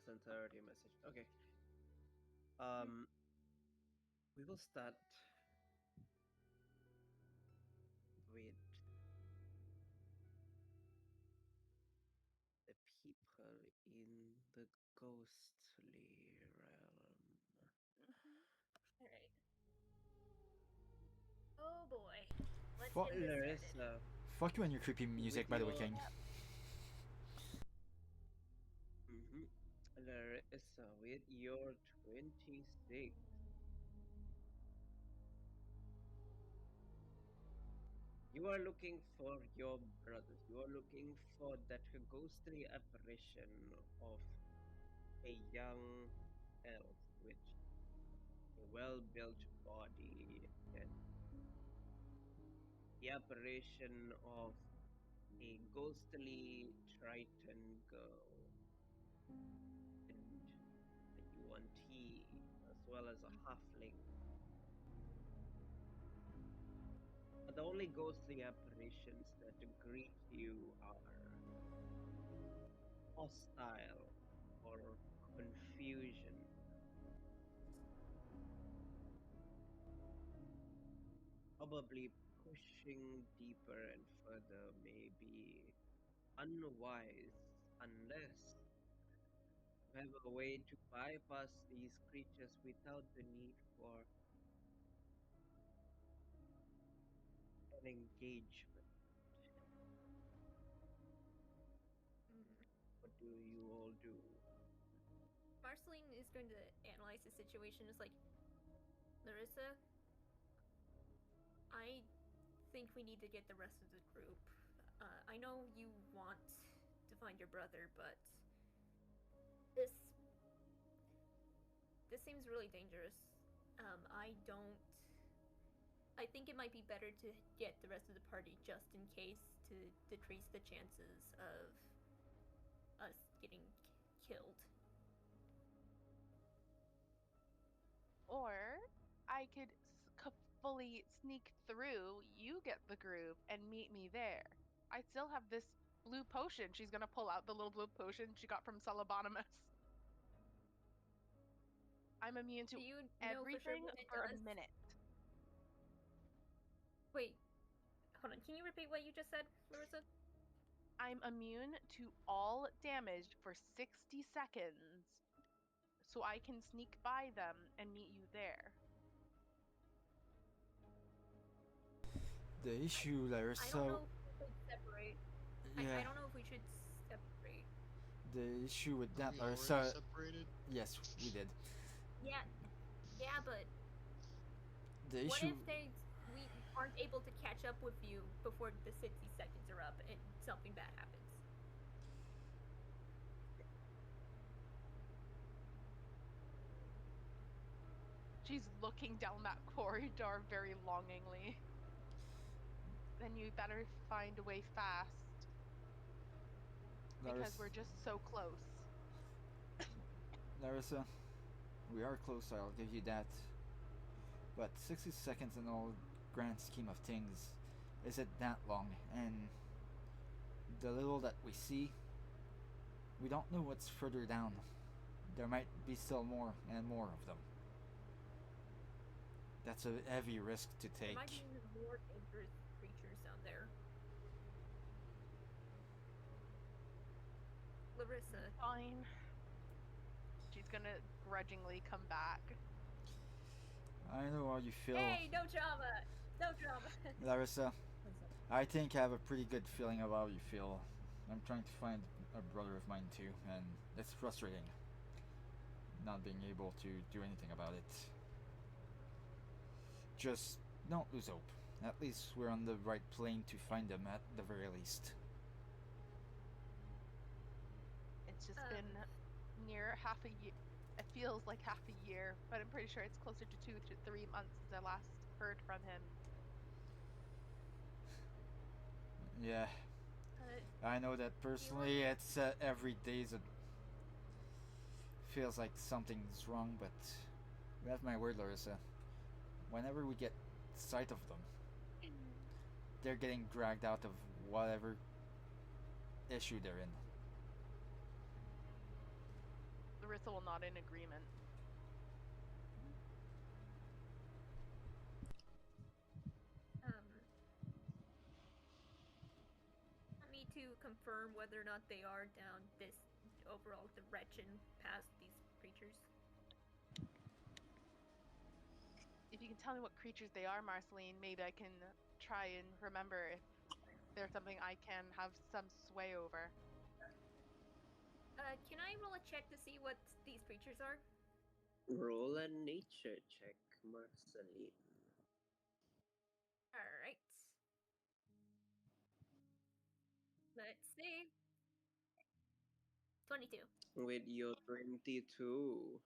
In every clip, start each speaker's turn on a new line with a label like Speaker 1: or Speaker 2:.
Speaker 1: sent her the message. Okay. We will start with the people in the ghostly realm.
Speaker 2: All right. Oh boy. Let's
Speaker 3: Fuck,
Speaker 2: get this started.
Speaker 1: Larissa,
Speaker 3: fuck you and your creepy music,
Speaker 1: with
Speaker 3: by the way,
Speaker 1: your
Speaker 3: King.
Speaker 1: Larissa, with your 26, you are looking for your brothers. You are looking for that ghostly apparition of a young elf with a well-built body and the apparition of a ghostly Triton girl and a yuan-ti as well as a halfling. But the only ghostly apparitions that greet you are hostile or confusion. Probably pushing deeper and further may be unwise unless you have a way to bypass these creatures without the need for an engagement. What do you all do?
Speaker 2: Marceline is going to analyze the situation. It's like, Larissa, I think we need to get the rest of the group. I know you want to find your brother, but this seems really dangerous. I don't. I think it might be better to get the rest of the party just in case to decrease the chances of us getting killed.
Speaker 4: Or I could fully sneak through, you get the groove, and meet me there. I still have this blue potion. She's gonna pull out the little blue potion she got from Celebonimus. I'm immune
Speaker 2: Do
Speaker 4: to
Speaker 2: you know for sure
Speaker 4: everything
Speaker 2: what it
Speaker 4: for a
Speaker 2: does?
Speaker 4: minute.
Speaker 2: Wait, hold on. Can you repeat what you just said, Larissa?
Speaker 4: I'm immune to all damage for 60 seconds, so I can sneak by them and meet you there.
Speaker 3: The issue,
Speaker 2: I don't
Speaker 3: Larissa.
Speaker 2: know if we should separate.
Speaker 3: Yeah.
Speaker 2: I don't know if we should separate.
Speaker 3: The issue with that,
Speaker 5: We
Speaker 3: Larissa.
Speaker 5: already separated.
Speaker 3: Yes, we did.
Speaker 2: Yeah, but
Speaker 3: The
Speaker 2: what
Speaker 3: issue.
Speaker 2: if we aren't able to catch up with you before the 60 seconds are up and something bad happens?
Speaker 4: She's looking down that corridor very longingly. Then you better find a way fast. Because we're just so close.
Speaker 3: Larissa, we are close, I'll give you that. But 60 seconds in the whole grand scheme of things isn't that long, and the little that we see, we don't know what's further down. There might be still more and more of them. That's a heavy risk to take.
Speaker 2: There might be even more dangerous creatures down there. Larissa.
Speaker 4: Fine. She's gonna grudgingly come back.
Speaker 3: I know how you feel.
Speaker 2: Hey, no drama! No drama!
Speaker 3: Larissa, I think I have a pretty good feeling of how you feel. I'm trying to find a brother of mine too, and it's frustrating not being able to do anything about it. Just don't lose hope. At least we're on the right plane to find them at the very least.
Speaker 4: It's just been near half a year. It feels like half a year, but I'm pretty sure it's closer to 2 to 3 months since I last heard from him.
Speaker 3: Yeah. I know that personally. It's every day's a feels like something's wrong, but you have my word, Larissa. Whenever we get sight of them, they're getting dragged out of whatever issue they're in.
Speaker 4: Larissa will nod in agreement.
Speaker 2: I need to confirm whether or not they are down this overall direction past these creatures.
Speaker 4: If you can tell me what creatures they are, Marceline, maybe I can try and remember if there's something I can have some sway over.
Speaker 2: Can I roll a check to see what these creatures are?
Speaker 1: Roll a nature check, Marceline.
Speaker 2: Alright. Let's see. 22.
Speaker 1: With your 22,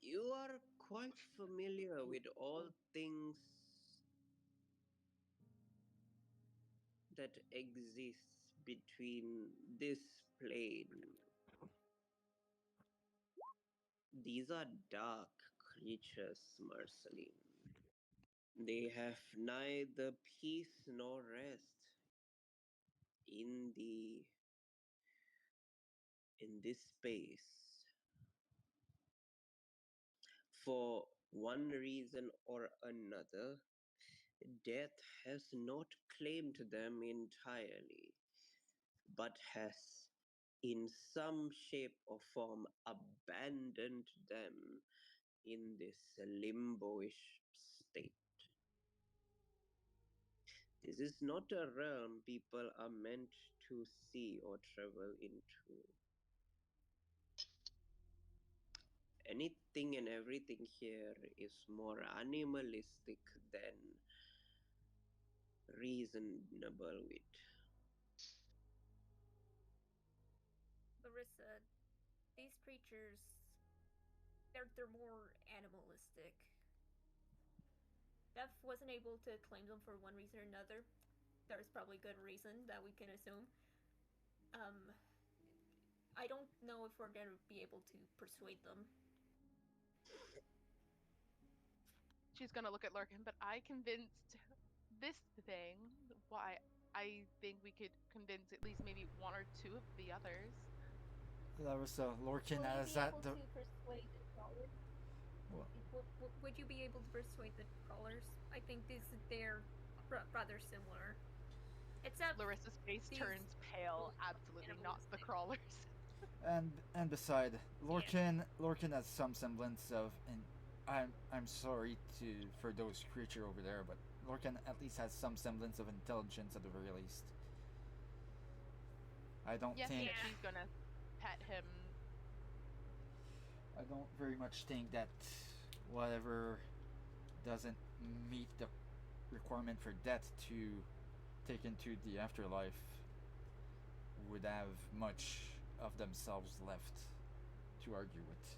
Speaker 1: you are quite familiar with all things that exists between this plane. These are dark creatures, Marceline. They have neither peace nor rest in this space. For one reason or another, death has not claimed them entirely, but has in some shape or form abandoned them in this limbo-ish state. This is not a realm people are meant to see or travel into. Anything and everything here is more animalistic than reasonable with.
Speaker 2: Larissa, these creatures, they're more animalistic. Death wasn't able to claim them for one reason or another. There's probably good reason that we can assume. I don't know if we're gonna be able to persuade them.
Speaker 4: She's gonna look at Larkin, but I convinced this thing. Why? I think we could convince at least maybe one or two of the others.
Speaker 3: Larissa, Lorkin
Speaker 2: Will you
Speaker 3: as
Speaker 2: be
Speaker 3: that.
Speaker 2: able to persuade the crawlers? Would you be able to persuade the crawlers? I think they're rather similar. Except
Speaker 4: Larissa's face
Speaker 2: these
Speaker 4: turns pale. Absolutely not the
Speaker 2: animalistic.
Speaker 4: crawlers.
Speaker 3: And beside, Lorkin has some semblance of, and I'm sorry for those creature over there, but Lorkin at least has some semblance of intelligence at the very least. I don't
Speaker 4: Yes,
Speaker 3: think
Speaker 4: she's gonna pet him.
Speaker 3: I don't very much think that whatever doesn't meet the requirement for death to take into the afterlife would have much of themselves left to argue with.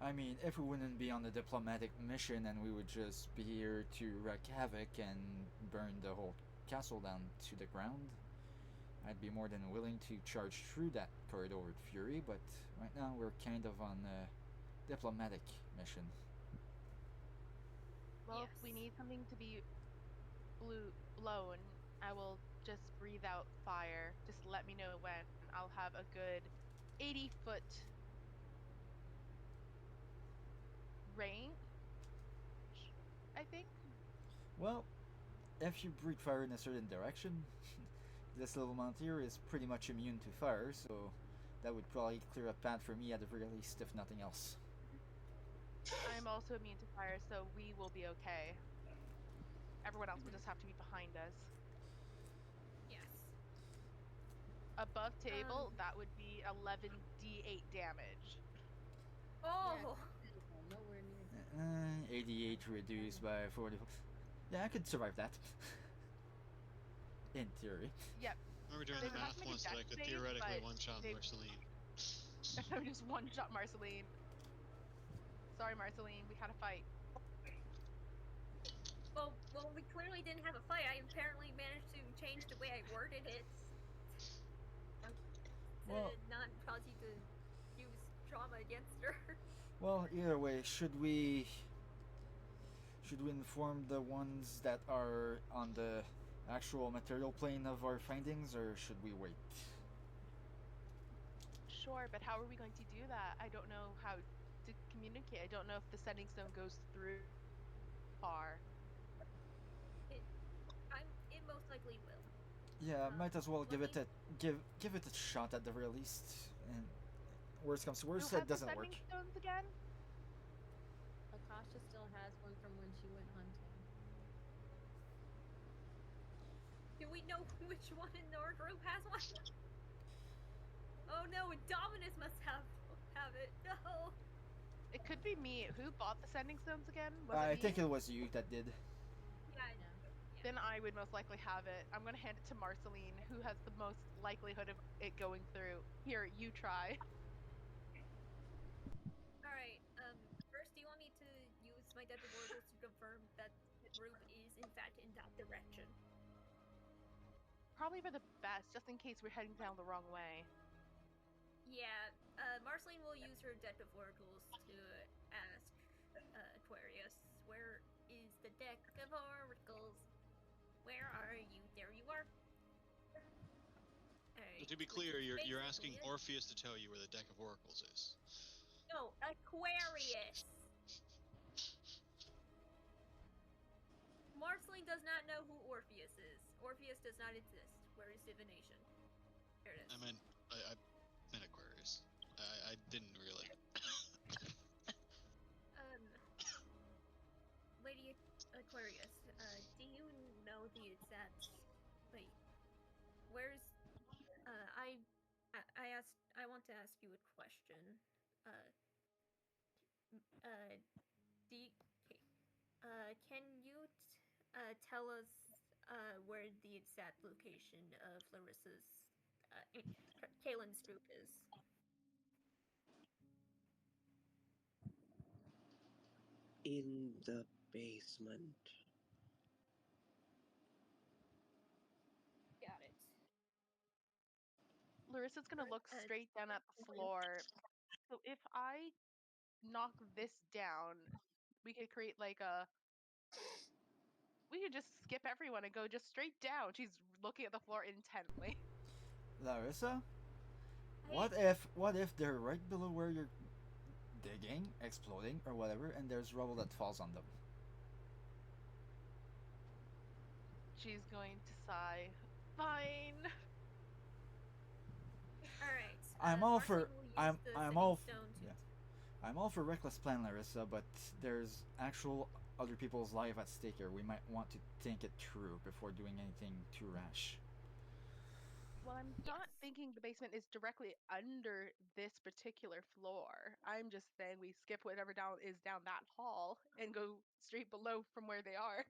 Speaker 3: I mean, if we wouldn't be on a diplomatic mission and we would just be here to wreak havoc and burn the whole castle down to the ground, I'd be more than willing to charge through that corridor with fury, but right now we're kind of on a diplomatic mission.
Speaker 4: Well,
Speaker 2: Yes.
Speaker 4: if we need something to be blown, I will just breathe out fire. Just let me know when. I'll have a good 80-foot range, I think.
Speaker 3: Well, if you breathe fire in a certain direction, this little mountaineer is pretty much immune to fire, so that would probably clear a path for me at the very least, if nothing else.
Speaker 4: I'm also immune to fire, so we will be okay. Everyone else will just have to be behind us.
Speaker 2: Yes.
Speaker 4: Above table, that would be 11d8 damage.
Speaker 2: Oh!
Speaker 5: Nowhere near.
Speaker 3: 88 reduced by 40. Yeah, I could survive that. In theory.
Speaker 4: Yep.
Speaker 6: I remember doing
Speaker 4: They
Speaker 6: the
Speaker 4: would have
Speaker 6: math
Speaker 4: to make a
Speaker 6: once that I
Speaker 4: dex
Speaker 6: could
Speaker 4: save,
Speaker 6: theoretically
Speaker 4: but
Speaker 6: one-shot
Speaker 4: they-
Speaker 6: Marceline.
Speaker 4: I would just one-shot Marceline. Sorry, Marceline, we had a fight.
Speaker 2: Well, we clearly didn't have a fight. I apparently managed to change the way I worded it to
Speaker 3: Well-
Speaker 2: not cause you to use trauma against her.
Speaker 3: Well, either way, should we inform the ones that are on the actual material plane of our findings, or should we wait?
Speaker 4: Sure, but how are we going to do that? I don't know how to communicate. I don't know if the sending stone goes through far.
Speaker 2: It most likely will.
Speaker 3: Yeah, might as well
Speaker 2: Let
Speaker 3: give it
Speaker 2: me-
Speaker 3: a give it a shot at the very least. And worst comes to
Speaker 4: Who
Speaker 3: worst,
Speaker 4: has
Speaker 3: it
Speaker 4: the
Speaker 3: doesn't work.
Speaker 4: sending stones again?
Speaker 5: Akasha still has one from when she went hunting.
Speaker 2: Do we know which one in our group has one? Oh no, Dominus must have it. No.
Speaker 4: It could be me. Who bought the sending stones again? Was it
Speaker 3: I
Speaker 4: me?
Speaker 3: think it was you that did.
Speaker 2: Yeah.
Speaker 4: Then I would most likely have it. I'm going to hand it to Marceline, who has the most likelihood of it going through. Here, you try.
Speaker 2: All right. First, do you want me to use my Death of Oracles to confirm that the group is in fact in that direction?
Speaker 4: Probably for the best, just in case we're heading down the wrong way.
Speaker 2: Yeah. Marceline will use her Death of Oracles to ask Aquarius, where is the Deck of Oracles? Where are you? There you are.
Speaker 6: So to be clear, you're asking Orpheus to tell you where the deck of oracles is.
Speaker 2: No, Aquarius. Marceline does not know who Orpheus is. Orpheus does not exist. Where is divination? There it is.
Speaker 6: I meant Aquarius. I didn't really.
Speaker 2: Lady Aquarius, do you know the exact, like, where's, I want to ask you a question. Can you tell us where the exact location of Larissa's, Kaylin's group is?
Speaker 1: In the basement.
Speaker 2: Got it.
Speaker 4: Larissa's going to look straight down at the floor. So if I knock this down, we could create like we could just skip everyone and go just straight down. She's looking at the floor intently.
Speaker 3: Larissa, what if they're right below where you're digging, exploding, or whatever, and there's rubble that falls on them?
Speaker 4: She's going to sigh. Fine.
Speaker 2: All right.
Speaker 3: I'm all for
Speaker 2: Marceline will use the
Speaker 3: I'm
Speaker 2: sending
Speaker 3: all
Speaker 2: stone to.
Speaker 3: yeah. I'm all for reckless plan, Larissa, but there's actual other people's life at stake here. We might want to think it through before doing anything too rash.
Speaker 4: Well, I'm not thinking the basement is directly under this particular floor. I'm just saying we skip whatever is down that hall and go straight below from where they are.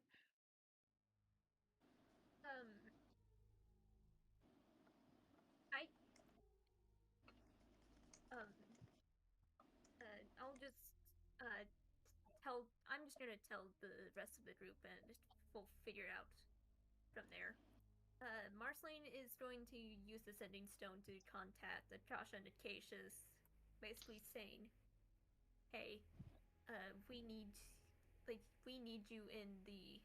Speaker 2: I um I'll just I'm just gonna tell the rest of the group and we'll figure it out from there. Marceline is going to use the sending stone to contact Akasha and Acacius, basically saying, "Hey, we need you in the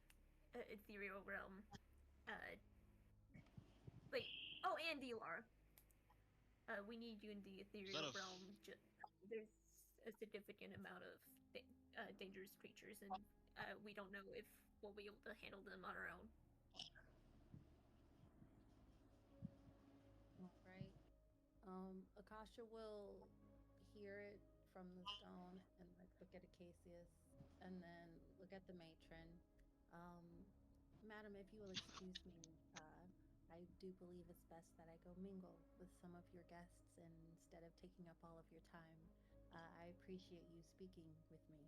Speaker 2: ethereal realm." Wait, oh, and Dilar. We need you in the ethereal realm. There's a significant amount of dangerous creatures, and we don't know if we'll be able to handle them on our own.
Speaker 5: All right. Akasha will hear it from the stone and like look at Acacius and then look at the matron. Um, Madam, if you will excuse me, I do believe it's best that I go mingle with some of your guests instead of taking up all of your time. I appreciate you speaking with me.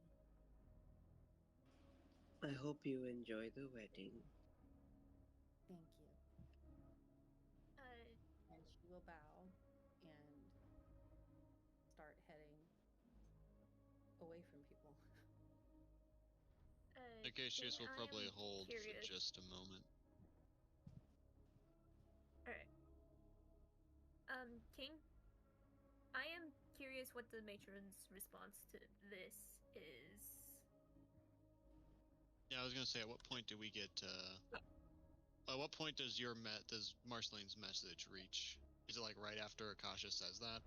Speaker 1: I hope you enjoy the wedding.
Speaker 5: Thank you. And she will bow and start heading away from people.
Speaker 6: Acacius will probably hold
Speaker 2: curious.
Speaker 6: for just a moment.
Speaker 2: Alright. King, I am curious what the matron's response to this is.
Speaker 6: Yeah, I was gonna say, at what point do we get At what point does Marceline's message reach? Is it like right after Akasha says that?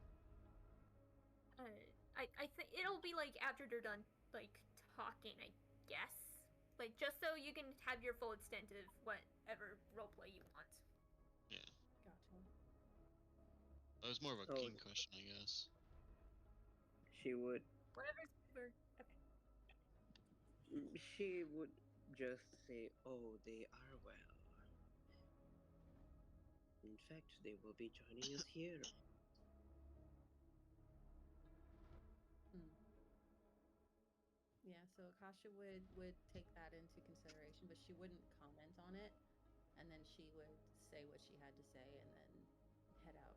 Speaker 2: I think it'll be like after they're done like talking, I guess. Like just so you can have your full extent of whatever roleplay you want.
Speaker 6: Yeah.
Speaker 5: Gotcha.
Speaker 6: That was more of a
Speaker 1: Oh.
Speaker 6: king question, I guess.
Speaker 1: She would
Speaker 2: Whatever's okay.
Speaker 1: she would just say, "Oh, they are well. In fact, they will be joining us here."
Speaker 5: Mm. Yeah, so Akasha would take that into consideration, but she wouldn't comment on it, and then she would say what she had to say and then head out.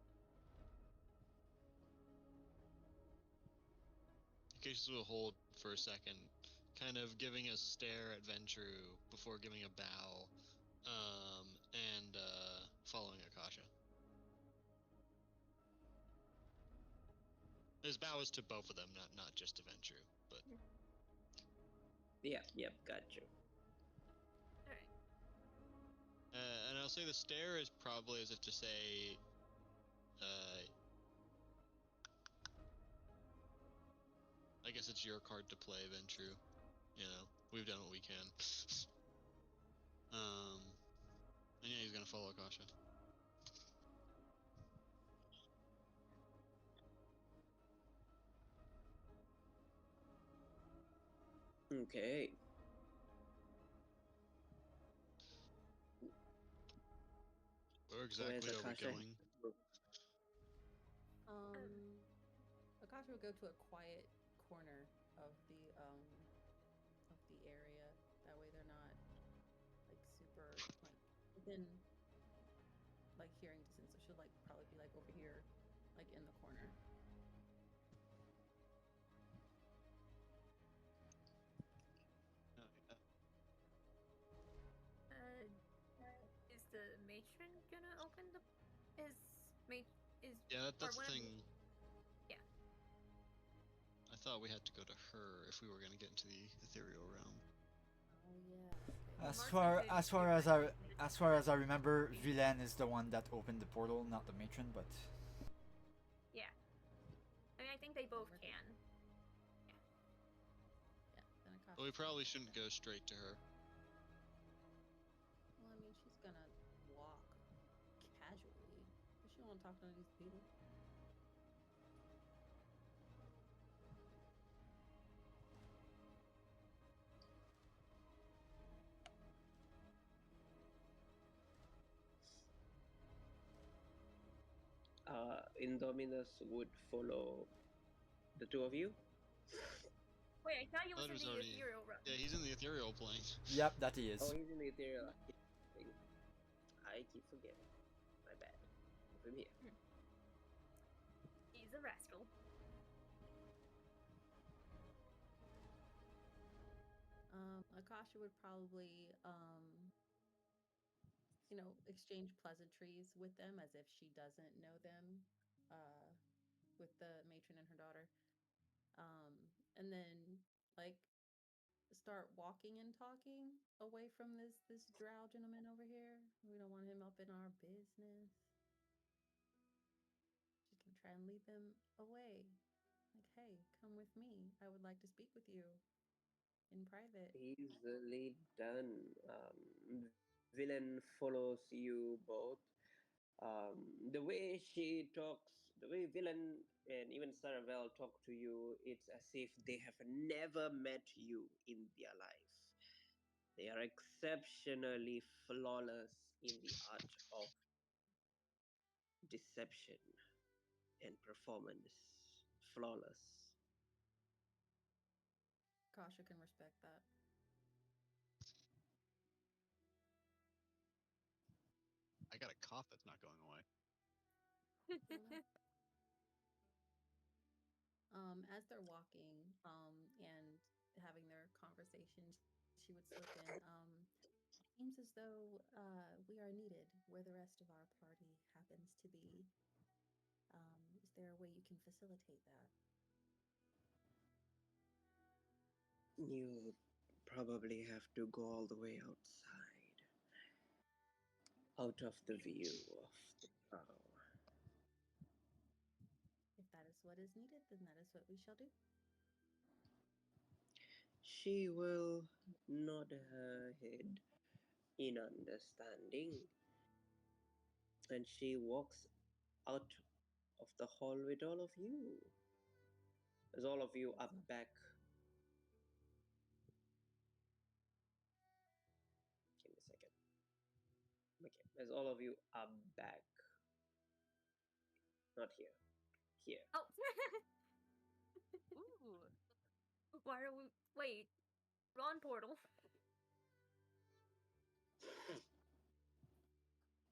Speaker 6: Cases will hold for a second, kind of giving a stare at Ventru before giving a bow, and following Akasha. His bow is to both of them, not just to Ventru, but
Speaker 1: Yep, got you.
Speaker 2: Alright.
Speaker 6: And I'll say the stare is probably as if to say, I guess it's your card to play, Ventru. You know, we've done what we can. And yeah, he's gonna follow Akasha.
Speaker 1: Okay.
Speaker 6: Where
Speaker 1: Where's
Speaker 6: exactly are we
Speaker 1: Akasha?
Speaker 6: going?
Speaker 5: Akasha would go to a quiet corner of the area. That way they're not like super like within like hearing distance. So she'll like probably be like over here, like in the corner.
Speaker 2: Is the matron gonna open the is
Speaker 6: Yeah, that's the thing.
Speaker 2: Yeah.
Speaker 6: I thought we had to go to her if we were gonna get into the ethereal realm.
Speaker 5: Oh yeah.
Speaker 3: As
Speaker 5: Okay.
Speaker 3: far as I remember, Vilain is the one that opened the portal, not the matron. But
Speaker 2: yeah, I mean I think they both can.
Speaker 5: Yeah. Then Akasha.
Speaker 6: But we probably shouldn't go straight to her.
Speaker 5: Well, I mean, she's gonna walk casually. Does she want to talk to these people?
Speaker 1: Indominus would follow the two of you.
Speaker 2: Wait, I thought you was
Speaker 6: Thought
Speaker 2: in
Speaker 6: it was
Speaker 2: the
Speaker 6: already-
Speaker 2: ethereal realm.
Speaker 6: Yeah, he's in the ethereal plane.
Speaker 3: yep, that he is.
Speaker 1: Oh, he's in the ethereal. I keep forgetting. My bad. From here.
Speaker 2: He's a rascal.
Speaker 5: Akasha would probably, exchange pleasantries with them as if she doesn't know them, uh, with the matron and her daughter. And then, like, start walking and talking away from this drow gentleman over here. We don't want him up in our business. She's gonna try and lead them away. Like, hey, come with me. I would like to speak with you in private.
Speaker 1: Easily done. Villain follows you both. The way she talks, the way Villain and even Saravel talk to you, it's as if they have never met you in their life. They are exceptionally flawless in the art of deception and performance. Flawless.
Speaker 5: Kasha can respect that.
Speaker 6: I got a cough that's not going away.
Speaker 5: As they're walking, and having their conversation, she would slip in. Seems as though we are needed where the rest of our party happens to be. Is there a way you can facilitate that?
Speaker 1: You probably have to go all the way outside. out of the view of the prow.
Speaker 5: If that is what is needed, then that is what we shall do.
Speaker 1: She will nod her head in understanding, and she walks out of the hall with all of you. As all of you are back. Give me a second. Okay, as all of you are back. Not here. Here.
Speaker 2: Oh.
Speaker 4: Ooh.
Speaker 2: Why are we? Wait. Wrong portal.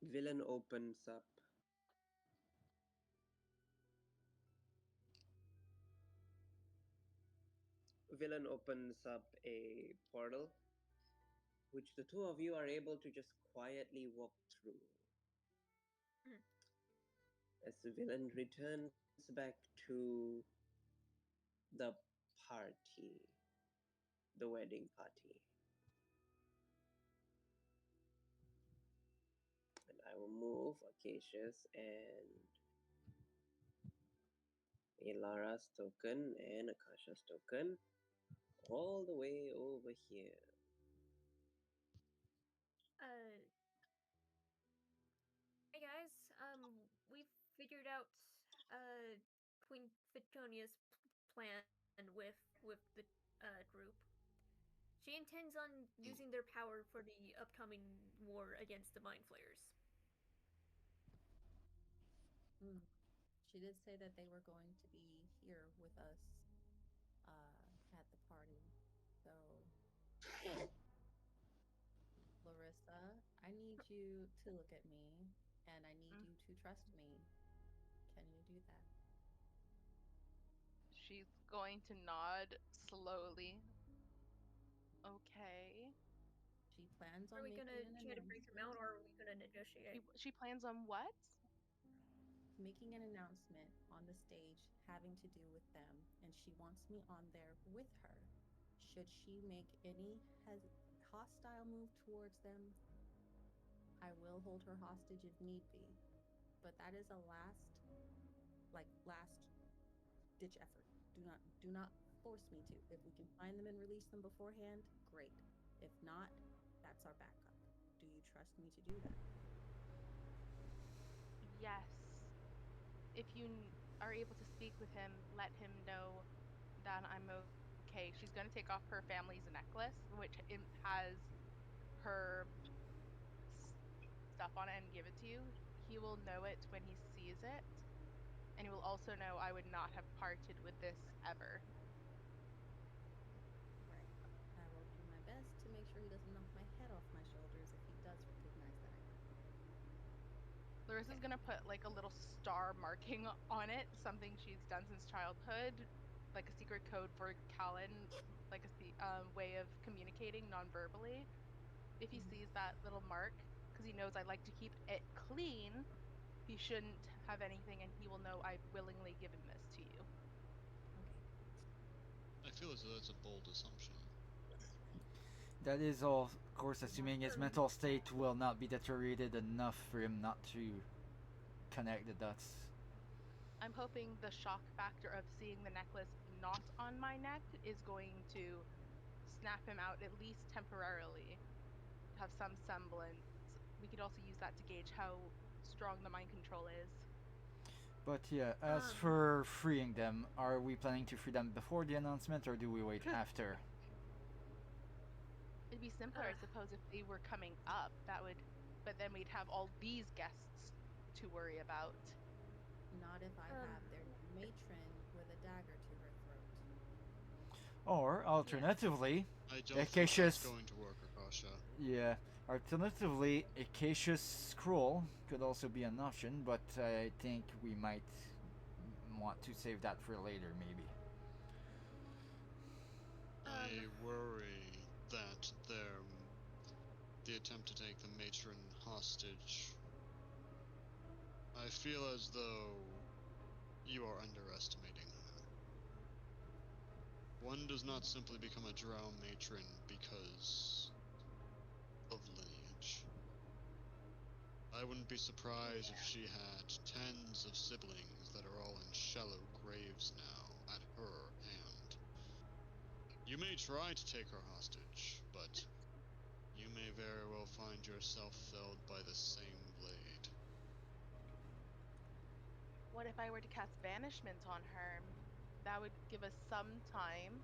Speaker 1: Villain opens up. Villain opens up a portal, which the two of you are able to just quietly walk through.
Speaker 2: Mm.
Speaker 1: As the villain returns back to the party, the wedding party. And I will move Acacia's and Ilara's token and Akasha's token all the way over here.
Speaker 2: Hey guys. We figured out Queen Fitonia's plan with the group. She intends on using their power for the upcoming war against the Mind Flayers.
Speaker 5: Mm. She did say that they were going to be here with us at the party. So, Larissa, I need you to look at me and I need you to trust me. Can you do that?
Speaker 4: She's going to nod slowly. Okay.
Speaker 5: She plans
Speaker 2: Are
Speaker 5: on
Speaker 2: we
Speaker 5: making
Speaker 2: gonna
Speaker 5: an
Speaker 2: try to break them out,
Speaker 5: announcement.
Speaker 2: or are we gonna negotiate?
Speaker 4: She plans on what?
Speaker 5: Making an announcement on the stage having to do with them, and she wants me on there with her. Should she make any hostile move towards them, I will hold her hostage if need be. But that is a last ditch effort. Do not force me to. If we can find them and release them beforehand, great. If not, that's our backup. Do you trust me to do that?
Speaker 4: Yes. If you are able to speak with him, let him know that I'm okay. She's going to take off her family's necklace, which has her stuff on it, and give it to you. He will know it when he sees it, and he will also know I would not have parted with this ever.
Speaker 5: Right. I will do my best to make sure he doesn't knock my head off my shoulders if he does recognize that I am.
Speaker 4: Larissa's gonna put like a little star marking on it, something she's done since childhood, like a secret code for Callan, like a way of communicating non-verbally. If he sees that little mark, because he knows I like to keep it clean, he shouldn't have anything, and he will know I've willingly given this to you.
Speaker 5: Okay.
Speaker 6: I feel as though that's a bold assumption.
Speaker 3: That is all, of course, assuming his mental state will not be deteriorated enough for him not to connect the dots.
Speaker 4: I'm hoping the shock factor of seeing the necklace not on my neck is going to snap him out, at least temporarily, have some semblance. We could also use that to gauge how strong the mind control is.
Speaker 3: But yeah, as for freeing them, are we planning to free them before the announcement or do we wait after?
Speaker 4: It'd be simpler, I suppose, if they were coming up. But then we'd have all these guests to worry about.
Speaker 5: Not if I have their matron with a dagger to her throat.
Speaker 3: Or alternatively,
Speaker 6: I don't think
Speaker 3: Acacia's
Speaker 6: that's going to work, Akasha.
Speaker 3: yeah. Alternatively, Acacia's scroll could also be an option, but I think we might want to save that for later, maybe.
Speaker 6: I worry that the attempt to take the matron hostage. I feel as though you are underestimating her. One does not simply become a drow matron because of lineage. I wouldn't be surprised if she had tens of siblings that are all in shallow graves now at her hand. You may try to take her hostage, but you may very well find yourself felled by the same blade.
Speaker 4: What if I were to cast banishment on her? That would give us some time.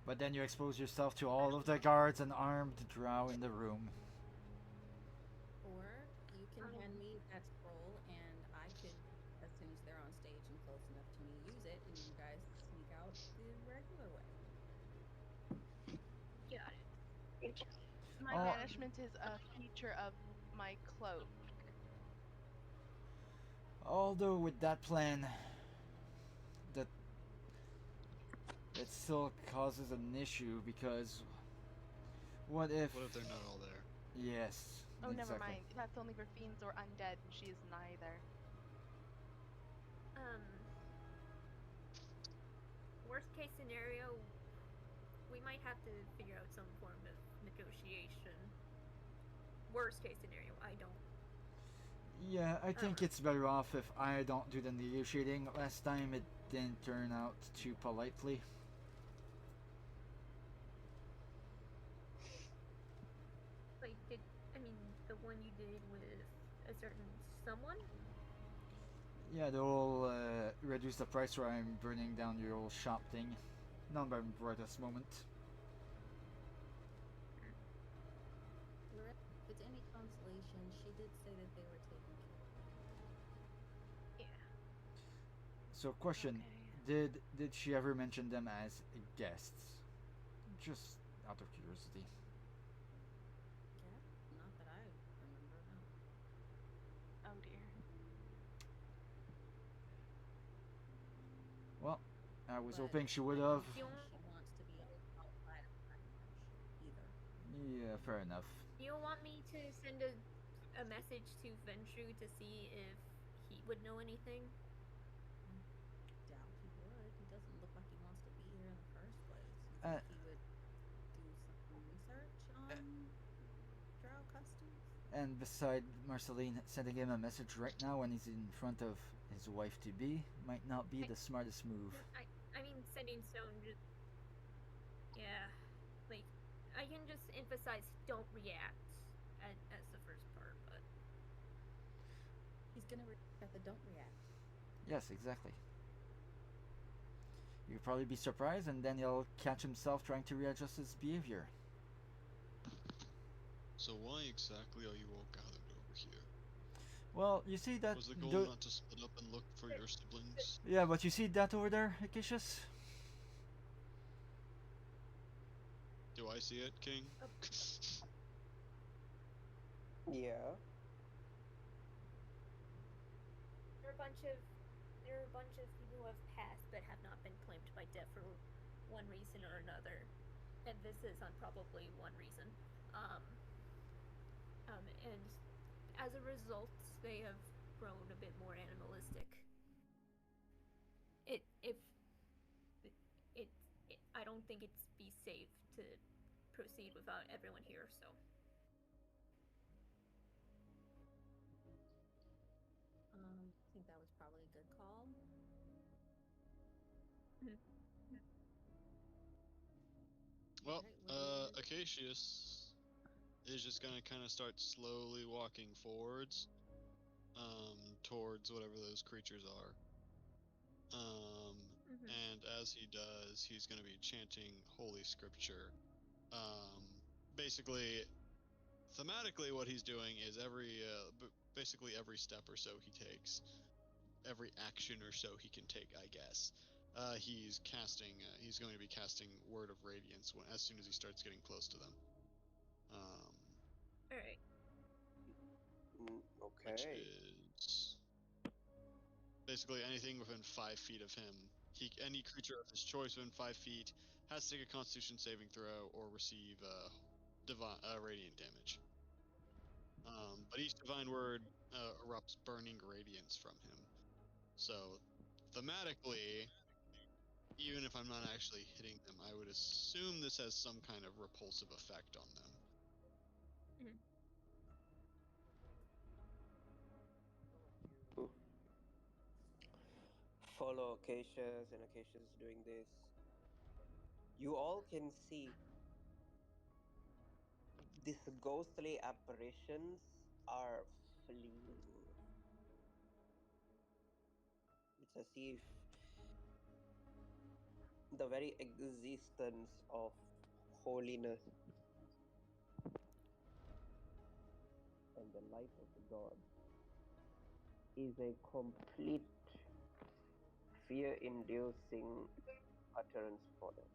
Speaker 3: But then you expose yourself to all of the guards and armed drow in the room.
Speaker 5: Or you can hand me that scroll and I could, as soon as they're on stage and close enough to me, use it and you guys sneak out the regular way.
Speaker 2: Got it.
Speaker 4: My
Speaker 3: Oh.
Speaker 4: banishment is a feature of my cloak.
Speaker 3: Although with that plan, that it still causes an issue because what if?
Speaker 6: What if they're not all there?
Speaker 3: Yes.
Speaker 4: Oh,
Speaker 3: exactly.
Speaker 4: never mind. That's only for fiends or undead, and she is neither.
Speaker 2: Worst case scenario, we might have to figure out some form of negotiation. Worst case scenario, I don't.
Speaker 3: Yeah, I think it's better off if I don't do the negotiating. Last time it didn't turn out too politely.
Speaker 2: Like, the one you did with a certain someone?
Speaker 3: Yeah, the whole reduce the price or I'm burning down your whole shop thing. Not my brightest moment.
Speaker 5: Loretta, if it's any consolation, she did say that they were taken care of.
Speaker 2: Yeah.
Speaker 3: So, question:
Speaker 4: Okay.
Speaker 3: did she ever mention them as guests? Just out of curiosity.
Speaker 5: Yeah, not that I remember, no.
Speaker 4: Oh dear.
Speaker 3: Well, I was
Speaker 5: But
Speaker 3: hoping she would
Speaker 5: I
Speaker 3: have.
Speaker 5: don't think she wants to be outside of that much either.
Speaker 3: Yeah, fair enough.
Speaker 2: You want me to send a message to Ventru to see if he would know anything?
Speaker 5: Doubt he would. He doesn't look like he wants to be here in the first place. You think he would do some research on drow customs?
Speaker 3: And beside Marceline, sending him a message right now when he's in front of his wife to be might not be the smartest move.
Speaker 2: I mean, sending stone just. Yeah. Like, I can just emphasize don't react as the first part, but.
Speaker 5: He's gonna react at the don't react.
Speaker 3: Yes, exactly. You'll probably be surprised, and then he'll catch himself trying to readjust his behavior.
Speaker 6: So why exactly are you all gathered over here?
Speaker 3: Well, you see that.
Speaker 6: Was the goal not to split up and look for your siblings?
Speaker 3: Yeah, but you see that over there, Acacius?
Speaker 6: Do I see it, King?
Speaker 1: Yeah.
Speaker 2: There are a bunch of people who have passed but have not been claimed by death for one reason or another, and this is on probably one reason. And as a result, they have grown a bit more animalistic. I don't think it's be safe to proceed without everyone here. So.
Speaker 5: I think that was probably a good call.
Speaker 6: Well,
Speaker 5: Right,
Speaker 6: Acacius is just gonna kind of start slowly walking forwards, towards whatever those creatures are. And as he does, he's gonna be chanting holy scripture. Basically, thematically, what he's doing is basically every step or so he takes, every action or so he can take, I guess. He's going to be casting Word of Radiance as soon as he starts getting close to them.
Speaker 2: Alright.
Speaker 1: Okay.
Speaker 6: Which is basically anything within 5 feet of him. Any creature of his choice within 5 feet has to take a Constitution saving throw or receive radiant damage. But each divine word erupts burning radiance from him. So, thematically, even if I'm not actually hitting them, I would assume this has some kind of repulsive effect on them.
Speaker 1: follow Acacius, and Acacius is doing this. You all can see these ghostly apparitions are fleeing. It's as if the very existence of holiness and the light of the gods is a complete fear-inducing utterance for them.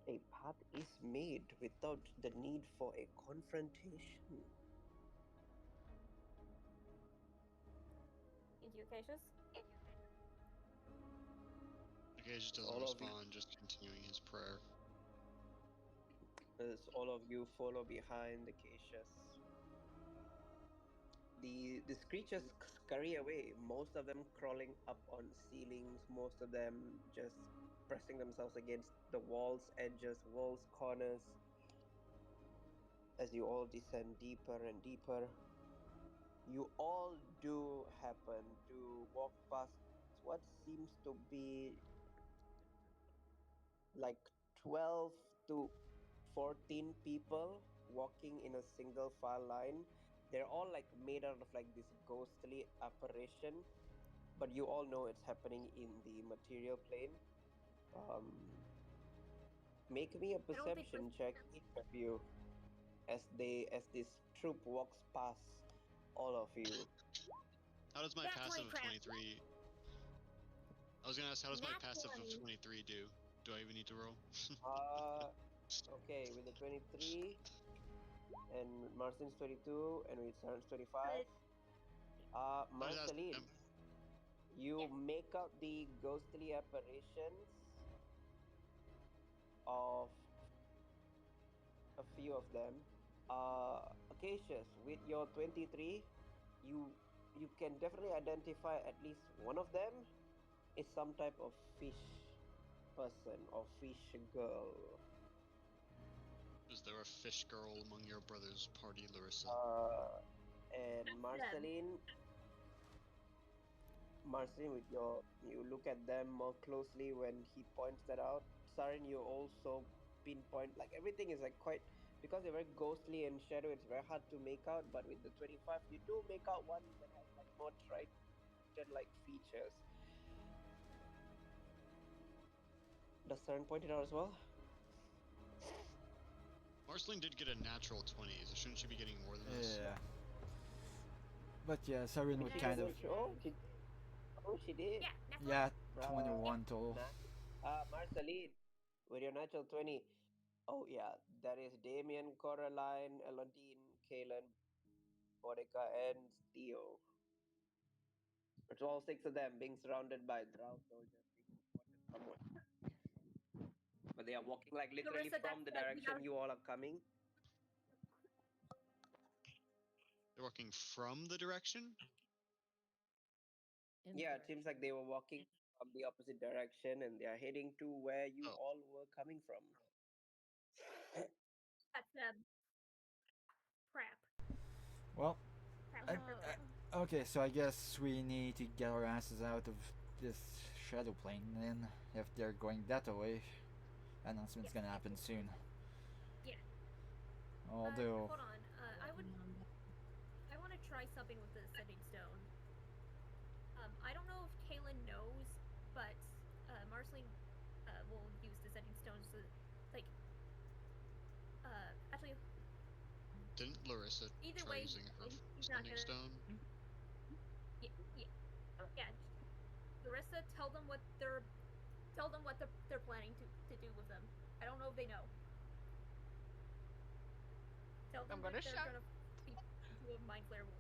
Speaker 1: A path is made without the need for a confrontation.
Speaker 2: Thank you, Cassius.
Speaker 6: Okay, just doesn't
Speaker 1: All of you,
Speaker 6: respond, just continuing his prayer.
Speaker 1: as all of you follow behind the Cassius, these creatures scurry away. Most of them crawling up on ceilings. Most of them just pressing themselves against the walls, edges, walls, corners. As you all descend deeper and deeper, you all do happen to walk past what seems to be like 12 to 14 people walking in a single file line. They're all like made out of like this ghostly apparition, but you all know it's happening in the material plane. Make me a
Speaker 2: I don't think
Speaker 1: perception check, each of you, as this troop walks past all of you.
Speaker 6: How does my
Speaker 2: Nat
Speaker 6: passive
Speaker 2: 20
Speaker 6: of
Speaker 2: crap.
Speaker 6: 23... I was gonna ask, how does my
Speaker 2: Nat
Speaker 6: passive of
Speaker 2: 20.
Speaker 6: 23 do? Do I even need to roll?
Speaker 1: Okay, with the 23 and Marcin's 22 and with Sharon's 25. Marceline, you make out the ghostly apparitions of a few of them. Acacius, with your 23, you can definitely identify at least one of them is some type of fish person or fish girl.
Speaker 6: Is there a fish girl among your brother's party, Larissa?
Speaker 1: And Marceline, with you look at them more closely when he points that out. Sarin, you also pinpoint, like everything is like quite, because they're very ghostly and shadow, it's very hard to make out, but with the 25 you do make out one that has like more trident like features. Does Sarin point it out as well?
Speaker 6: Marceline did get a natural 20, so shouldn't she be getting more than this?
Speaker 3: Yeah. But yeah, Sarin would kind of.
Speaker 1: She did.
Speaker 3: Yeah, 21 total.
Speaker 1: Marceline, with your natural 20. Oh yeah, that is Damien, Coraline, Elodine, Kalen, Bodica, and Theo. It's all 6 of them being surrounded by drow soldiers being supported somewhat. But they are walking like literally
Speaker 2: Larissa,
Speaker 1: from the direction you all are coming.
Speaker 6: They're walking from the direction?
Speaker 1: Yeah, it seems like they were walking from the opposite direction and they are heading to where you all were coming from.
Speaker 2: That's crap.
Speaker 3: Well,
Speaker 2: Crap.
Speaker 3: okay, so I guess we need to get our asses out of this shadow plane then, if they're going that way. Announcement's gonna happen soon.
Speaker 2: Yeah.
Speaker 3: Although...
Speaker 2: hold on. I want to try something with the setting stone. I don't know if Kaylin knows, but Marceline will use the setting stone to, like, actually...
Speaker 6: Didn't Larissa try using her sending stone?
Speaker 2: Yeah. Larissa, tell them what they're planning to do with them. I don't know if they know. Tell them that they're gonna do a mind flare wound.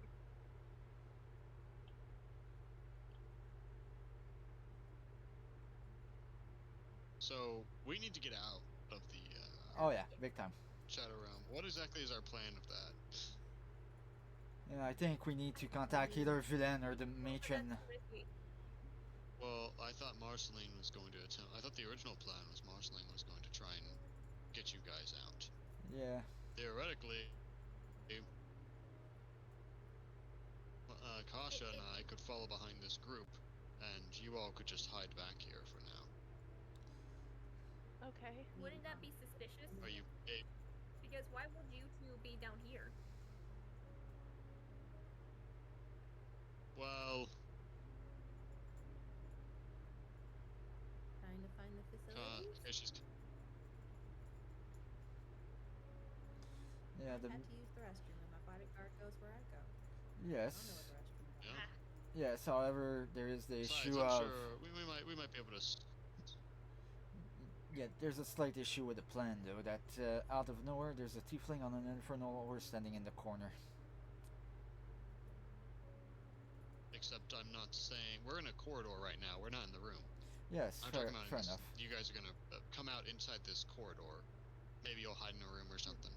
Speaker 6: So we need to get out of the
Speaker 3: oh yeah, big time.
Speaker 6: Shadow Realm. What exactly is our plan of that?
Speaker 3: Yeah, I think we need to contact either Villain or the matron.
Speaker 6: Well, I thought Marceline was going to attempt. I thought the original plan was Marceline was going to try and get you guys out.
Speaker 3: Yeah.
Speaker 6: Theoretically, Akasha and I could follow behind this group, and you all could just hide back here for now.
Speaker 4: Okay.
Speaker 2: Wouldn't that be suspicious?
Speaker 6: Are you?
Speaker 2: Because why would you two be down here?
Speaker 6: Well,
Speaker 5: Trying to find the facilities?
Speaker 6: Akasha's.
Speaker 3: Yeah,
Speaker 5: I had to use the restroom, and my bodyguard goes where I go. I don't know
Speaker 3: yes.
Speaker 5: where the restroom is.
Speaker 6: Yeah.
Speaker 3: Yes, however, there is the
Speaker 6: Besides,
Speaker 3: issue
Speaker 6: I'm
Speaker 3: of...
Speaker 6: sure we might be able to.
Speaker 3: Yeah, there's a slight issue with the plan, though, that out of nowhere, there's a tiefling on an infernal ore standing in the corner.
Speaker 6: Except I'm not saying we're in a corridor right now. We're not in the room.
Speaker 3: Yes,
Speaker 6: I'm
Speaker 3: fair,
Speaker 6: talking about
Speaker 3: fair enough.
Speaker 6: you guys are gonna come out inside this corridor. Maybe you'll hide in a room or something.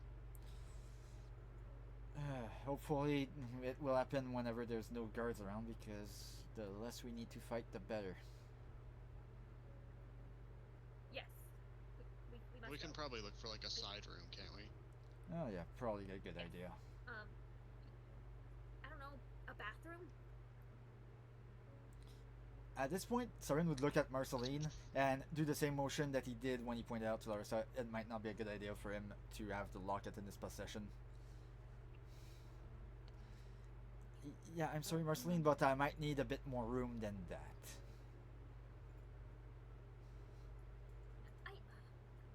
Speaker 3: Hopefully, it will happen whenever there's no guards around, because the less we need to fight, the better.
Speaker 2: Yes. We must
Speaker 6: We can
Speaker 2: go.
Speaker 6: probably look for like a side room, can't we?
Speaker 3: Oh yeah, probably a good
Speaker 2: Yes.
Speaker 3: idea.
Speaker 2: I don't know, a bathroom?
Speaker 3: At this point, Saren would look at Marceline and do the same motion that he did when he pointed out to Larissa. It might not be a good idea for him to have the locket in his possession. Yeah, I'm sorry, Marceline, but I might need a bit more room than that.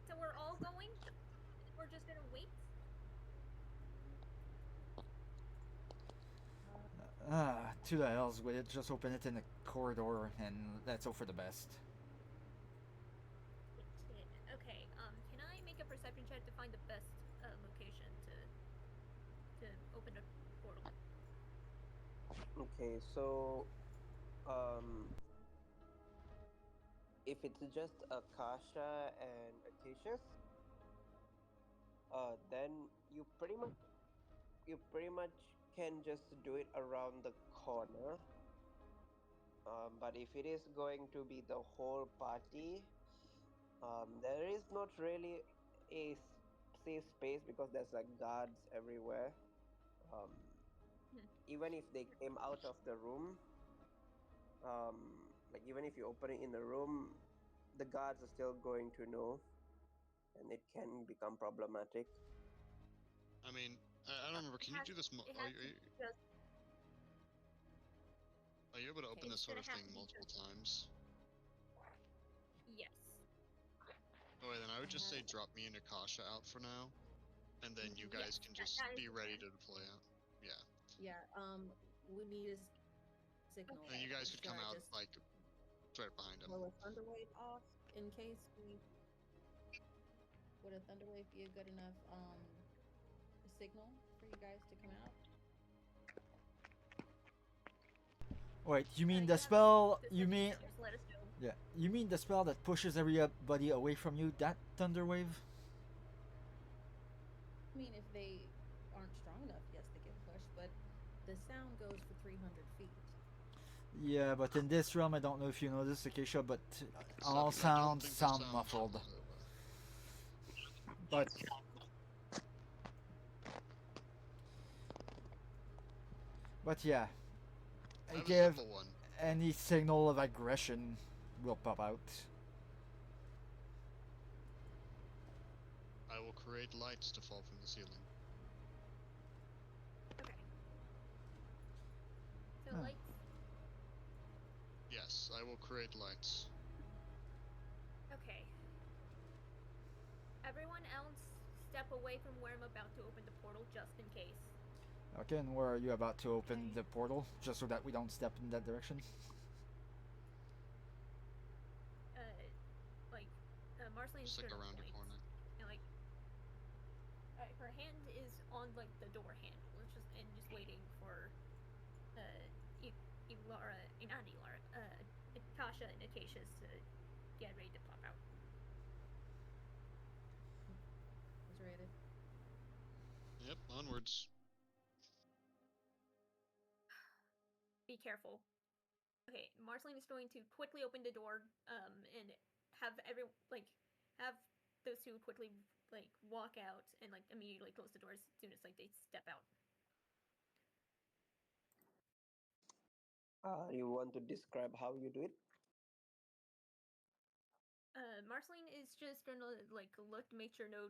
Speaker 2: So we're all going? We're just gonna wait?
Speaker 3: To the hells with it. Just open it in the corridor and let's hope for the best.
Speaker 2: Okay, can I make a perception check to find the best location to open the portal?
Speaker 1: Okay, so if it's just Akasha and Acacius, then you pretty much can just do it around the corner. But if it is going to be the whole party, there is not really a safe space because there's like guards everywhere. Um, Even if they came out of the room, like even if you open it in the room, the guards are still going to know, and it can become problematic.
Speaker 6: I mean, I don't remember. Can you do this? Are you able to open this sort of thing multiple times?
Speaker 2: Yes.
Speaker 6: Oh, then I would just say drop me and Akasha out for now, and then you guys can just be ready to deploy out. Yeah.
Speaker 5: Yeah. We need a signal.
Speaker 6: And you guys could come out
Speaker 5: just
Speaker 6: like right behind him.
Speaker 5: blow a thunderwave off in case we. Would a thunderwave be a good enough signal for you guys to come out?
Speaker 3: Wait, you mean the spell? You mean...
Speaker 2: Just let us know.
Speaker 3: Yeah, you mean the spell that pushes everybody away from you? That thunderwave?
Speaker 5: I mean, if they aren't strong enough, yes, they get pushed, but the sound goes for 300 feet.
Speaker 3: Yeah, but in this realm, I don't know if you know this, Acacia, but all sounds sound muffled. But yeah, I give any signal of aggression will pop out.
Speaker 6: I will create lights to fall from the ceiling.
Speaker 2: Okay. So lights?
Speaker 6: Yes, I will create lights.
Speaker 2: Okay. Everyone else step away from where I'm about to open the portal just in case.
Speaker 3: Okay, and where are you about to open the portal? Just so that we don't step in that direction?
Speaker 2: Marceline's
Speaker 6: just like around a corner.
Speaker 2: And like, her hand is on like the door handle, just waiting for Tasha and Acacius to get ready to pop out.
Speaker 5: It's ready.
Speaker 6: Yep, onwards.
Speaker 2: Be careful. Okay, Marceline is going to quickly open the door, and have those two quickly walk out and immediately close the door as soon as they step out.
Speaker 1: You want to describe how you do it?
Speaker 2: Marceline is just gonna like look to make sure no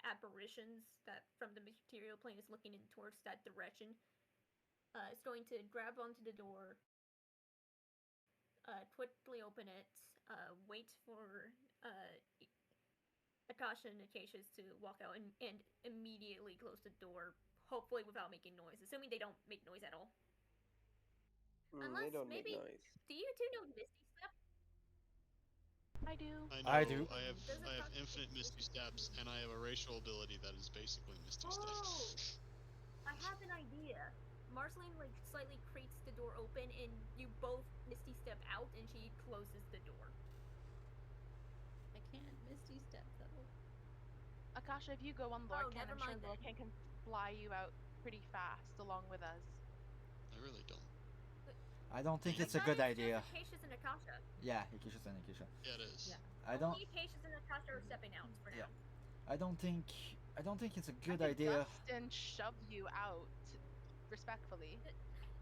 Speaker 2: apparitions that from the material plane is looking in towards that direction. Is going to grab onto the door, quickly open it, wait for Akasha and Acacius to walk out, and immediately close the door, hopefully without making noise, assuming they don't make noise at all.
Speaker 1: They
Speaker 2: Unless
Speaker 1: don't make
Speaker 2: maybe,
Speaker 1: noise.
Speaker 2: do you two know Misty Step?
Speaker 4: I do.
Speaker 6: I
Speaker 3: I
Speaker 6: know
Speaker 3: do.
Speaker 2: Does
Speaker 6: I have
Speaker 2: Akasha
Speaker 6: infinite Misty Steps, and I have a racial ability that is basically Misty Step.
Speaker 2: Oh, I have an idea. Marceline like slightly creaks the door open, and you both Misty Step out, and she closes the door.
Speaker 5: I can't Misty Step though.
Speaker 4: Akasha, if you go on
Speaker 2: Oh,
Speaker 4: Lordcan,
Speaker 2: never
Speaker 4: I'm sure
Speaker 2: mind then.
Speaker 4: Lordcan can fly you out pretty fast along with us.
Speaker 6: I really don't.
Speaker 3: I don't think
Speaker 2: I
Speaker 3: it's a
Speaker 2: thought
Speaker 3: good
Speaker 2: it's
Speaker 3: idea.
Speaker 2: just Acacius and Akasha.
Speaker 3: Yeah, Ikisha and Ikisha.
Speaker 6: Yeah, it is.
Speaker 5: Yeah.
Speaker 3: I don't.
Speaker 2: Only Acacius and Akasha are stepping out for
Speaker 3: Yeah.
Speaker 2: now.
Speaker 3: I don't think. I don't think it's a
Speaker 4: I
Speaker 3: good
Speaker 4: could
Speaker 3: idea.
Speaker 4: gust and shove you out, respectfully.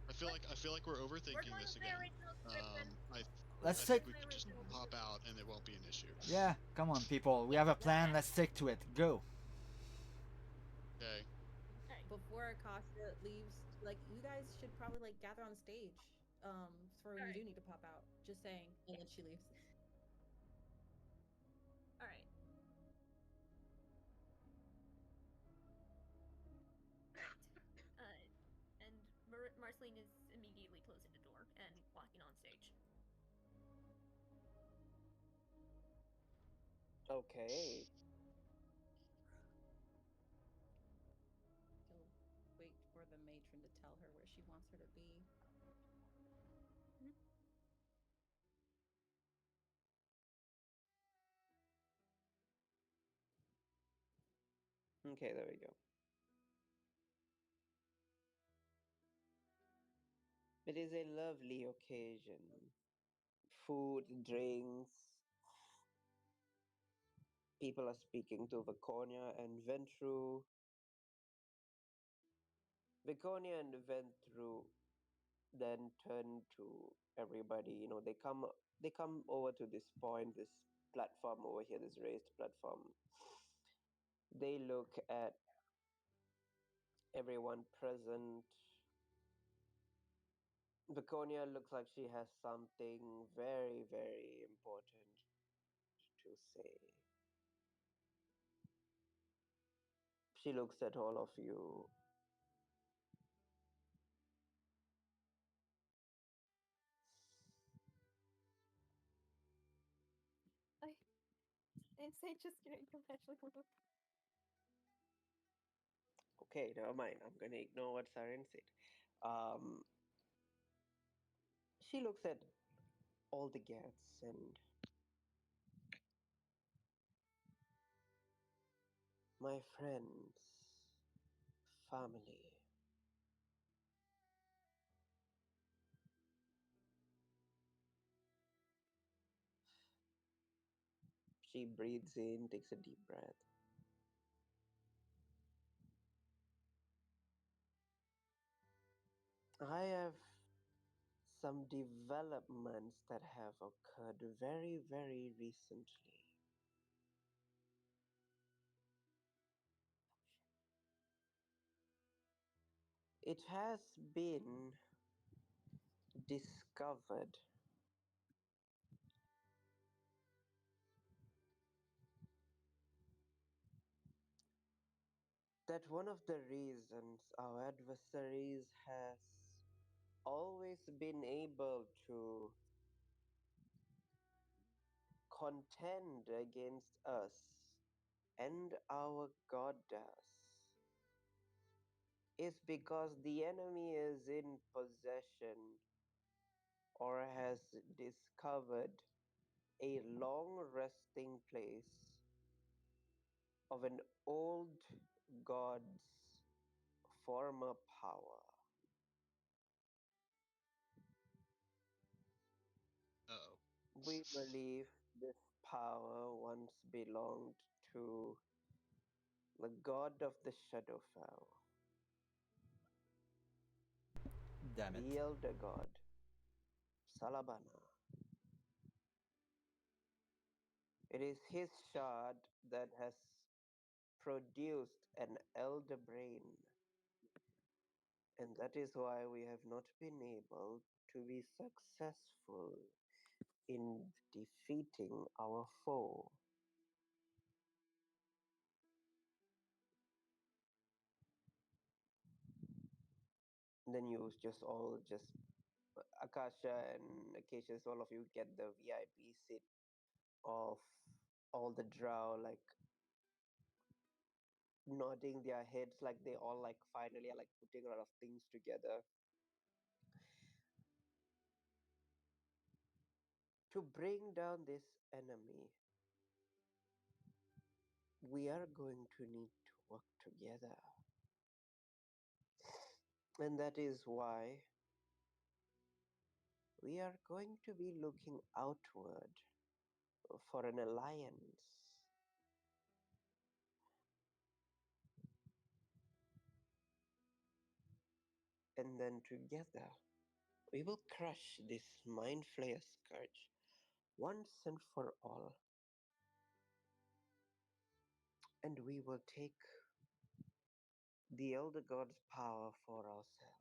Speaker 6: I feel like we're
Speaker 2: We're
Speaker 6: overthinking
Speaker 2: going
Speaker 6: this
Speaker 2: with my
Speaker 6: again.
Speaker 2: original script then.
Speaker 3: Let's
Speaker 6: I
Speaker 3: take.
Speaker 6: think we could just hop out and it won't be an issue.
Speaker 3: Yeah, come on, people. We have a plan. Let's stick to it. Go.
Speaker 6: Okay.
Speaker 5: Before Akasha leaves, like you guys should probably like gather on stage. For when you do need to pop out. Just saying. And then she leaves.
Speaker 2: All right. And Marceline is immediately closing the door and walking on stage.
Speaker 1: Okay.
Speaker 5: She'll wait for the matron to tell her where she wants her to be.
Speaker 1: Okay, there we go. It is a lovely occasion. Food, drinks. People are speaking to Viconia and Ventru. Viconia and Ventru then turn to everybody. They come over to this point, this platform over here, this raised platform. They look at everyone present. Viconia looks like she has something very, very important to say. She looks at all of you.
Speaker 2: And say just getting actually
Speaker 1: Okay, never mind. I'm gonna ignore what Siren said. Um, she looks at all the guests and my friends, family. She breathes in, takes a deep breath. I have some developments that have occurred very, very recently. It has been discovered that one of the reasons our adversaries has always been able to contend against us and our goddess is because the enemy is in possession or has discovered a long resting place of an old god's former power.
Speaker 6: Oh.
Speaker 1: We believe this power once belonged to the god of the Shadowfell,
Speaker 3: Damn it.
Speaker 1: the elder god. Salabana. It is his shard that has produced an elder brain, and that is why we have not been able to be successful in defeating our foe. Then you just all just Akasha and Acacius, all of you get the VIP seat of all the drow, like nodding their heads, like they all like finally are like putting a lot of things together to bring down this enemy. We are going to need to work together, and that is why we are going to be looking outward for an alliance. And then together we will crush this Mind Flayer scourge once and for all. And we will take the Elder God's power for ourselves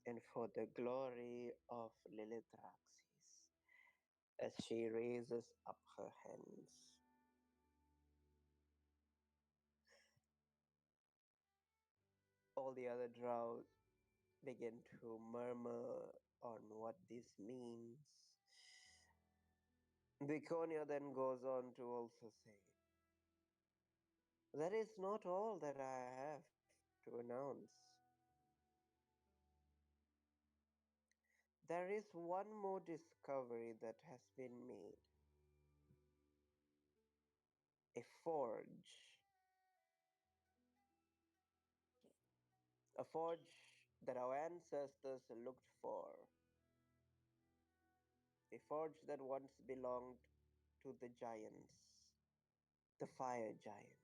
Speaker 1: and for the glory of Lilithraxis as she raises up her hands. All the other drow begin to murmur on what this means. Viconia then goes on to also say, that is not all that I have to announce. There is one more discovery that has been made. A forge. A forge that our ancestors looked for. A forge that once belonged to the giants, the fire giants.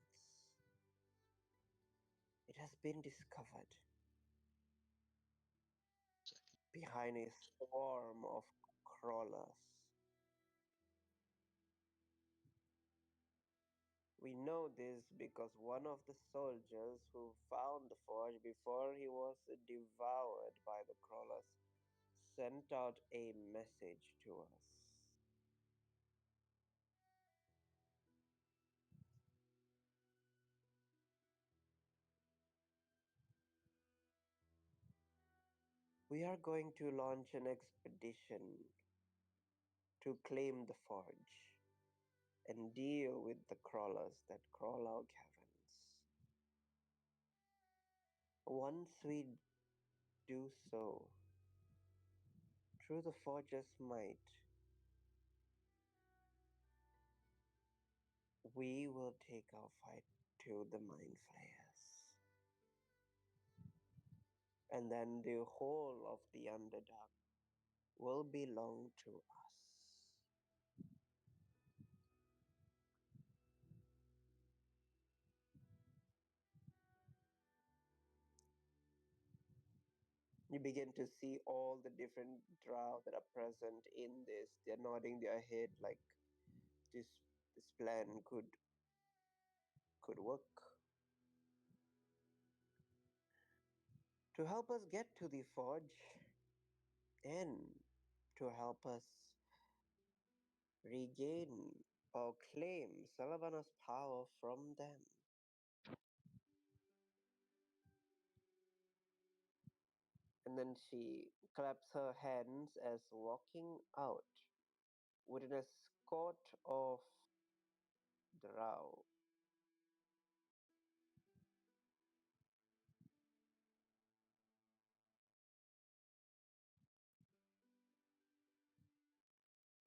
Speaker 1: It has been discovered behind a swarm of crawlers. We know this because one of the soldiers who found the forge before he was devoured by the crawlers sent out a message to us. We are going to launch an expedition to claim the forge and deal with the crawlers that crawl our caverns. Once we do so, through the forge's might, we will take our fight to the Mind Flayers. And then the whole of the Underdark will belong to us. You begin to see all the different drow that are present in this. They're nodding their head like this plan could work. To help us get to the forge and to help us regain or claim Salavana's power from them. And then she claps her hands as walking out with an escort of drow.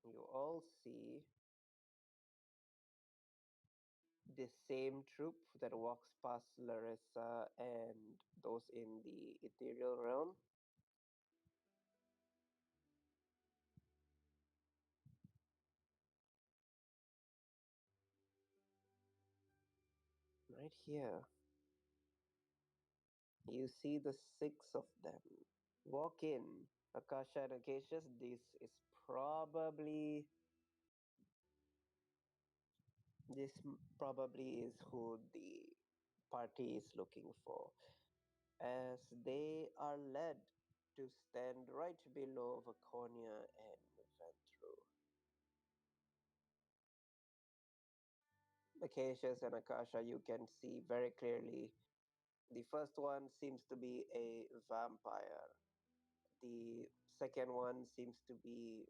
Speaker 1: You all see the same troop that walks past Larissa and those in the ethereal realm. Right here, you see the six of them
Speaker 7: walk in. Akasha and Acacius, probably this probably is who the party is looking for, as they are led to stand right below Vaconia and Ventru. Acacius and Akasha, you can see very clearly. The first one seems to be a vampire. The second one seems to be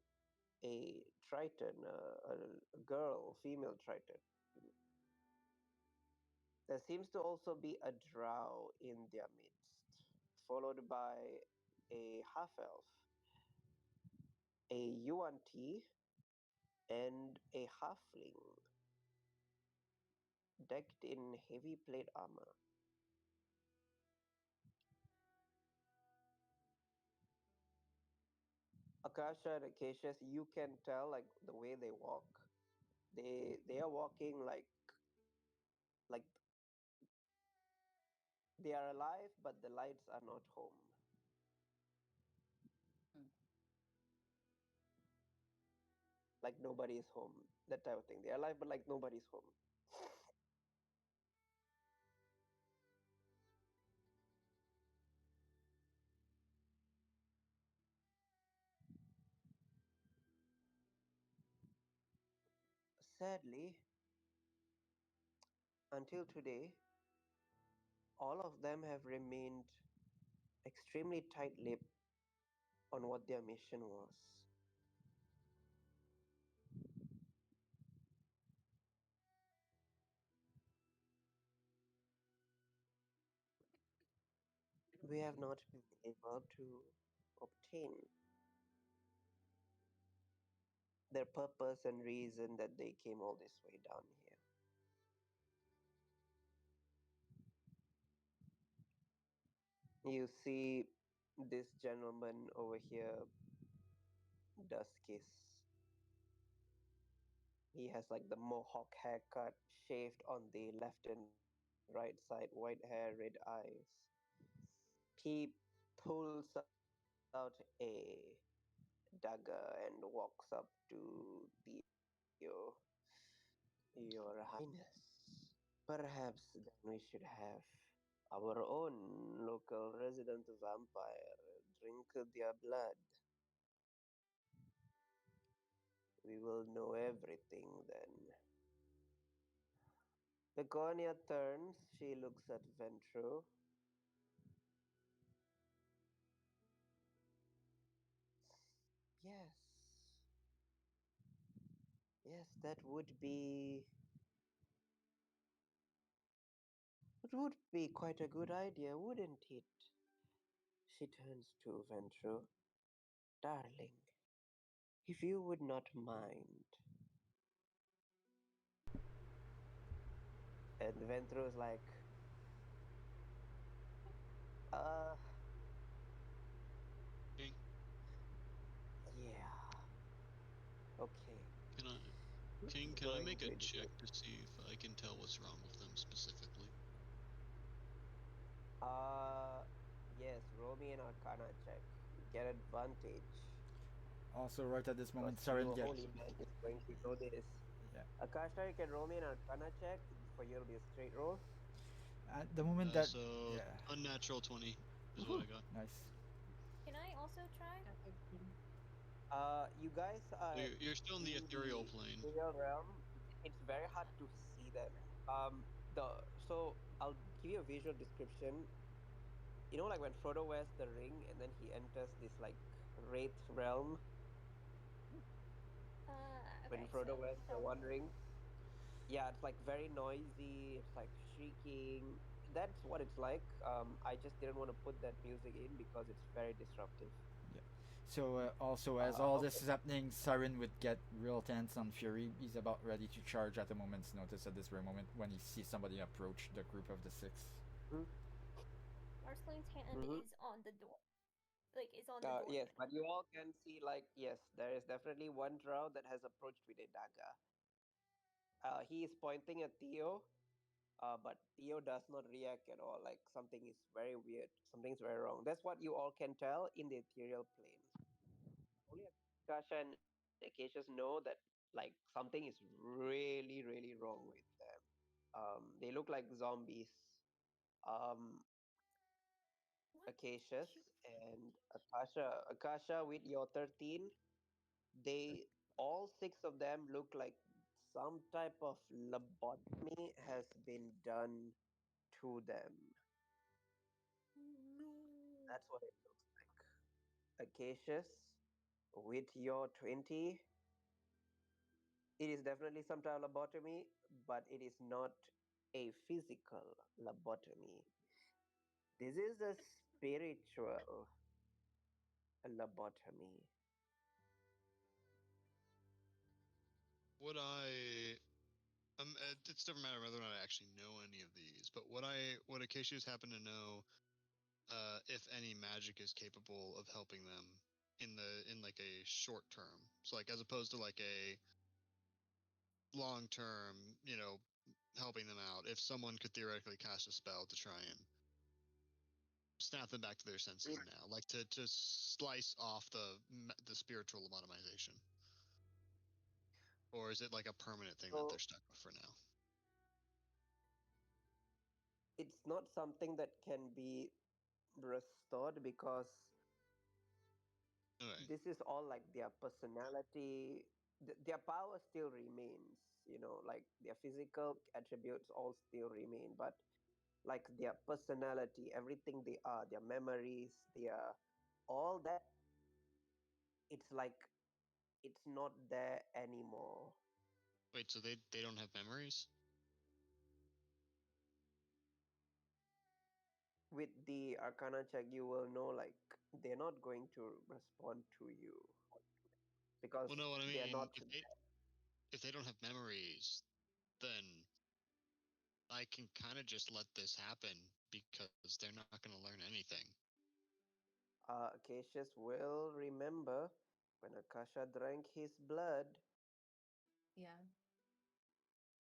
Speaker 7: a Triton, a girl, female Triton. There seems to also be a drow in their midst, followed by a half elf, a yuan-ti, and a halfling decked in heavy plate armor. Akasha and Acacius, you can tell like the way they walk. They are walking like they are alive, but the lights are not home.
Speaker 5: Hmm.
Speaker 7: Like nobody is home. That type of thing. They're alive, but like nobody's home. Sadly, until today, all of them have remained extremely tight lipped on what their mission was. We have not been able to obtain their purpose and reason that they came all this way down here. You see this gentleman over here, Duskis. He has like the mohawk haircut, shaved on the left and right side, white hair, red eyes. He pulls out a dagger and walks up to Theo. Your Highness, perhaps then we should have our own local resident vampire drink their blood. We will know everything then. Begonia turns, she looks at Ventru. Yes, yes, that would be. It would be quite a good idea, wouldn't it? She turns to Ventru. Darling, if you would not mind. And Ventru is like, uh,
Speaker 6: King,
Speaker 7: yeah, okay.
Speaker 6: can I,
Speaker 7: Who's
Speaker 6: King, can I
Speaker 7: going
Speaker 6: make a
Speaker 7: with
Speaker 6: check
Speaker 7: you?
Speaker 6: to see if I can tell what's wrong with them specifically?
Speaker 7: Uh, yes, roll me an Arcana check. You get advantage
Speaker 3: Also, right at this
Speaker 7: because
Speaker 3: moment,
Speaker 7: you,
Speaker 3: Saren get.
Speaker 7: holy man, is going to know this.
Speaker 3: Yeah.
Speaker 7: Akasha, you can roll me an Arcana check. For you, it'll be a straight roll.
Speaker 3: At the moment that.
Speaker 6: So
Speaker 3: Yeah.
Speaker 6: unnatural 20 is what
Speaker 7: Woohoo!
Speaker 6: I got.
Speaker 3: Nice.
Speaker 2: Can I also try?
Speaker 5: Got 13.
Speaker 7: You guys
Speaker 6: So
Speaker 7: are
Speaker 6: you're still in the
Speaker 7: in
Speaker 6: ethereal
Speaker 7: the
Speaker 6: plane.
Speaker 7: real realm. It's very hard to see them. The so I'll give you a visual description. You know, like when Frodo wears the ring and then he enters this like wraith realm. When
Speaker 2: Okay, so
Speaker 7: Frodo wears the
Speaker 2: that was
Speaker 7: One Ring, yeah, it's like very noisy. It's like shrieking. That's what it's like. I just didn't want to put that music in because it's very disruptive.
Speaker 3: Yeah. So also, as all
Speaker 7: Okay.
Speaker 3: this is happening, Siren would get real tense on Fury. He's about ready to charge at a moment's notice at this very moment when he sees somebody approach the group of the six.
Speaker 7: Mm-hmm.
Speaker 2: Marceline's hand
Speaker 7: Mm-hmm.
Speaker 2: is on the door. Like, is on the
Speaker 7: Yes,
Speaker 2: doorway.
Speaker 7: but you all can see, like, yes, there is definitely one drow that has approached with a dagger. He is pointing at Theo. But Theo does not react at all. Like something is very weird. Something's very wrong. That's what you all can tell in the ethereal plane. Only Akasha and Acacius know that like something is really, really wrong with them. They look like zombies. Um,
Speaker 2: What?
Speaker 7: Acacius
Speaker 2: Shoot.
Speaker 7: and Akasha with your 13, they all six of them look like some type of lobotomy has been done to them.
Speaker 2: No.
Speaker 7: That's what it looks like. Acacius with your 20, it is definitely some type of lobotomy, but it is not a physical lobotomy. This is a spiritual lobotomy.
Speaker 6: Would I? It doesn't matter whether or not I actually know any of these, but would Acacius happen to know if any magic is capable of helping them in like a short term? So like as opposed to like a long term, helping them out. If someone could theoretically cast a spell to try and snap them back to their senses
Speaker 7: It,
Speaker 6: now, like to slice off the spiritual lobotomization, or is it like a permanent thing that
Speaker 7: so
Speaker 6: they're stuck with for now?
Speaker 7: it's not something that can be restored because
Speaker 6: Okay.
Speaker 7: this is all like their personality. Their power still remains, like their physical attributes all still remain, but like their personality, everything they are, their memories, their all that, it's like it's not there anymore.
Speaker 6: Wait, so they don't have memories?
Speaker 7: With the Arcana check, you will know like they're not going to respond to you because
Speaker 6: Well, no, what I
Speaker 7: they're
Speaker 6: mean,
Speaker 7: not.
Speaker 6: if they don't have memories, then I can kind of just let this happen because they're not going to learn anything.
Speaker 7: Acacius will remember when Akasha drank his blood.
Speaker 5: Yeah.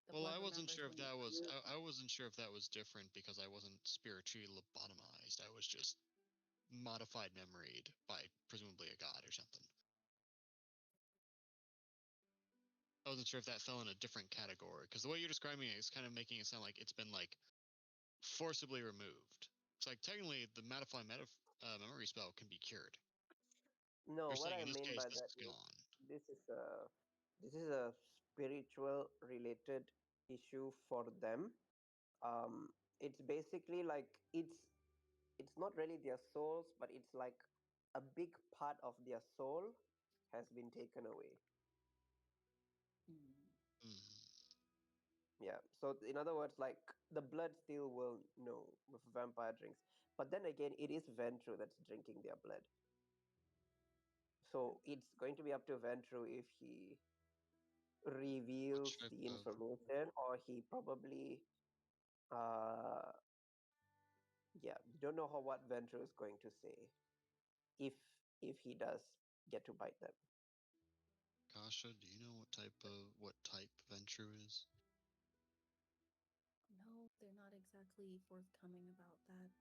Speaker 5: The
Speaker 6: Well,
Speaker 5: blood
Speaker 6: I wasn't
Speaker 5: remembers
Speaker 6: sure if
Speaker 5: when you
Speaker 6: that was
Speaker 5: die.
Speaker 6: I wasn't sure if that was different because I wasn't spiritually lobotomized. I was just modified memoried by presumably a god or something. I wasn't sure if that fell in a different category because the way you're describing it is kind of making it sound like it's been like forcibly removed. It's like technically the memory spell can be cured.
Speaker 7: No,
Speaker 6: You're
Speaker 7: what
Speaker 6: saying
Speaker 7: I
Speaker 6: in this
Speaker 7: mean
Speaker 6: case
Speaker 7: by
Speaker 6: this
Speaker 7: that
Speaker 6: is
Speaker 7: is
Speaker 6: gone.
Speaker 7: this is a spiritual related issue for them. It's basically like it's not really their souls, but it's like a big part of their soul has been taken away.
Speaker 5: Mm.
Speaker 6: Hmm.
Speaker 7: Yeah. So in other words, like the blood still will know with vampire drinks, but then again, it is Ventru that's drinking their blood. So it's going to be up to Ventru if he
Speaker 6: What
Speaker 7: reveals
Speaker 6: type
Speaker 7: the
Speaker 6: of
Speaker 7: information or he probably uh yeah, we don't know what Ventru is going to say if if he does get to bite them.
Speaker 6: Kasha? Do you know what type Ventru is?
Speaker 5: No, they're not exactly forthcoming about that.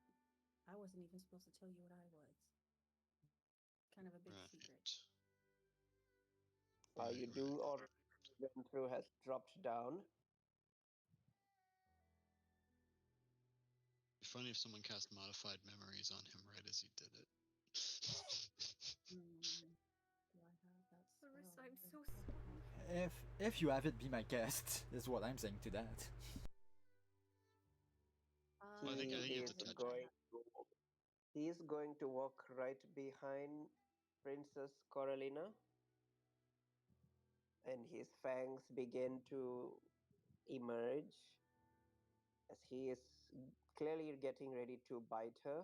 Speaker 5: I wasn't even supposed to tell you what I was. Kind of a big secret.
Speaker 6: Right. Right.
Speaker 7: You
Speaker 6: Right.
Speaker 7: do or Ventru has dropped down.
Speaker 6: It'd be funny if someone cast modified memories on him right as he did it.
Speaker 5: Mm, do I have that
Speaker 2: Larissa,
Speaker 5: spell?
Speaker 2: I'm so sorry.
Speaker 3: If you have it, be my guest, is what I'm saying to that.
Speaker 6: Well, I think
Speaker 7: He
Speaker 6: you have
Speaker 7: is
Speaker 6: to touch it.
Speaker 7: going to he is going to walk right behind Princess Coralina, and his fangs begin to emerge as he is clearly getting ready to bite her.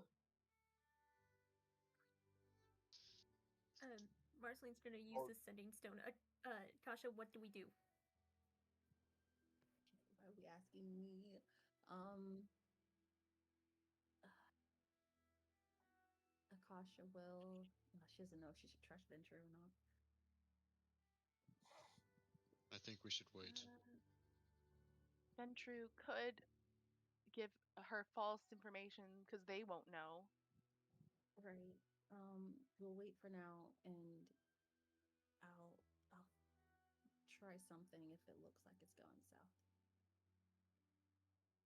Speaker 2: Marceline's gonna use
Speaker 7: Oh,
Speaker 2: the sending stone. Kasha, what do we do?
Speaker 5: Why are we asking me? Um, Akasha will. She doesn't know if she should trust Venture or not.
Speaker 6: I think we should wait.
Speaker 4: Ventru could give her false information because they won't know.
Speaker 5: Right. We'll wait for now, and I'll try something if it looks like it's going south.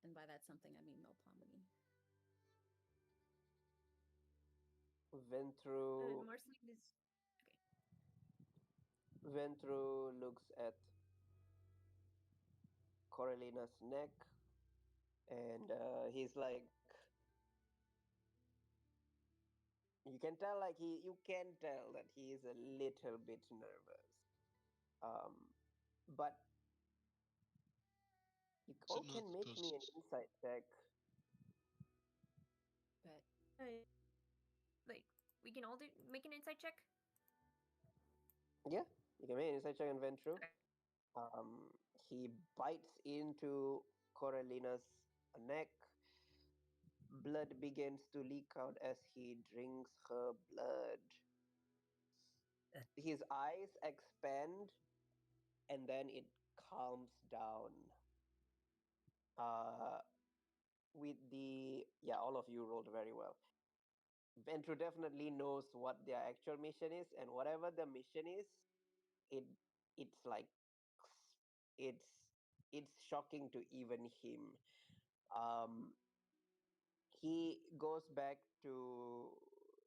Speaker 5: And by that something, I mean Milpomany.
Speaker 7: Ventru
Speaker 2: Marceline is okay.
Speaker 7: Ventru looks at Corelina's neck, and he's like, you can tell that he is a little bit nervous. But you
Speaker 6: Is
Speaker 7: all
Speaker 6: it not
Speaker 7: can make me
Speaker 6: supposed
Speaker 7: an insight check.
Speaker 5: But
Speaker 2: Like, we can all make an insight check.
Speaker 7: Yeah, you can make an insight check on Ventru.
Speaker 2: Okay.
Speaker 7: He bites into Corelina's neck. Blood begins to leak out as he drinks her blood. His eyes expand and then it calms down. Uh, with the yeah, all of you rolled very well. Ventru definitely knows what their actual mission is, and whatever the mission is, it it's like it's it's shocking to even him. Um, he goes back to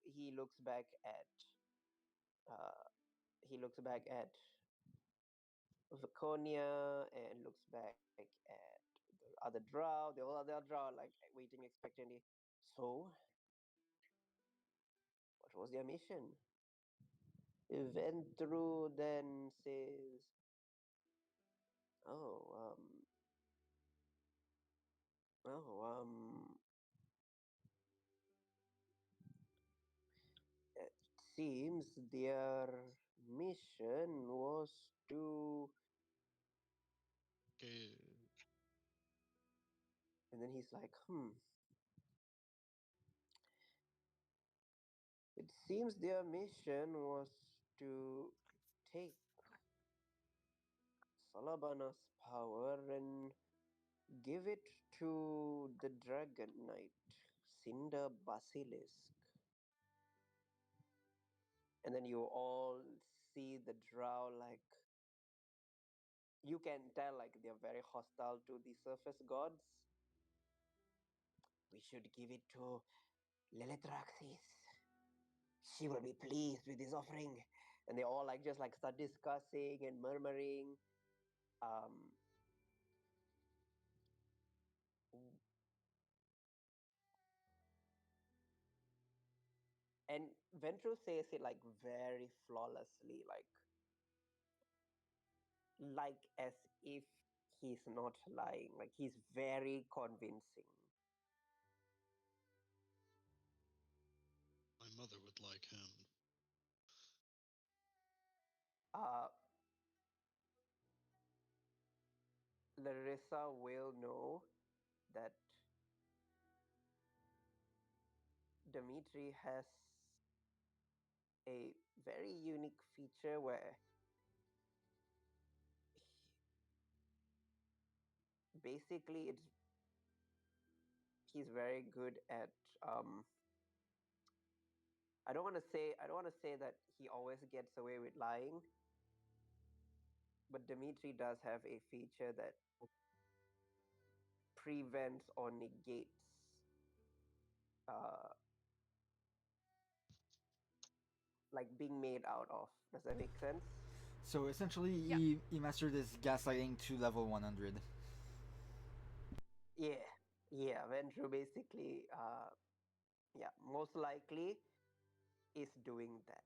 Speaker 7: he looks back at uh, he looks back at Vaconia and looks back at the other drow, the whole other drow, like waiting expectantly. So, what was their mission? Ventru then says, "Oh, oh, it seems their mission was to."
Speaker 6: okay?
Speaker 7: And then he's like, It seems their mission was to take Salabana's power and give it to the Dragon Knight, Cinder Basilisk. And then you all see the drow, like, you can tell, like, they're very hostile to the surface gods. We should give it to Lilitraxis. She will be pleased with this offering. And they all, like, just, like, start discussing and murmuring. Um, and Ventru says it like very flawlessly, like as if he's not lying, like he's very convincing.
Speaker 6: My mother would like him.
Speaker 7: uh Larissa will know that Dimitri has a very unique feature where basically it's he's very good at I don't want to say that he always gets away with lying, but Dimitri does have a feature that prevents or negates uh, like being made out of. Does that make sense?
Speaker 3: So essentially,
Speaker 4: Yeah.
Speaker 3: he mastered his gaslighting to level 100.
Speaker 7: Yeah, yeah. Ventru basically, yeah, most likely is doing that.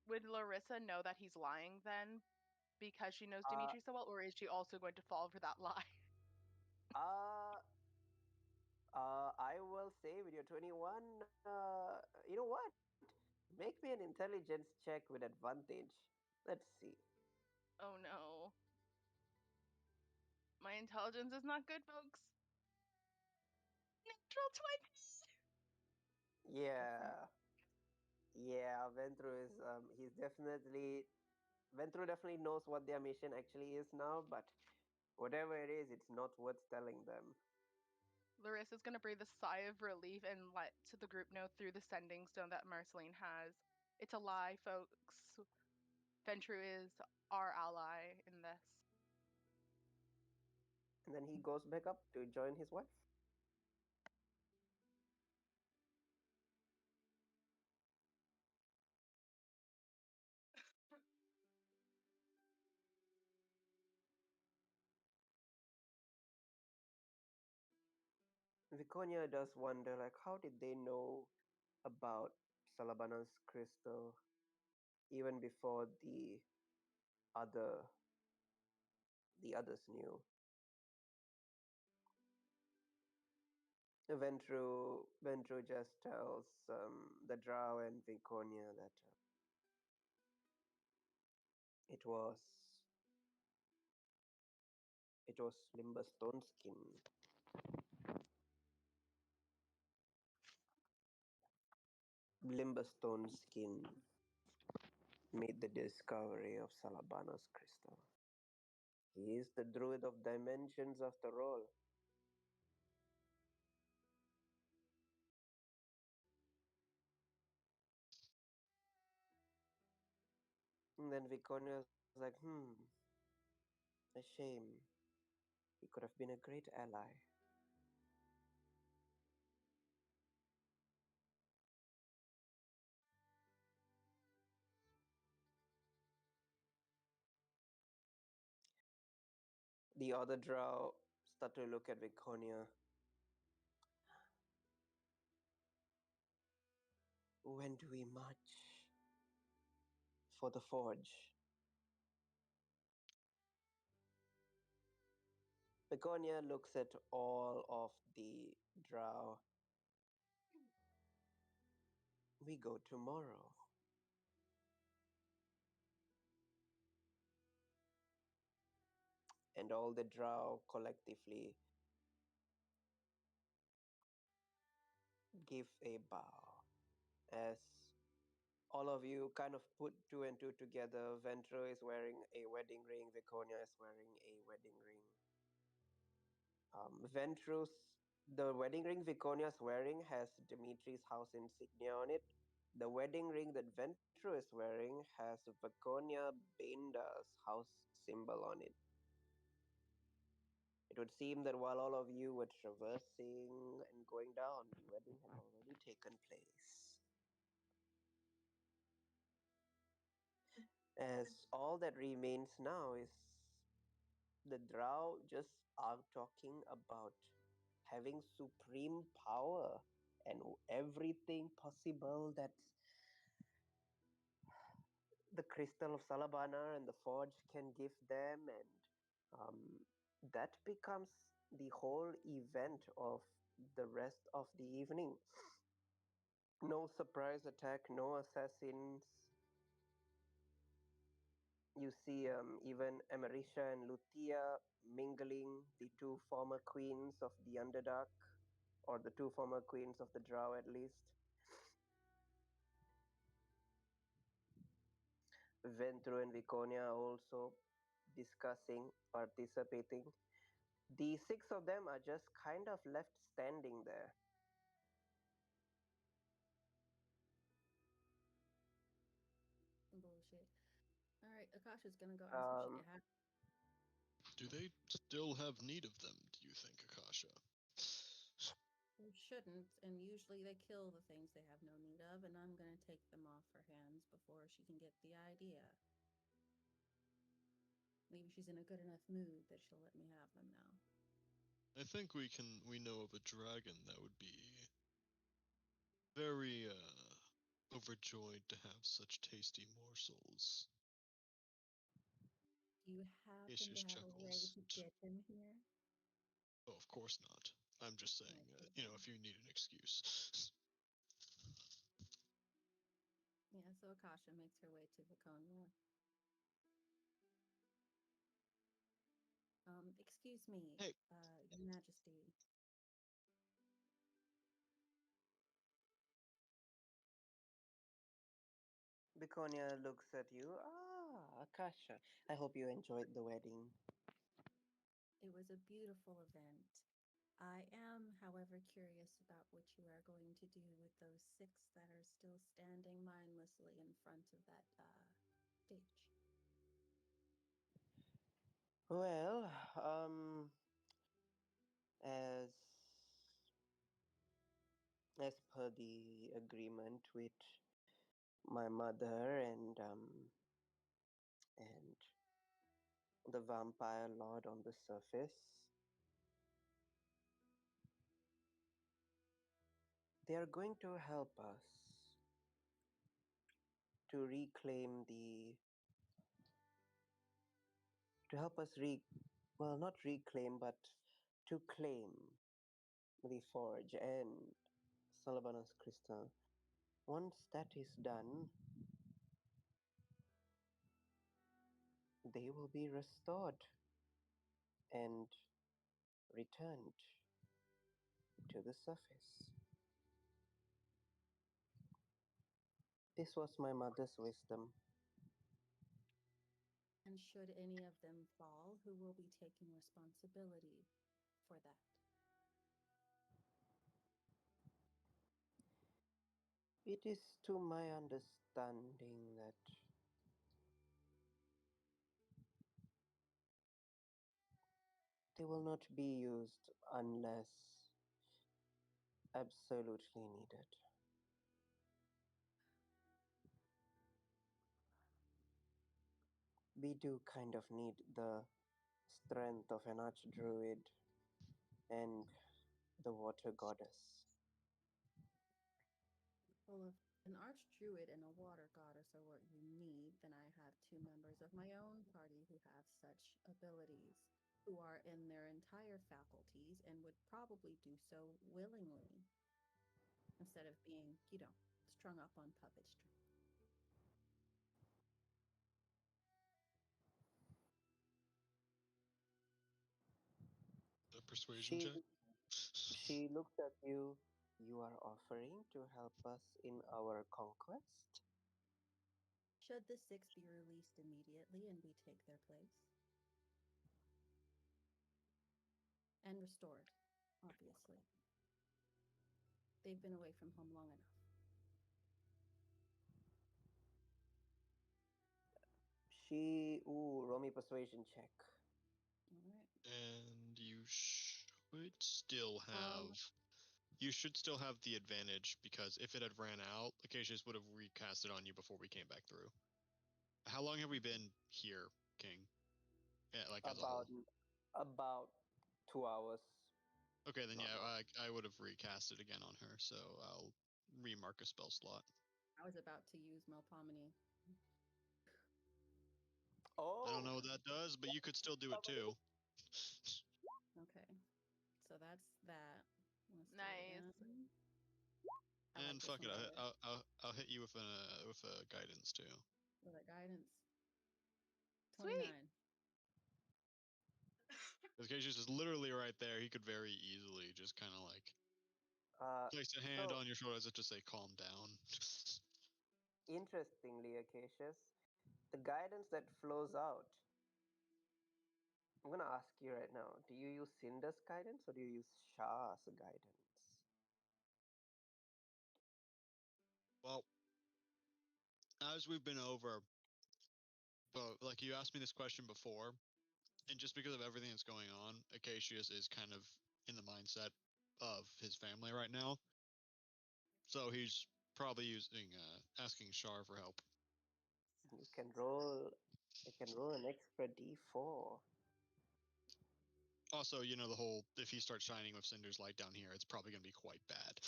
Speaker 4: Would Larissa know that he's lying then because she knows
Speaker 7: Uh,
Speaker 4: Dimitri so well, or is she also going to fall for that lie?
Speaker 7: uh, I will say with your 21, you know what? Make me an intelligence check with advantage. Let's see.
Speaker 4: Oh no. My intelligence is not good, folks. Natural 20!
Speaker 7: Yeah, yeah. Ventru definitely knows what their mission actually is now, but whatever it is, it's not worth telling them.
Speaker 4: Larissa's gonna breathe a sigh of relief and let to the group know through the sending stone that Marceline has. It's a lie, folks. Ventru is our ally in this.
Speaker 7: And then he goes back up to join his wife. Viconia does wonder, like, how did they know about Salabana's crystal even before other the others knew? Ventru just tells the Drow and Viconia that it was it was Limber Stoneskin. Limber Stoneskin made the discovery of Salabana's crystal. He is the druid of dimensions after all. And then Viconia was like, a shame. He could have been a great ally. The other drow start to look at Viconia. When do we march for the forge? Viconia looks at all of the drow. We go tomorrow. And all the drow collectively give a bow as all of you kind of put two and two together. Ventro is wearing a wedding ring, Viconia is wearing a wedding ring. The wedding ring Viconia's wearing has Dimitri's house insignia on it. The wedding ring that Ventro is wearing has Viconia Benda's house symbol on it. It would seem that while all of you were traversing and going down, the wedding had already taken place. As all that remains now is the Drow just are talking about having supreme power and everything possible that the crystal of Salabana and the forge can give them, and um, that becomes the whole event of the rest of the evening. No surprise attack, no assassins. You see even Amerisha and Luthia mingling, the two former queens of the Underdark, or the two former queens of the Drow at least. Ventru and Viconia also discussing, participating. The six of them are just kind of left standing there.
Speaker 5: Bullshit. All right, Akasha's gonna go ask if she can have.
Speaker 6: Do they still have need of them, do you think, Akasha?
Speaker 5: They shouldn't, and usually they kill the things they have no need of, and I'm gonna take them off her hands before she can get the idea. Maybe she's in a good enough mood that she'll let me have them now.
Speaker 6: I think we know of a dragon that would be very overjoyed to have such tasty morsels.
Speaker 5: Do you happen to
Speaker 6: Jesus
Speaker 5: have a way
Speaker 6: chuckles.
Speaker 5: to get him here?
Speaker 6: Oh, of course not. I'm just saying, if you need an excuse.
Speaker 5: Yeah, so Akasha makes her way to Viconia. Excuse me,
Speaker 6: Hey.
Speaker 5: Your Majesty.
Speaker 7: Viconia looks at you. Ah, Akasha. I hope you enjoyed the wedding.
Speaker 5: It was a beautiful event. I am, however, curious about what you are going to do with those six that are still standing mindlessly in front of that ditch.
Speaker 7: Well, as as per the agreement with my mother and the vampire lord on the surface, they are going to help us to reclaim the to help us well, not reclaim, but to claim the forge and Salabanas crystal. Once that is done, they will be restored and returned to the surface. This was my mother's wisdom.
Speaker 5: And should any of them fall, who will be taking responsibility for that?
Speaker 7: It is to my understanding that they will not be used unless absolutely needed. We do kind of need the strength of an archdruid and the water goddess.
Speaker 5: Well, if an archdruid and a water goddess are what you need, then I have two members of my own party who have such abilities, who are in their entire faculties and would probably do so willingly, instead of being, strung up on puppet strings.
Speaker 6: A persuasion
Speaker 7: She
Speaker 6: check.
Speaker 7: she looks at you. You are offering to help us in our conquest?
Speaker 5: Should the six be released immediately and we take their place? And restored, obviously. They've been away from home long enough.
Speaker 7: Roll me persuasion check.
Speaker 5: All right.
Speaker 6: And you should still have the advantage because if it had ran out, Acacius would have recast it on you before we came back through. How long have we been here, King? Yeah, like as a whole.
Speaker 7: About 2 hours.
Speaker 6: Okay, then
Speaker 7: Not
Speaker 6: yeah,
Speaker 7: long.
Speaker 6: I would have recast it again on her, so I'll remark a spell slot.
Speaker 5: I was about to use Melpomene.
Speaker 7: Oh,
Speaker 6: I don't know what that does, but you could still do it too.
Speaker 5: Okay. So that's that. Let's do it
Speaker 4: Nice.
Speaker 5: again. I like
Speaker 6: And
Speaker 5: this
Speaker 6: fuck it,
Speaker 5: one better.
Speaker 6: I'll hit you with a guidance too.
Speaker 5: With that guidance.
Speaker 4: Sweet.
Speaker 5: 29.
Speaker 6: Because Acacius is literally right there. He could very easily just kind of like place a hand
Speaker 7: so
Speaker 6: on your shoulder as if to say, "Calm down."
Speaker 7: interestingly, Acacius, the guidance that flows out. I'm gonna ask you right now. Do you use Cinder's guidance or do you use Shah's guidance?
Speaker 6: Well, as we've been over, but like you asked me this question before, and just because of everything that's going on, Acacius is kind of in the mindset of his family right now. So he's probably using asking Shar for help.
Speaker 7: You can roll. You can roll an extra D4.
Speaker 6: Also, the whole if he starts shining with Cinder's light down here, it's probably going to be quite bad.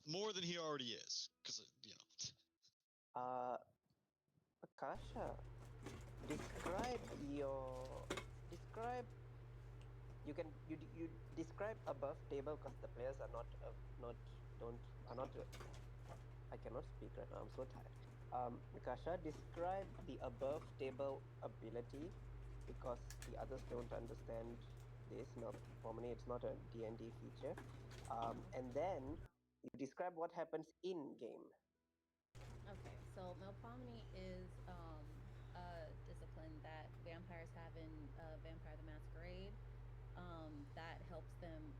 Speaker 6: More than he already is, because
Speaker 7: Akasha, describe your describe. You describe above table because the players are not don't are not. I cannot speak right now. I'm so tired. Akasha, describe the above table ability because the others don't understand this. For me, it's not a D&D feature. And then you describe what happens in game.
Speaker 5: Okay, so Melpomene is a discipline that vampires have in Vampire the Masquerade. them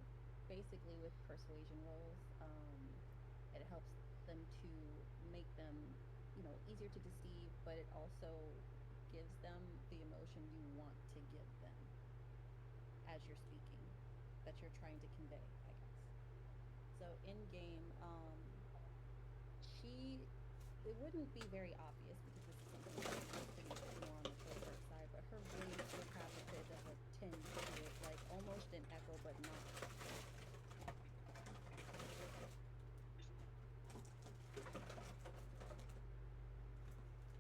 Speaker 5: basically with persuasion rolls. It helps them to make them, easier to deceive, but it also gives them the emotion you want to give them as you're speaking, that you're trying to convey, I guess. So in game, she it wouldn't be very obvious because this is something that's pretty more on the covert side, but her voice would have a bit of a tinge to it, like almost an echo, but not.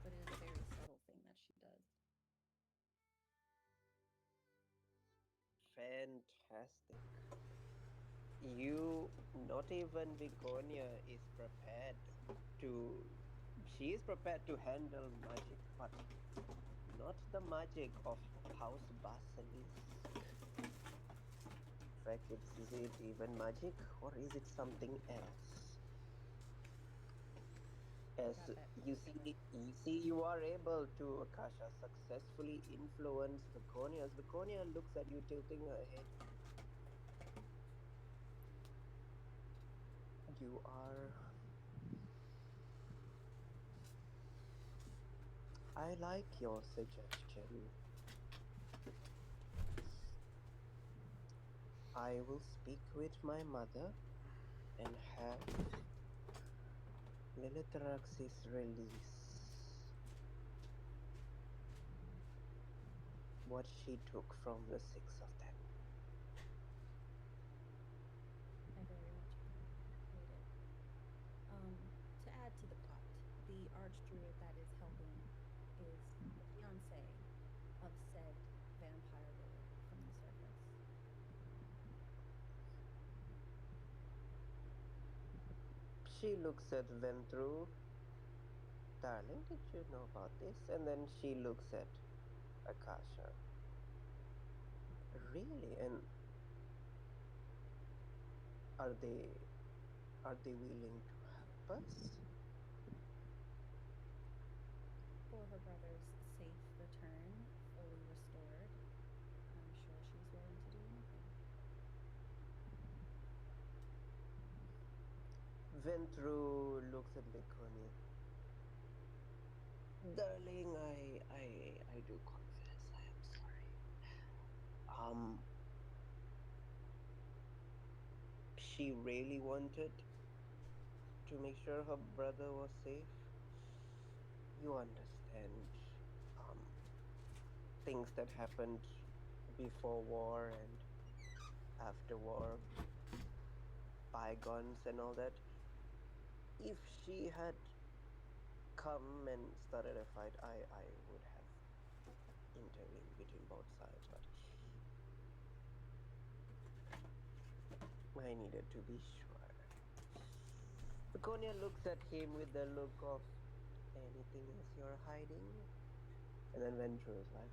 Speaker 5: But it is a very subtle thing that she does.
Speaker 7: Fantastic. Not even Viconia is prepared to. She is prepared to handle magic, but not the magic of House Basilisk. In fact, is it even magic or is it something else? As you are able to, Akasha, successfully influence Viconia. As Viconia looks at you, tilting her head. You are. I like your suggestion. I will speak with my mother and have Lilithraxis release what she took from the six of them.
Speaker 5: I very much appreciate it. To add to the plot, the archdruid that is helping is the fiance of said vampire lord from the surface.
Speaker 7: She looks at Ventru. Darling, did you know about this? And then she looks at Akasha. Really? And are they willing to help us?
Speaker 5: For her brother's safe return, fully restored, I'm sure she's willing to do anything.
Speaker 7: Ventru looks at Viconia. Darling, I do confess, I am sorry. She really wanted to make sure her brother was safe. You understand, things that happened before war and after war, bygones and all that. If she had come and started a fight, I would have intervened between both sides, but I needed to be sure. Viconia looks at him with the look of, anything else you're hiding? And then Ventru is like,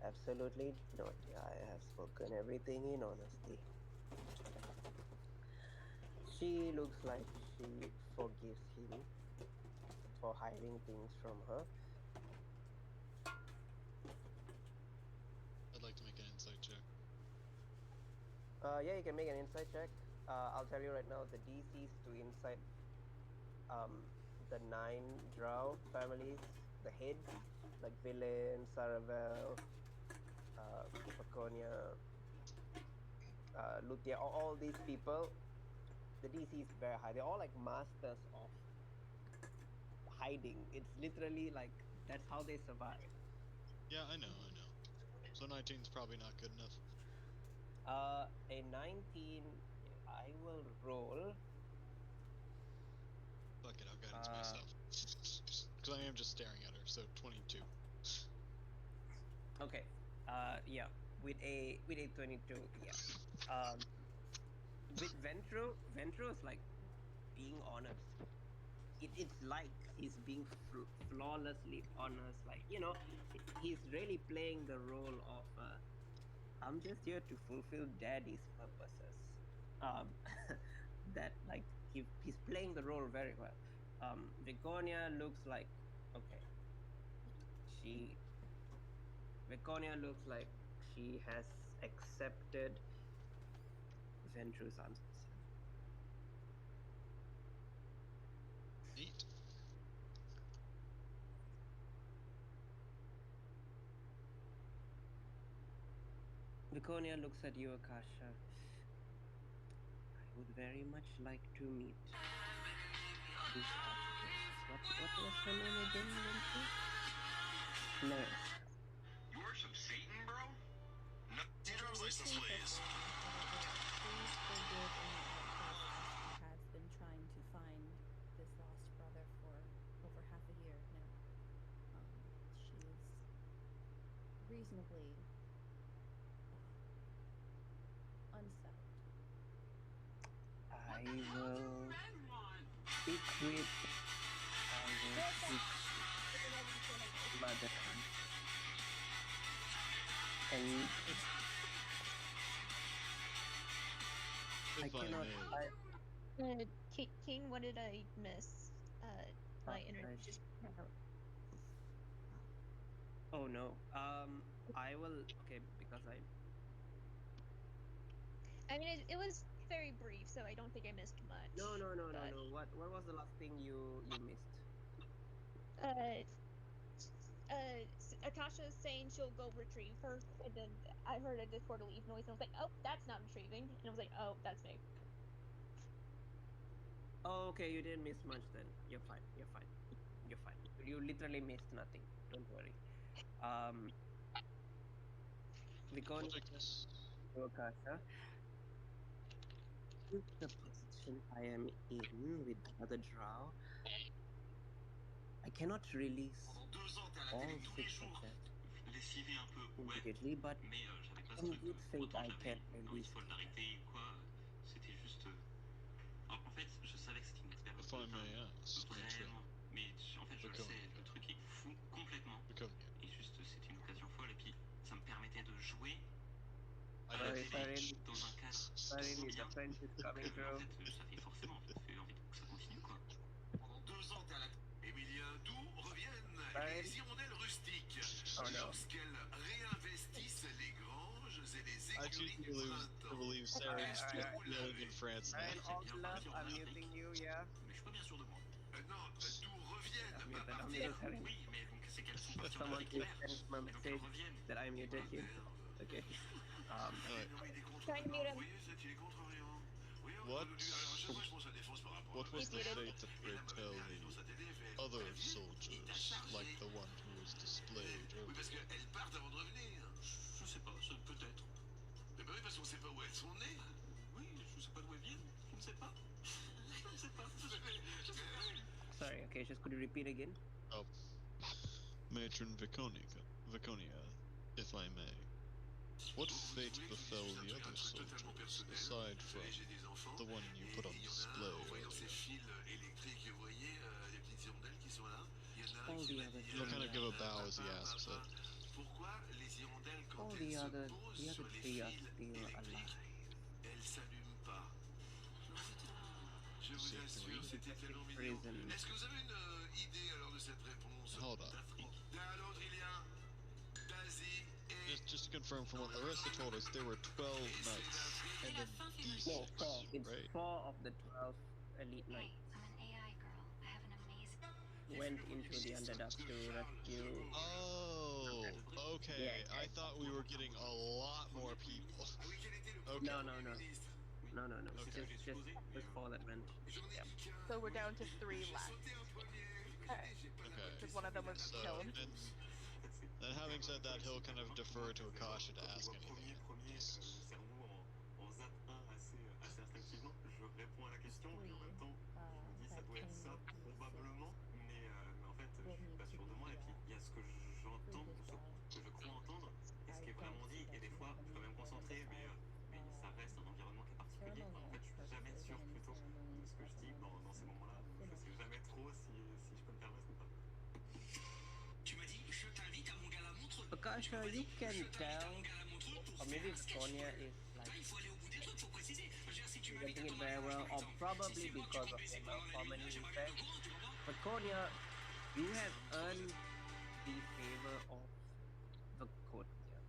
Speaker 7: absolutely not. I have spoken everything in honesty. She looks like she forgives him for hiding things from her.
Speaker 6: I'd like to make an insight check.
Speaker 7: Yeah, you can make an insight check. I'll tell you right now, the DCs to insight the 9 drow families, the heads, like Villain, Saravel, Paconia, Luthia, all these people, the DC is very high. They're all like masters of hiding. It's literally like, that's how they survive.
Speaker 6: Yeah, I know. So 19's probably not good enough.
Speaker 7: A 19, I will roll.
Speaker 6: Fuck it, I'll guidance myself. Because I am just staring at her, so 22.
Speaker 7: Okay. Yeah. With a 22, yeah. With Ventro is like being honest. It's like he's being flawlessly honest. Like, he's really playing the role of, I'm just here to fulfill daddy's purposes. Um, that, like, he's playing the role very well. Viconia looks like, okay, Viconia looks like she has accepted
Speaker 1: Ventrus answers you.
Speaker 6: Neat.
Speaker 1: Viconia looks at you, Akasha. I would very much like to meet this architect. What was her name again, Ventrus? Nerissa.
Speaker 8: You worship Satan, bro? No.
Speaker 5: Drums license, please. Please forgive any outcast who has been trying to find this lost brother for over half a year now. She is reasonably unsettled.
Speaker 1: I will speak with Mother. And I
Speaker 6: If I
Speaker 1: cannot.
Speaker 6: may.
Speaker 2: King, what did I miss? My internet
Speaker 1: sh-
Speaker 2: just.
Speaker 1: Oh no. I will. Okay, because
Speaker 2: I mean, it was very brief, so I don't think I missed much.
Speaker 1: No.
Speaker 2: but,
Speaker 1: What was the last thing you missed?
Speaker 2: Akasha is saying she'll go retrieve her, and then I heard a Discord leave noise, and I was like, oh, that's not retrieving. And I was like, oh, that's me.
Speaker 1: Oh, okay, you didn't miss much then. You're fine. You literally missed nothing. Don't worry. Viconia
Speaker 6: Project.
Speaker 1: Akasha. With the position I am in with the other drow, I cannot release all six of them immediately, but I would think I can release two.
Speaker 8: C'était juste. En fait, je savais que c'était une expérience.
Speaker 6: If I may ask,
Speaker 8: Vraiment. Mais en fait, je le sais, le truc est fou complètement. Et juste, c'était une occasion folle. Et puis, ça me permettait de jouer.
Speaker 1: Sorry,
Speaker 8: Dans un cadre.
Speaker 1: the French is coming
Speaker 8: En
Speaker 1: through.
Speaker 8: fait, ça fait forcément fait envie que ça continue, quoi. Pendant 2 ans, t'es à la. Emilien, d'où reviennent les hirondelles rustiques lorsqu'elles réinvestissent les granges et les
Speaker 6: I
Speaker 8: écuries
Speaker 6: choose
Speaker 8: du
Speaker 6: to
Speaker 8: printemps.
Speaker 6: believe Sarah's still living in France now.
Speaker 1: Ryan, all love, I'm muting you, yeah.
Speaker 8: Mais je suis pas bien sûr de moi. Non, d'où reviennent,
Speaker 1: I'm
Speaker 8: pas
Speaker 1: muted, I'm
Speaker 8: partir.
Speaker 1: muted, sorry.
Speaker 8: Oui, mais donc c'est qu'elles sont parties en
Speaker 1: Someone
Speaker 8: Afrique
Speaker 1: please
Speaker 8: hiver.
Speaker 1: send my
Speaker 8: Et donc elles
Speaker 1: message
Speaker 8: reviennent.
Speaker 1: that I muted you. Okay.
Speaker 2: Trying to mute him.
Speaker 6: What?
Speaker 8: What
Speaker 6: What was the
Speaker 2: muted.
Speaker 6: fate that pray tell the other soldiers, like the one who was displayed
Speaker 8: Oui, parce
Speaker 6: earlier?
Speaker 8: qu'elles partent avant de revenir. Je sais pas, peut-être. Mais bah oui, parce qu'on sait pas où elles sont nées. Oui, je sais pas d'où elles viennent. Je ne sais pas. Je ne sais pas.
Speaker 1: Sorry, okay, just could you repeat again?
Speaker 6: Oh, Matron Viconia, if I may. What fate befell the other soldiers, aside from the one you put on display earlier?
Speaker 1: All the others.
Speaker 6: He'll kind of give a bow as he asks it.
Speaker 1: All the other three are still alive.
Speaker 8: Je vous assure, c'était tellement mignon. Est-ce que vous avez une idée alors de cette réponse?
Speaker 6: Hold on.
Speaker 8: D'Alondrilien, d'Asie et...
Speaker 6: Just to confirm from what Larissa told us, there were 12 knights, and then these
Speaker 1: No,
Speaker 6: six,
Speaker 1: 4. It's
Speaker 6: right?
Speaker 1: 4 of the 12 elite knights
Speaker 9: I'm an AI girl. I have an amazing.
Speaker 1: went into the Underdark to rescue.
Speaker 6: Oh, okay.
Speaker 1: Yeah.
Speaker 6: I thought we were getting a lot more people. Okay.
Speaker 1: No.
Speaker 6: Okay.
Speaker 1: Just 4 that went. Yeah.
Speaker 4: So we're down to 3 left.
Speaker 6: Okay.
Speaker 4: Because one of them was
Speaker 6: So,
Speaker 4: killed.
Speaker 6: and having said that, he'll kind of defer to Akasha to ask anything.
Speaker 8: Assez instinctivement, je réponds à la question et en même temps, je me dis ça doit être ça probablement, mais en fait, je suis pas sûr de moi. Et puis il y a ce que j'entends ou ce que je crois entendre et ce qui est vraiment dit. Et des fois, je peux même concentrer, mais ça reste un environnement qui est particulier. Enfin, en fait, je suis jamais sûr plutôt de ce que je dis dans ces moments-là. Je sais jamais trop si je peux me permettre ou pas. Tu m'as dit, je t'invite à mon gala montre.
Speaker 1: Akasha, you can tell, or maybe Sonia is like presenting it very well, or probably because of the harmony effect. But Konya, you have earned the favor of the court here.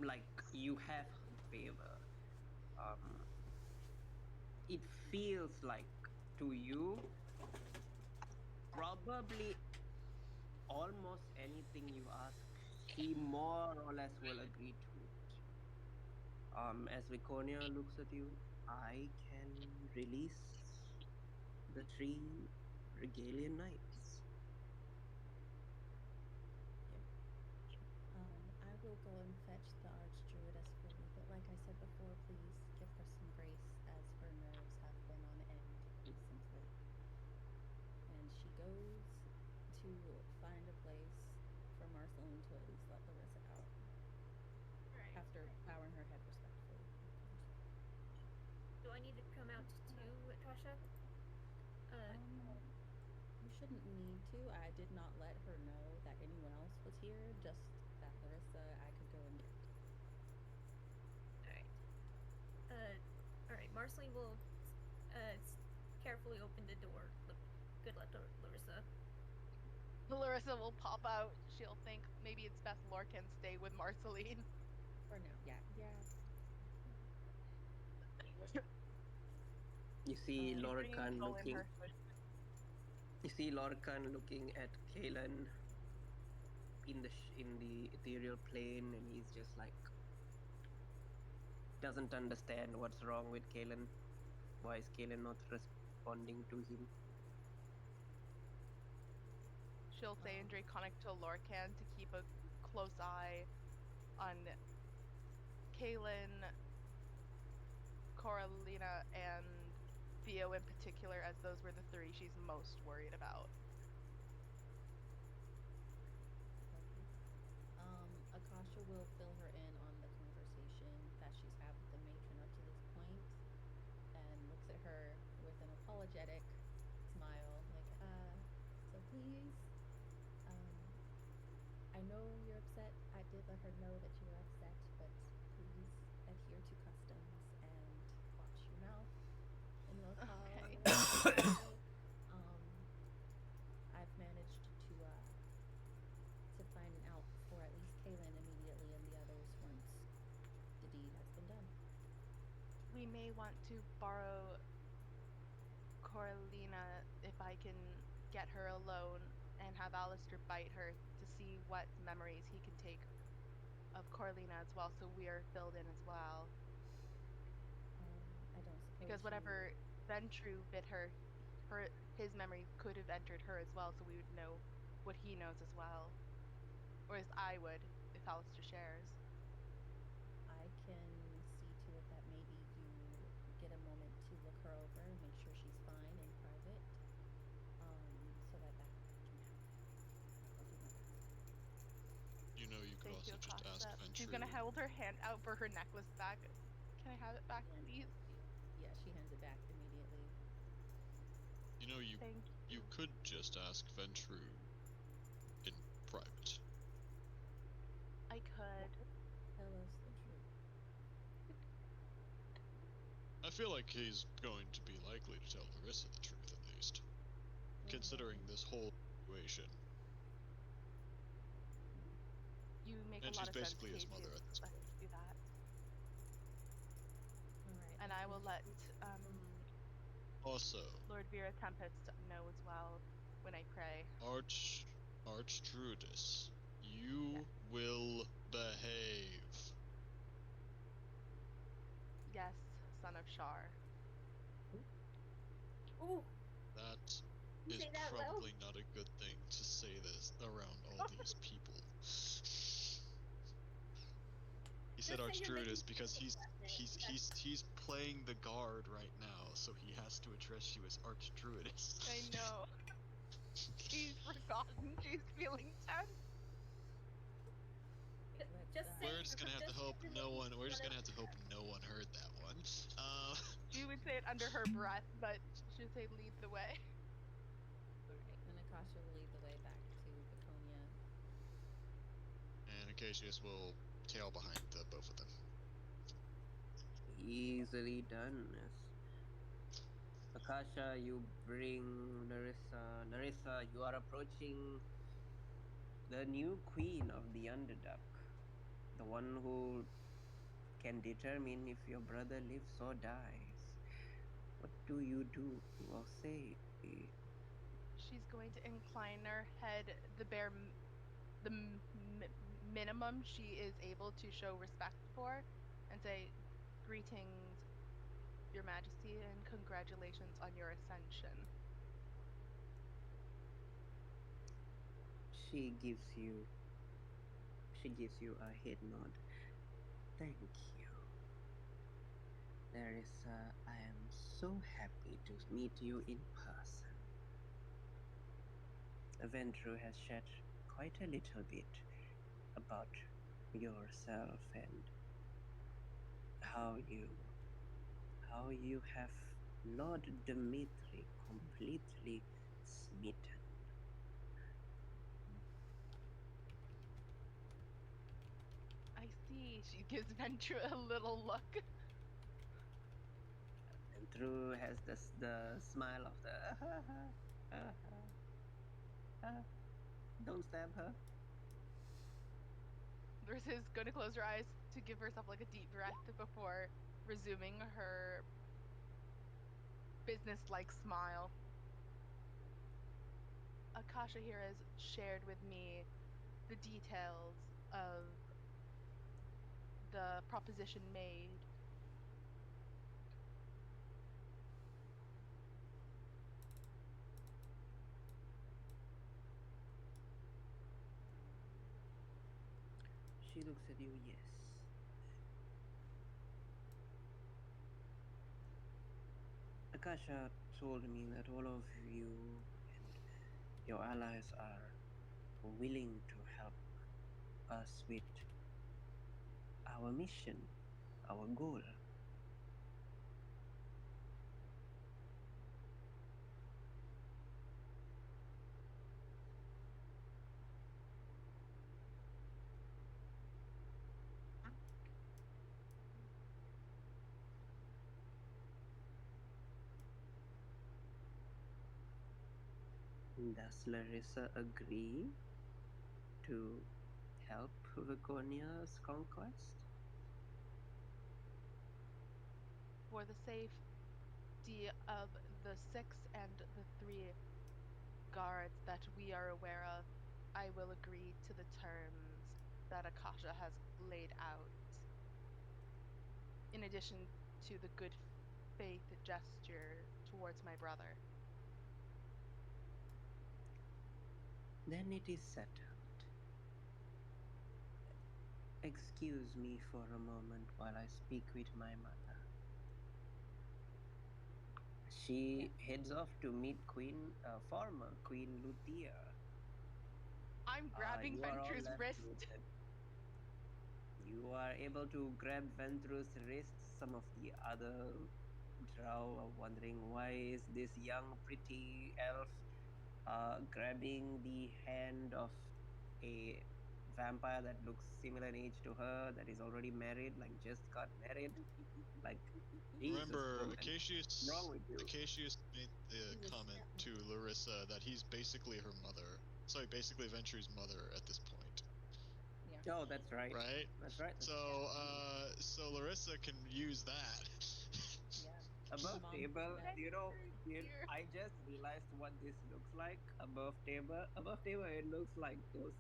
Speaker 1: like you have her favor. It feels like to you, probably almost anything you ask, she more or less will agree to it. As Viconia looks at you, I can release the 3 Regalian Knights.
Speaker 5: I will go and fetch the Archdruidess for you, but like I said before, please give her some grace as her nerves have been on end recently. And she goes to find a place for Marceline to at least let Larissa out.
Speaker 2: Alright.
Speaker 5: After bowing her head respectfully.
Speaker 2: Do I need to come out too, Tasha?
Speaker 5: You shouldn't need to. I did not let her know that anyone else was here, just that Larissa I could go and get.
Speaker 2: Alright, Marceline will carefully open the door. Good luck, Larissa.
Speaker 4: Larissa will pop out. She'll think maybe it's best Lorcan stay with Marceline.
Speaker 5: For now, yeah.
Speaker 1: You see Lorcan
Speaker 4: Soul
Speaker 1: looking.
Speaker 4: in her hood.
Speaker 1: You see Lorcan looking at Kalen in the ethereal plane, and he's just like doesn't understand what's wrong with Kalen. Why is Kalen not responding to him?
Speaker 4: She'll say in Draconic to Lorcan to keep a close eye on Kaylin, Coralina, and Theo in particular, as those were the 3 she's most worried about.
Speaker 5: Akasha will fill her in on the conversation that she's had with the matron up to this point, and looks at her with an apologetic smile, like, so please, I know you're upset. I did let her know that you were upset, but please adhere to customs and watch your mouth in the hall.
Speaker 4: Okay.
Speaker 5: I've managed to find out for at least Kaylin immediately and the others once the deed has been done.
Speaker 4: We may want to borrow Coralina if I can get her alone and have Alistair bite her to see what memories he can take of Coralina as well, so we're filled in as well.
Speaker 5: I don't suppose
Speaker 4: because whatever Ventru bit her, his memory could have entered her as well, so we would know what he knows as well. Or as I would, if Alistair shares.
Speaker 5: I can see to it that maybe you get a moment to look her over and make sure she's fine in private, so that can happen. I'll do my best.
Speaker 6: You know, you could
Speaker 4: Thank
Speaker 6: also
Speaker 4: you,
Speaker 6: just ask
Speaker 4: Acosta.
Speaker 6: Ventru.
Speaker 4: She's gonna hold her hand out for her necklace back. Can I have it back, please?
Speaker 5: Yeah, she hands it back immediately.
Speaker 6: You know, you could just ask Ventru in private.
Speaker 4: I could.
Speaker 5: Tell us the truth.
Speaker 6: I feel like he's going to be likely to tell Larissa the truth, at least. Considering this whole situation.
Speaker 4: You make
Speaker 6: and
Speaker 4: a lot
Speaker 6: she's
Speaker 4: of sense,
Speaker 6: basically his
Speaker 4: Casey.
Speaker 6: mother at this
Speaker 4: Let's
Speaker 6: point.
Speaker 4: do that.
Speaker 5: Alright.
Speaker 4: And I will let
Speaker 6: Also,
Speaker 4: Lord Vera Tempest know as well when I pray.
Speaker 6: Archdruidess, you will behave.
Speaker 4: Yes, son of Shar.
Speaker 2: Ooh.
Speaker 6: That
Speaker 2: You
Speaker 6: is
Speaker 2: say that
Speaker 6: probably not a good thing to say this around all these people. He said Archdruidess because he's playing the guard right now, so he has to address you as Archdruidess.
Speaker 4: I know. She's forgotten. She's feeling tense.
Speaker 6: We're just gonna have to hope no one. We're just gonna have to hope no one heard that one.
Speaker 4: She would say it under her breath, but she would say, "Lead the way."
Speaker 5: Alright, and Akasha will lead the way back to Viconia.
Speaker 6: And Acacius will tail behind the both of them.
Speaker 1: Easily done, yes. Akasha, you bring Larissa. Larissa, you are approaching the new queen of the Underdark, the one who can determine if your brother lives or dies. What do you do or say?
Speaker 4: She's going to incline her head the bare minimum she is able to show respect for and say, "Greetings, Your Majesty, and congratulations on your ascension."
Speaker 1: She gives you a head nod. Thank you. Larissa, I am so happy to meet you in person. Aventru has shared quite a little bit about yourself and how you have Lord Dmitri completely smitten.
Speaker 4: I see. She gives Ventura a little look.
Speaker 1: Aventru has the smile of the don't stab her.
Speaker 4: Larissa's going to close her eyes to give herself like a deep breath before resuming her business-like smile. Akasha here has shared with me the details of the proposition made.
Speaker 1: She looks at you, yes. Akasha told me that all of you and your allies are willing to help us with our mission, our goal. Does Larissa agree to help Viconia's conquest?
Speaker 4: For the safety of the 6 and the 3 guards that we are aware of, I will agree to the terms that Akasha has laid out. In addition to the good faith gesture towards my brother.
Speaker 1: Then it is settled. Excuse me for a moment while I speak with my mother. She heads off to meet former Queen Luthia.
Speaker 4: I'm grabbing
Speaker 1: You are all
Speaker 4: Ventru's
Speaker 1: left
Speaker 4: wrist.
Speaker 1: with it. You are able to grab Ventru's wrist. Some of the other drow are wondering why is this young pretty elf grabbing the hand of a vampire that looks similar in age to her, that is already married, like just got married. Like, Jesus,
Speaker 6: Remember,
Speaker 1: woman, what's wrong with you?
Speaker 6: Acacius made the comment to Larissa that he's basically her mother. Sorry, basically Venture's mother at this point.
Speaker 5: Yeah.
Speaker 1: Oh, that's right.
Speaker 6: Right?
Speaker 1: That's right.
Speaker 6: So Larissa can use that.
Speaker 5: Yeah.
Speaker 1: Above
Speaker 5: Mom,
Speaker 1: table,
Speaker 4: Venture, dear.
Speaker 1: I just realized what this looks like. Above table, it looks like those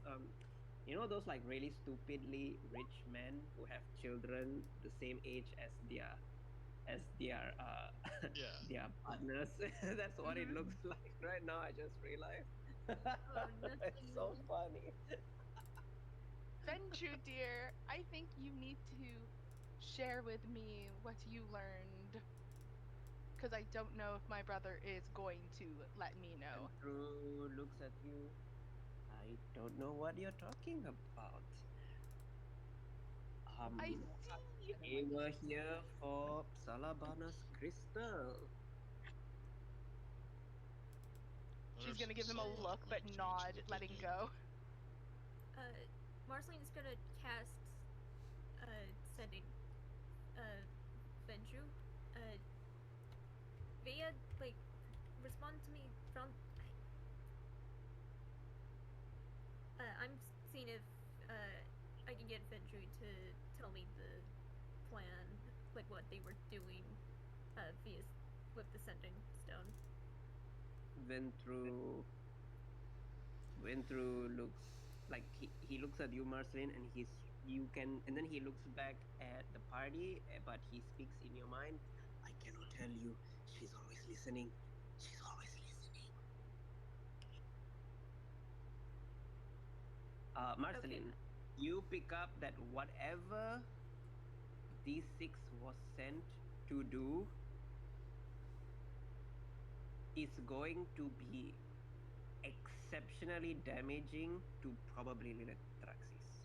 Speaker 1: those like really stupidly rich men who have children the same age as their
Speaker 6: Yeah.
Speaker 1: their partners. That's what it
Speaker 4: Mhm.
Speaker 1: looks like right now. I just realized.
Speaker 2: Oh,
Speaker 1: It's so
Speaker 2: nothing.
Speaker 1: funny.
Speaker 4: Venture, dear, I think you need to share with me what you learned. Because I don't know if my brother is going to let me
Speaker 1: And
Speaker 4: know.
Speaker 1: Drew looks at you. I don't know what you're talking about.
Speaker 4: I
Speaker 5: you will have
Speaker 4: see!
Speaker 5: better
Speaker 1: We were
Speaker 5: understanding.
Speaker 1: here for Salabana's crystal.
Speaker 4: She's
Speaker 6: Wonder
Speaker 4: gonna
Speaker 6: if
Speaker 4: give him a look,
Speaker 6: Salabana
Speaker 4: but
Speaker 6: might change his
Speaker 4: nod, letting
Speaker 6: opinion.
Speaker 4: go.
Speaker 2: Marceline's gonna cast sending Venju. Via, like, respond to me from. I'm seeing if I can get Ventru to tell me the plan, like what they were doing via with the sending stone.
Speaker 1: Ventru looks like he looks at you, Marceline, and then he looks back at the party, but he speaks in your mind. I cannot tell you. She's always listening. She's always listening. Marceline, you pick up that whatever D6 was sent to do is going to be exceptionally damaging to probably Lilithraxis.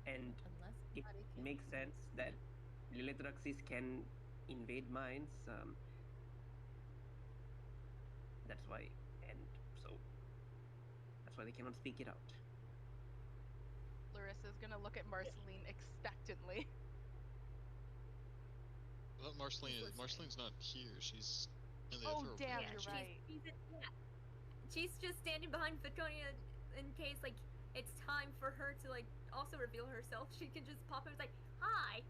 Speaker 1: And it makes sense that Lilithraxis can invade minds. That's why they cannot speak it out.
Speaker 4: Larissa's gonna look at Marceline expectantly.
Speaker 6: But Marceline's not here. She's in the
Speaker 4: Oh,
Speaker 6: ethereal
Speaker 4: damn,
Speaker 6: plane.
Speaker 4: you're right.
Speaker 2: She's just standing behind Fatonia in case, like, it's time for her to, like, also reveal herself. She can just pop in and be like, hi!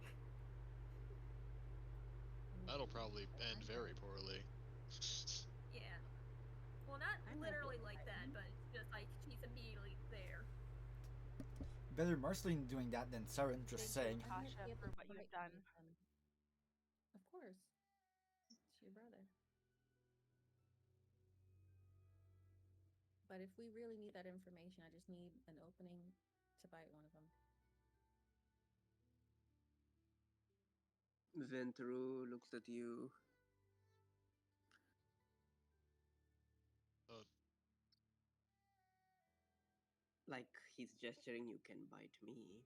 Speaker 6: That'll probably end very poorly.
Speaker 2: Yeah. Well, not literally like that, but it's just like she's immediately there.
Speaker 3: Better Marceline doing that than Saren just saying.
Speaker 4: Kasha, for what you've done.
Speaker 5: Of course. It's your brother. But if we really need that information, I just need an opening to bite one of them.
Speaker 1: Ventru looks at you. Like he's gesturing, you can bite me.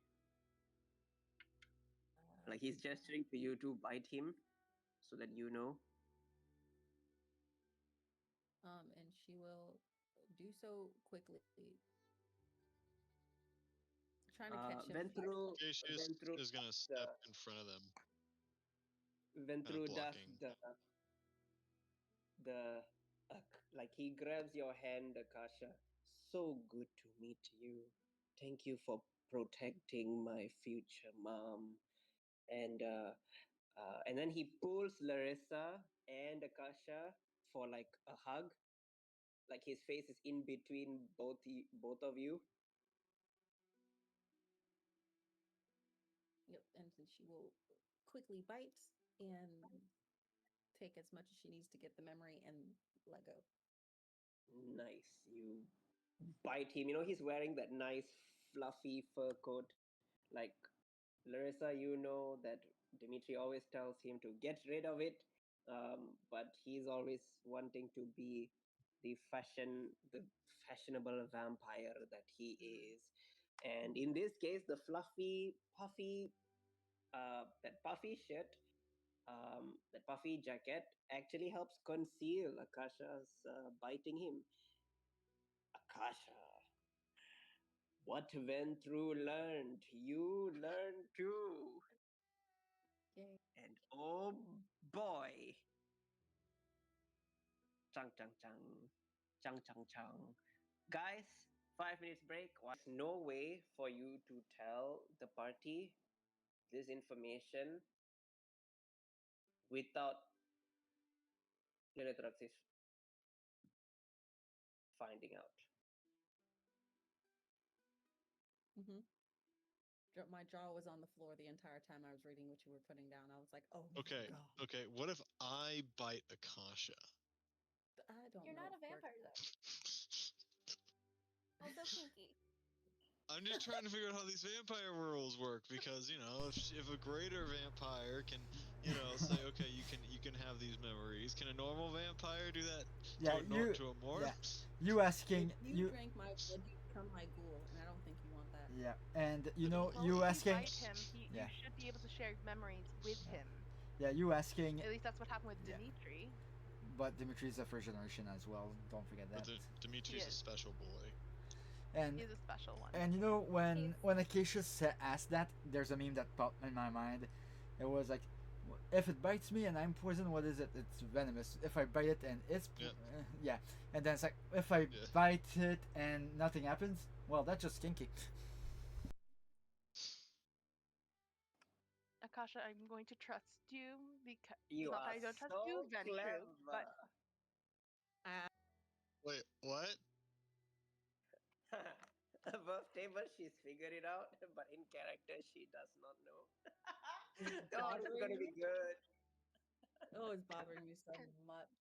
Speaker 1: Like he's gesturing to you to bite him, so that you know.
Speaker 5: And she will do so quickly. Trying to catch him.
Speaker 1: Ventru
Speaker 6: is gonna step in front of them.
Speaker 1: Ventru does like he grabs your hand, Akasha. So good to meet you. Thank you for protecting my future mom. And then he pulls Larissa and Akasha for like a hug. Like his face is in between both of you.
Speaker 5: Yep, and she will quickly bite and take as much as she needs to get the memory and let go.
Speaker 1: Nice. You bite him. You know, he's wearing that nice fluffy fur coat. Like Larissa, you know that Dimitri always tells him to get rid of it. But he's always wanting to be the fashionable vampire that he is. And in this case, the fluffy, puffy, that puffy shirt, that puffy jacket actually helps conceal Akasha's biting him. Akasha, what Ventru learned, you learned too.
Speaker 5: Yay.
Speaker 1: And oh boy, chang chang chang, chang chang chang. Guys, 5 minutes break. There's no way for you to tell the party this information without Lilithraxis finding out.
Speaker 5: My jaw was on the floor the entire time I was reading what you were putting down. I was like, oh my God.
Speaker 6: Okay, what if I bite Akasha?
Speaker 5: I don't
Speaker 2: You're
Speaker 5: know.
Speaker 2: not a vampire, though. Also kinky.
Speaker 6: I'm just trying to figure out how these vampire rules work, because if a greater vampire can say, okay, you can have these memories, can a normal vampire do that? To a mortal?
Speaker 3: Yeah. You asking
Speaker 5: if you drank my blood, you become my ghoul, and I don't think you want that.
Speaker 3: Yeah, and you
Speaker 4: If you
Speaker 3: asking.
Speaker 4: bite him, you should be able to share memories with him.
Speaker 3: Yeah, you asking.
Speaker 4: At least that's what happened with Dimitri.
Speaker 3: But Dimitri's a first generation as well. Don't forget that.
Speaker 6: But Dimitri's a special boy.
Speaker 3: And
Speaker 4: he's a special one.
Speaker 3: And when Acacia asked that, there's a meme that popped in my mind. It was like, If it bites me and I'm poisoned, what is it? It's venomous. If I bite it and it's yeah, and then it's like if I bite it and nothing happens, well, that's just kinky.
Speaker 4: Akasha, I'm going to trust you because
Speaker 7: You
Speaker 4: not that
Speaker 7: are
Speaker 4: I don't trust you,
Speaker 7: so
Speaker 4: Ventru, but
Speaker 7: clever.
Speaker 6: Wait, what?
Speaker 7: Above table, she's figured it out, but in character, she does not know.
Speaker 5: It's
Speaker 7: Oh, this is gonna
Speaker 5: bothering
Speaker 7: be
Speaker 5: me.
Speaker 7: good.
Speaker 5: Oh, it's bothering me so much.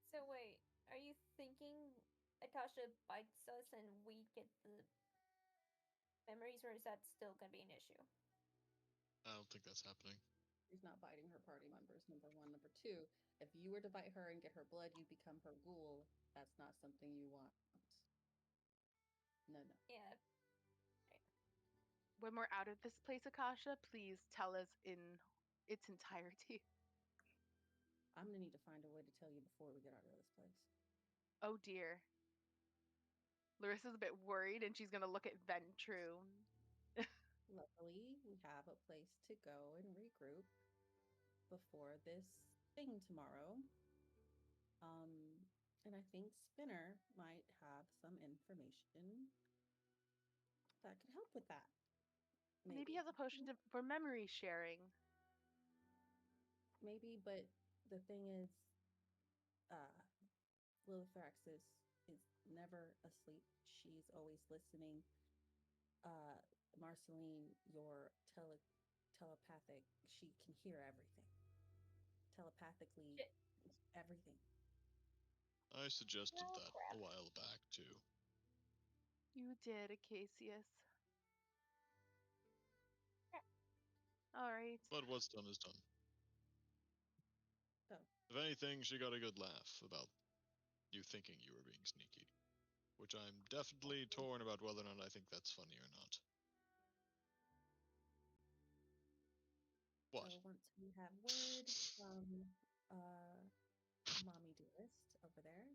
Speaker 2: So wait, are you thinking Akasha bites us and we get the memories, or is that still gonna be an issue?
Speaker 6: I don't think that's happening.
Speaker 5: She's not biting her party members, number one. Number two, if you were to bite her and get her blood, you become her ghoul. That's not something you want. No, no.
Speaker 2: Yeah.
Speaker 4: when we're out of this place, Akasha, please tell us in its entirety.
Speaker 5: I'm gonna need to find a way to tell you before we get out of this place.
Speaker 4: Oh dear. Larissa's a bit worried and she's gonna look at Ventru.
Speaker 5: Luckily, we have a place to go and regroup before this thing tomorrow. And I think Spinner might have some information that could help with that.
Speaker 4: Maybe he has a potion for memory sharing.
Speaker 5: Maybe, but the thing is, Lilithrax is never asleep. She's always listening. Marceline, your telepathic, she can hear everything. Telepathically, everything.
Speaker 6: I suggested that a while back too.
Speaker 4: You did, Acacius. All right.
Speaker 6: But what's done is done.
Speaker 5: Oh.
Speaker 6: If anything, she got a good laugh about you thinking you were being sneaky, which I'm definitely torn about whether or not I think that's funny or not. What?
Speaker 5: So once we have word from Mommy Dearest over there,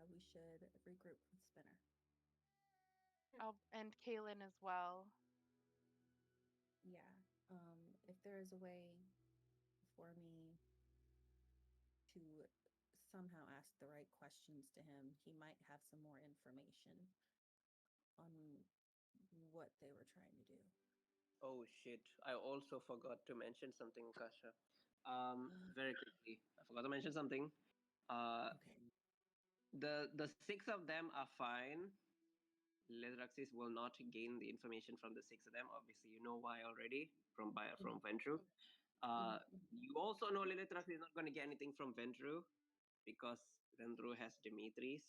Speaker 5: we should regroup with Spinner.
Speaker 4: And Kaylin as well.
Speaker 5: Yeah. If there is a way for me to somehow ask the right questions to him, he might have some more information on what they were trying to do.
Speaker 7: Oh shit! I also forgot to mention something, Kasha. Very quickly, I forgot to mention something.
Speaker 5: Okay.
Speaker 7: The six of them are fine. Ledraxis will not gain the information from the six of them. Obviously, you know why already from Ventru. You also know Lilithrax is not going to get anything from Ventru because Ventru has Dimitris.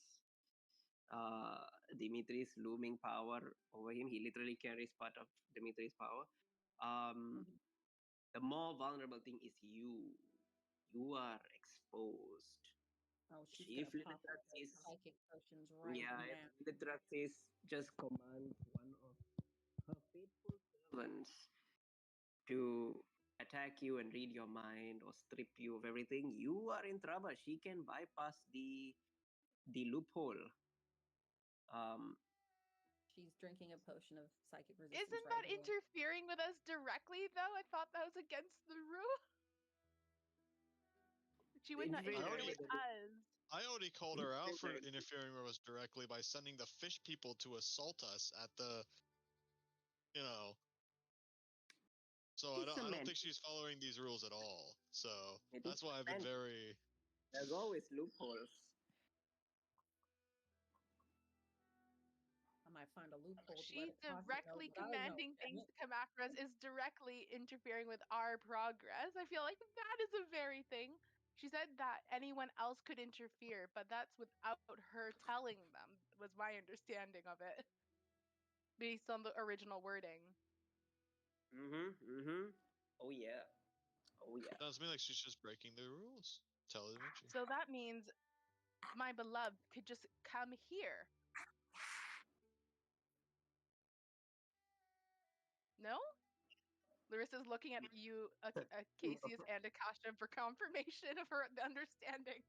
Speaker 7: Dimitri's looming power over him. He literally carries part of Dimitri's power. The more vulnerable thing is you. You are exposed.
Speaker 5: Oh, she's
Speaker 7: If
Speaker 5: gonna pop up
Speaker 7: Lilithrax is
Speaker 5: psychic potions right
Speaker 7: yeah,
Speaker 5: now.
Speaker 7: if Lilithrax is just command one of her faithful servants to attack you and read your mind or strip you of everything, you are in trouble. She can bypass the loophole.
Speaker 5: She's drinking a potion of psychic resistance.
Speaker 4: Isn't
Speaker 5: right
Speaker 4: that
Speaker 5: here.
Speaker 4: interfering with us directly, though? I thought that was against the rule. She would not interfere with us.
Speaker 6: I already called her out for interfering with us directly by sending the fish people to assault us at the, you know. So I don't think she's following these rules at all. So that's why I've been very.
Speaker 7: There's always loopholes.
Speaker 5: I might find a loophole.
Speaker 4: She directly commanding things to come after us is directly interfering with our progress. I feel like that is a very thing. She said that anyone else could interfere, but that's without her telling them, was my understanding of it. Based on the original wording.
Speaker 7: Oh yeah. Oh yeah.
Speaker 6: Sounds to me like she's just breaking the rules. Telemetry.
Speaker 4: So that means my beloved could just come here. No? Larissa's looking at you, Cassius and Akasha, for confirmation of her understanding.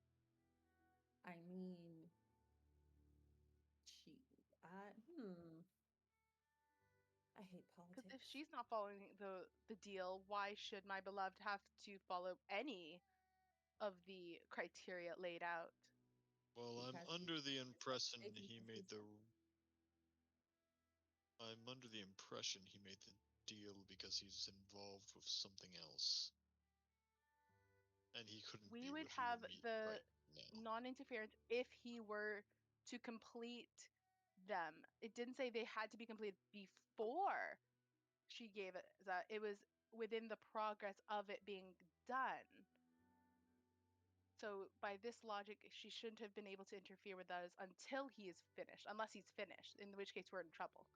Speaker 5: I mean, I hate politics.
Speaker 4: Because if she's not following the deal, why should my beloved have to follow any of the criteria laid out?
Speaker 6: Well,
Speaker 5: Because
Speaker 6: I'm under the impression he made the deal because he's involved with something else. And he couldn't
Speaker 4: We
Speaker 6: be
Speaker 4: would
Speaker 6: with you or
Speaker 4: have
Speaker 6: me
Speaker 4: the
Speaker 6: right now.
Speaker 4: non-interference if he were to complete them. It didn't say they had to be completed before she gave it that. It was within the progress of it being done. So by this logic, she shouldn't have been able to interfere with us until he is finished, unless he's finished, in which case we're in trouble.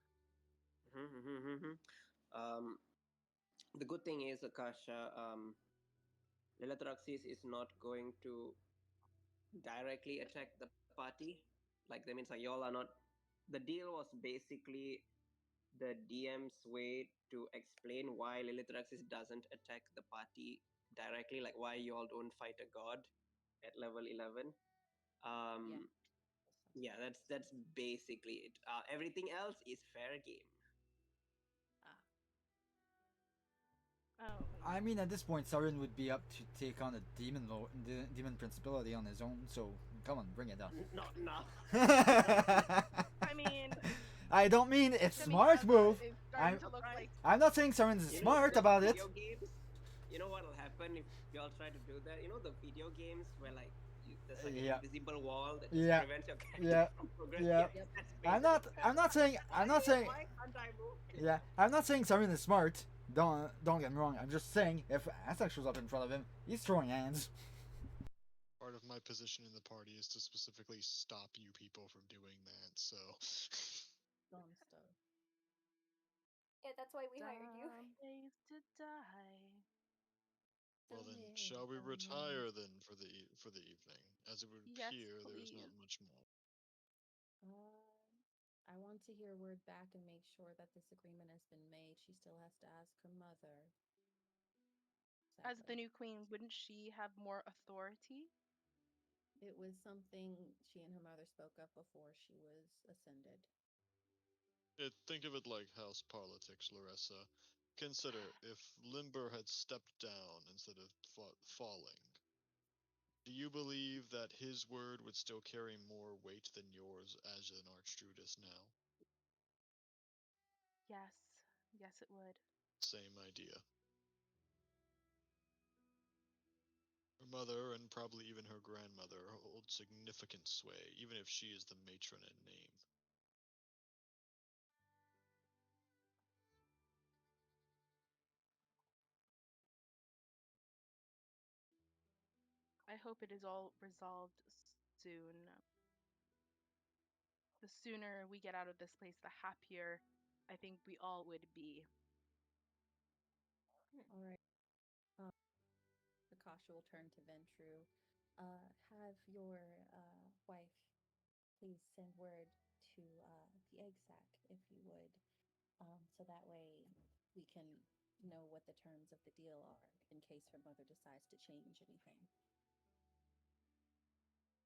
Speaker 7: um, the good thing is, Akasha, Lilithraxis is not going to directly attack the party. Like that means like y'all are not. The deal was basically the DM's way to explain why Lilithraxis doesn't attack the party directly, like why y'all don't fight a god at level 11. Um, yeah, that's basically it. Everything else is fair game.
Speaker 4: Oh.
Speaker 3: I mean, at this point, Sauron would be up to take on a the demon principality on his own. So come on, bring it on.
Speaker 7: Not enough.
Speaker 4: I mean,
Speaker 3: I don't mean it's smart move. I'm not saying Sauron's smart about it.
Speaker 7: Games, you know what'll happen if y'all try to do that? You know the video games where like there's like an invisible wall that just prevents your character from progressing.
Speaker 3: Yeah. I'm not saying.
Speaker 7: Why can't I move?
Speaker 3: Yeah, I'm not saying Sauron is smart. Don't get me wrong. I'm just saying if Aztec shows up in front of him, he's throwing hands.
Speaker 6: Part of my position in the party is to specifically stop you people from doing that. So.
Speaker 5: Dumb stuff.
Speaker 2: Yeah, that's why we hired you.
Speaker 4: Days to die.
Speaker 6: Well then, shall we retire then for the evening? As it would appear, there is not much more.
Speaker 5: I want to hear word back and make sure that this agreement has been made. She still has to ask her mother.
Speaker 4: As the new queen, wouldn't she have more authority?
Speaker 5: It was something she and her mother spoke of before she was ascended.
Speaker 6: Think of it like house politics, Larissa. Consider if Limber had stepped down instead of falling. Do you believe that his word would still carry more weight than yours as an Archdruidess now?
Speaker 4: Yes. Yes, it would.
Speaker 6: Same idea. Her mother, and probably even her grandmother, hold significant sway, even if she is the matron in name.
Speaker 4: I hope it is all resolved soon. The sooner we get out of this place, the happier I think we all would be.
Speaker 5: All right. Akasha will turn to Ventru. Have your wife please send word to the egg sac, if you would, so that way we can know what the terms of the deal are in case her mother decides to change anything.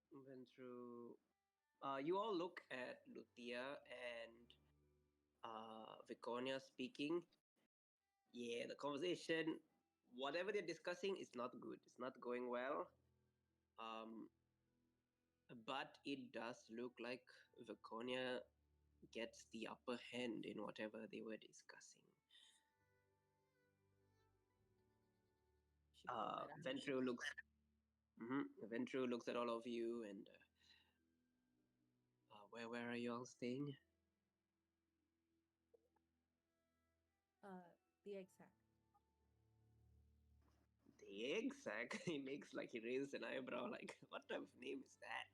Speaker 7: Ventru, you all look at Luthia and Viconia speaking. Yeah, the conversation, whatever they're discussing, is not good. It's not going well. But it does look like Viconia gets the upper hand in whatever they were discussing. Ventru looks. Ventru looks at all of you and where are you all staying?
Speaker 5: The egg sac.
Speaker 7: The egg sac? He makes like he raises an eyebrow, like, what type of name is that?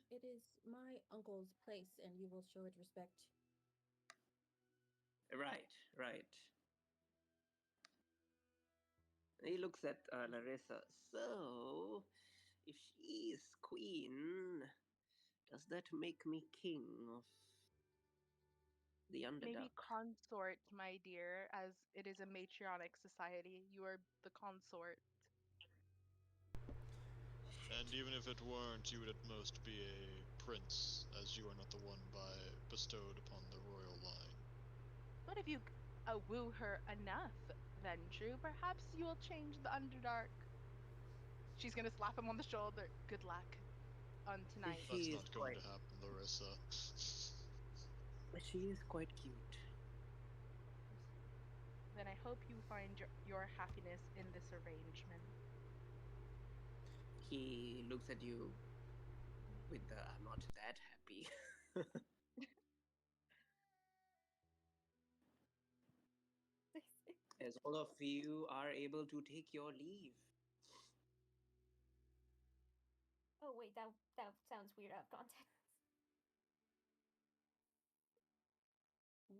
Speaker 5: It is my uncle's place, and you will show it respect.
Speaker 7: Right. He looks at Larissa. So, if she is queen, does that make me king of the Underdark?
Speaker 4: Maybe consort, my dear, as it is a matriarchic society. You are the consort.
Speaker 6: And even if it weren't, you would at most be a prince, as you are not the one bestowed upon the royal line.
Speaker 4: But if you woo her enough, then Drew, perhaps you will change the Underdark. She's gonna slap him on the shoulder. Good luck on tonight.
Speaker 6: That's
Speaker 7: She is
Speaker 6: not going
Speaker 7: quite.
Speaker 6: to happen, Larissa.
Speaker 7: She is quite cute.
Speaker 4: Then I hope you find your happiness in this arrangement.
Speaker 7: He looks at you with the "I'm not that happy." As all of you are able to take your leave.
Speaker 2: Oh wait, that sounds weird out of context.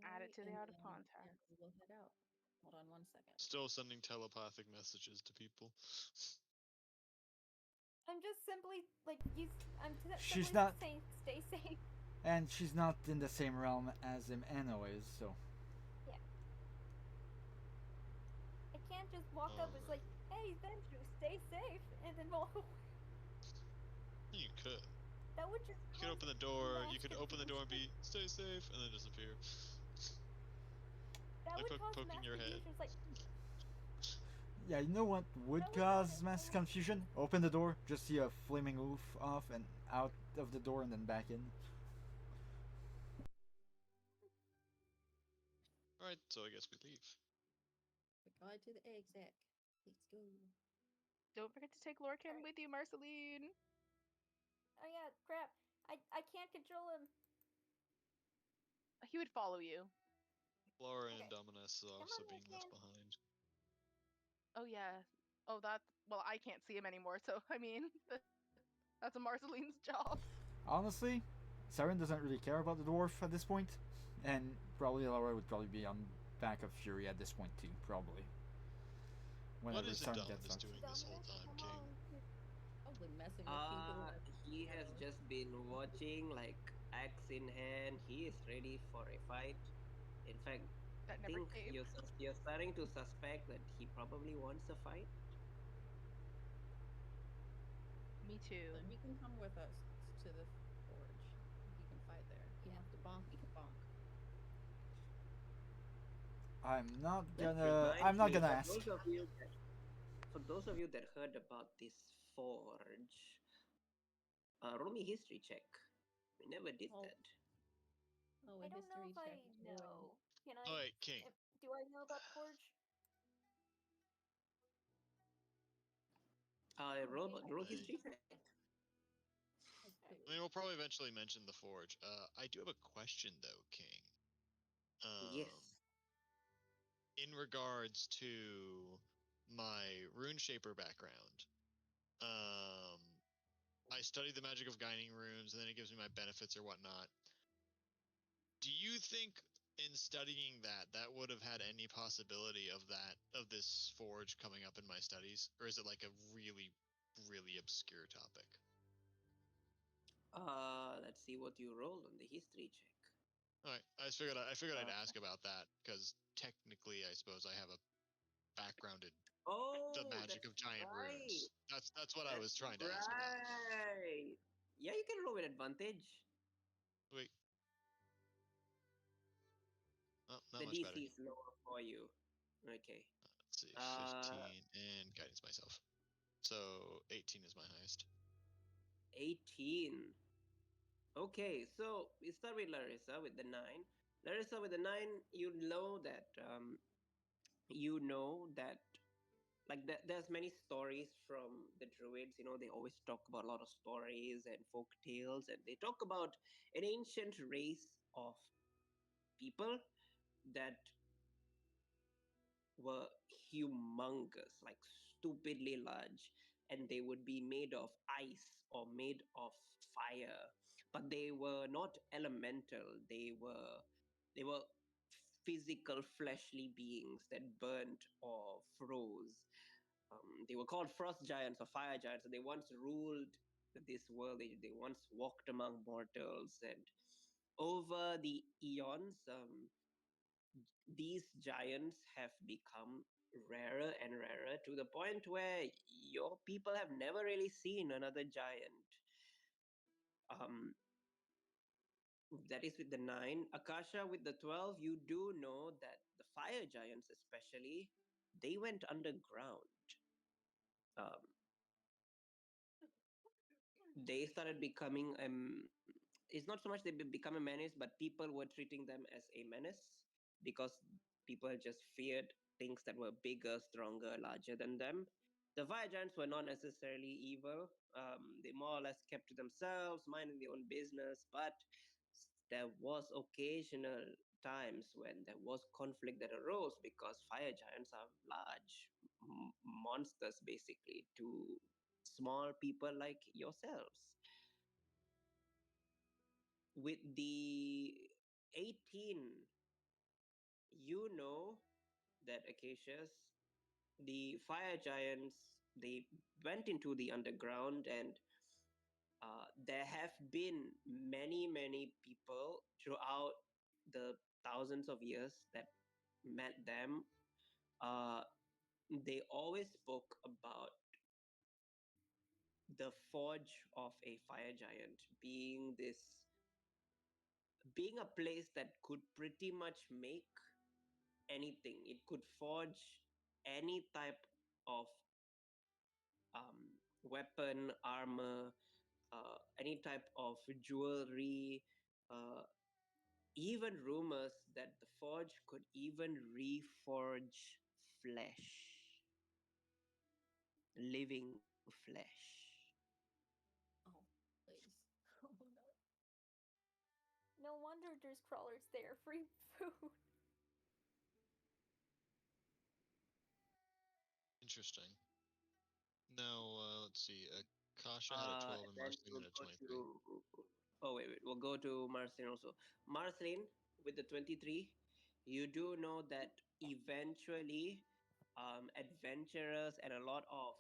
Speaker 4: Add it to the out of
Speaker 5: Yeah,
Speaker 4: context.
Speaker 5: we'll head out. Hold on 1 second.
Speaker 6: Still sending telepathic messages to people.
Speaker 2: I'm just simply like
Speaker 3: She's
Speaker 2: simply
Speaker 3: not-
Speaker 2: saying stay safe.
Speaker 3: And she's not in the same realm as him anyways, so.
Speaker 2: I can't just walk up. It's like, hey, Venju, stay safe, and then walk away.
Speaker 6: You could.
Speaker 2: That would just.
Speaker 6: You could open the door.
Speaker 2: mass
Speaker 6: You could open the door and be stay safe, and then disappear.
Speaker 2: That
Speaker 6: like
Speaker 2: would cause
Speaker 6: poking
Speaker 2: mass
Speaker 6: your head.
Speaker 2: confusion. It's like,
Speaker 3: Yeah, you know what would
Speaker 2: That would
Speaker 3: cause
Speaker 2: cause
Speaker 3: mass
Speaker 2: it.
Speaker 3: confusion? Open the door, just see a flaming oof off and out of the door and then back in.
Speaker 6: Alright, so I guess we leave.
Speaker 5: Goodbye to the exec. Let's go.
Speaker 4: Don't forget to take Lorcan with you, Marceline.
Speaker 2: Oh yeah, crap! I can't control him.
Speaker 4: He would follow you.
Speaker 6: Laura and
Speaker 2: Okay.
Speaker 6: Dominus is
Speaker 2: Come
Speaker 6: also
Speaker 2: on,
Speaker 6: being left
Speaker 2: Lorcan.
Speaker 6: behind.
Speaker 4: Oh yeah. Oh, well, I can't see him anymore. So I mean, that's a Marceline's job.
Speaker 3: Honestly, Siren doesn't really care about the dwarf at this point, and probably Laura would probably be on back of Fury at this point too, probably.
Speaker 6: What
Speaker 3: Whenever
Speaker 6: is
Speaker 3: Siren
Speaker 6: Indominus
Speaker 3: gets out.
Speaker 6: doing this whole
Speaker 2: Dominus,
Speaker 6: time,
Speaker 2: come
Speaker 6: King?
Speaker 2: on.
Speaker 5: Probably messing with people.
Speaker 7: He has just been watching, like axe in hand. He is ready for a fight. In fact,
Speaker 4: That
Speaker 7: I
Speaker 4: never
Speaker 7: think
Speaker 4: came.
Speaker 7: you're starting to suspect that he probably wants a fight.
Speaker 4: Me too.
Speaker 5: So he can come with us to the forge. He can fight there. He wants to bonk, he can bonk.
Speaker 3: I'm not
Speaker 7: That
Speaker 3: gonna.
Speaker 7: reminds
Speaker 3: I'm not
Speaker 7: me,
Speaker 3: gonna
Speaker 7: for
Speaker 3: ask.
Speaker 7: for those of you that heard about this forge, roll me history check. We never did
Speaker 5: Oh.
Speaker 7: that.
Speaker 5: Oh,
Speaker 2: I
Speaker 5: a
Speaker 2: don't know
Speaker 5: history
Speaker 2: if I
Speaker 5: check.
Speaker 2: know. Can I?
Speaker 6: Alright, King.
Speaker 2: Do I know about the forge?
Speaker 7: Roll history check.
Speaker 6: I mean, we'll probably eventually mention the forge. I do have a question though, King.
Speaker 7: Yes.
Speaker 6: In regards to my RuneShaper background, I studied the magic of guiding runes, and then it gives me my benefits or whatnot. Do you think in studying that would have had any possibility of this forge coming up in my studies, or is it like a really, really obscure topic?
Speaker 7: Let's see what you rolled on the history check.
Speaker 6: All right, I figured I'd ask about that because technically, I suppose I have a background in the magic of giant runes. That's what I was trying to ask about.
Speaker 7: Right. Yeah, you can roll with advantage.
Speaker 6: Wait. Oh, not
Speaker 7: The
Speaker 6: much
Speaker 7: DC
Speaker 6: better.
Speaker 7: is lower for you. Okay.
Speaker 6: Let's see, 15 and guidance myself. So 18 is my highest.
Speaker 7: 18. Okay, so we start with Larissa with the 9. Larissa with the 9, you know that like there's many stories from the druids. They always talk about a lot of stories and folk tales, and they talk about an ancient race of people that were humongous, like stupidly large, and they would be made of ice or made of fire, but they were not elemental. They were physical fleshly beings that burnt or froze. They were called frost giants or fire giants, and they once ruled this world. They once walked among mortals, and over the eons, these giants have become rarer and rarer to the point where your people have never really seen another giant. That is with the 9. Akasha with the 12, you do know that the fire giants, especially, they went underground. Um, they started becoming it's not so much they become a menace, but people were treating them as a menace because people just feared things that were bigger, stronger, larger than them. The fire giants were not necessarily evil. They more or less kept to themselves, minding their own business, but there was occasional times when there was conflict that arose because fire giants are large monsters basically to small people like yourselves. With the 18, you know that Acacius, the fire giants, they went into the underground, and there have been many people throughout the thousands of years that met them. Uh, they always spoke about the forge of a fire giant being a place that could pretty much make anything. It could forge any type of um, weapon, armor, any type of jewelry, uh, even rumors that the forge could even reforge flesh, living flesh.
Speaker 5: Oh, please. Oh no.
Speaker 2: No wonder there's crawlers there. Free food.
Speaker 6: Interesting. Now, let's see. Kasha had a 12
Speaker 7: And
Speaker 6: and
Speaker 7: then
Speaker 6: Marceline
Speaker 7: we'll
Speaker 6: had a
Speaker 7: go
Speaker 6: 23.
Speaker 7: wait, we'll go to Marceline also. Marceline with the 23, you do know that eventually adventurers and a lot of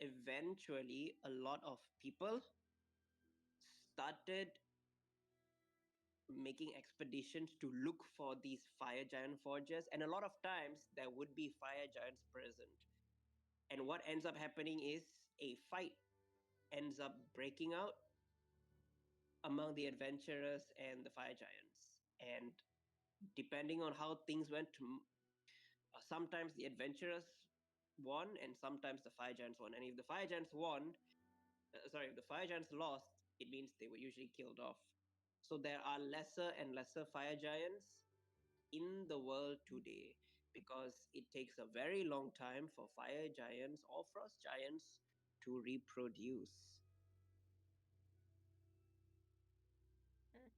Speaker 7: eventually a lot of people started making expeditions to look for these fire giant forges, and a lot of times there would be fire giants present. And what ends up happening is a fight ends up breaking out among the adventurers and the fire giants. And depending on how things went, sometimes the adventurers won and sometimes the fire giants won. And if the fire giants won, if the fire giants lost, it means they were usually killed off. So there are lesser and lesser fire giants in the world today because it takes a very long time for fire giants or frost giants to reproduce.
Speaker 2: Mm.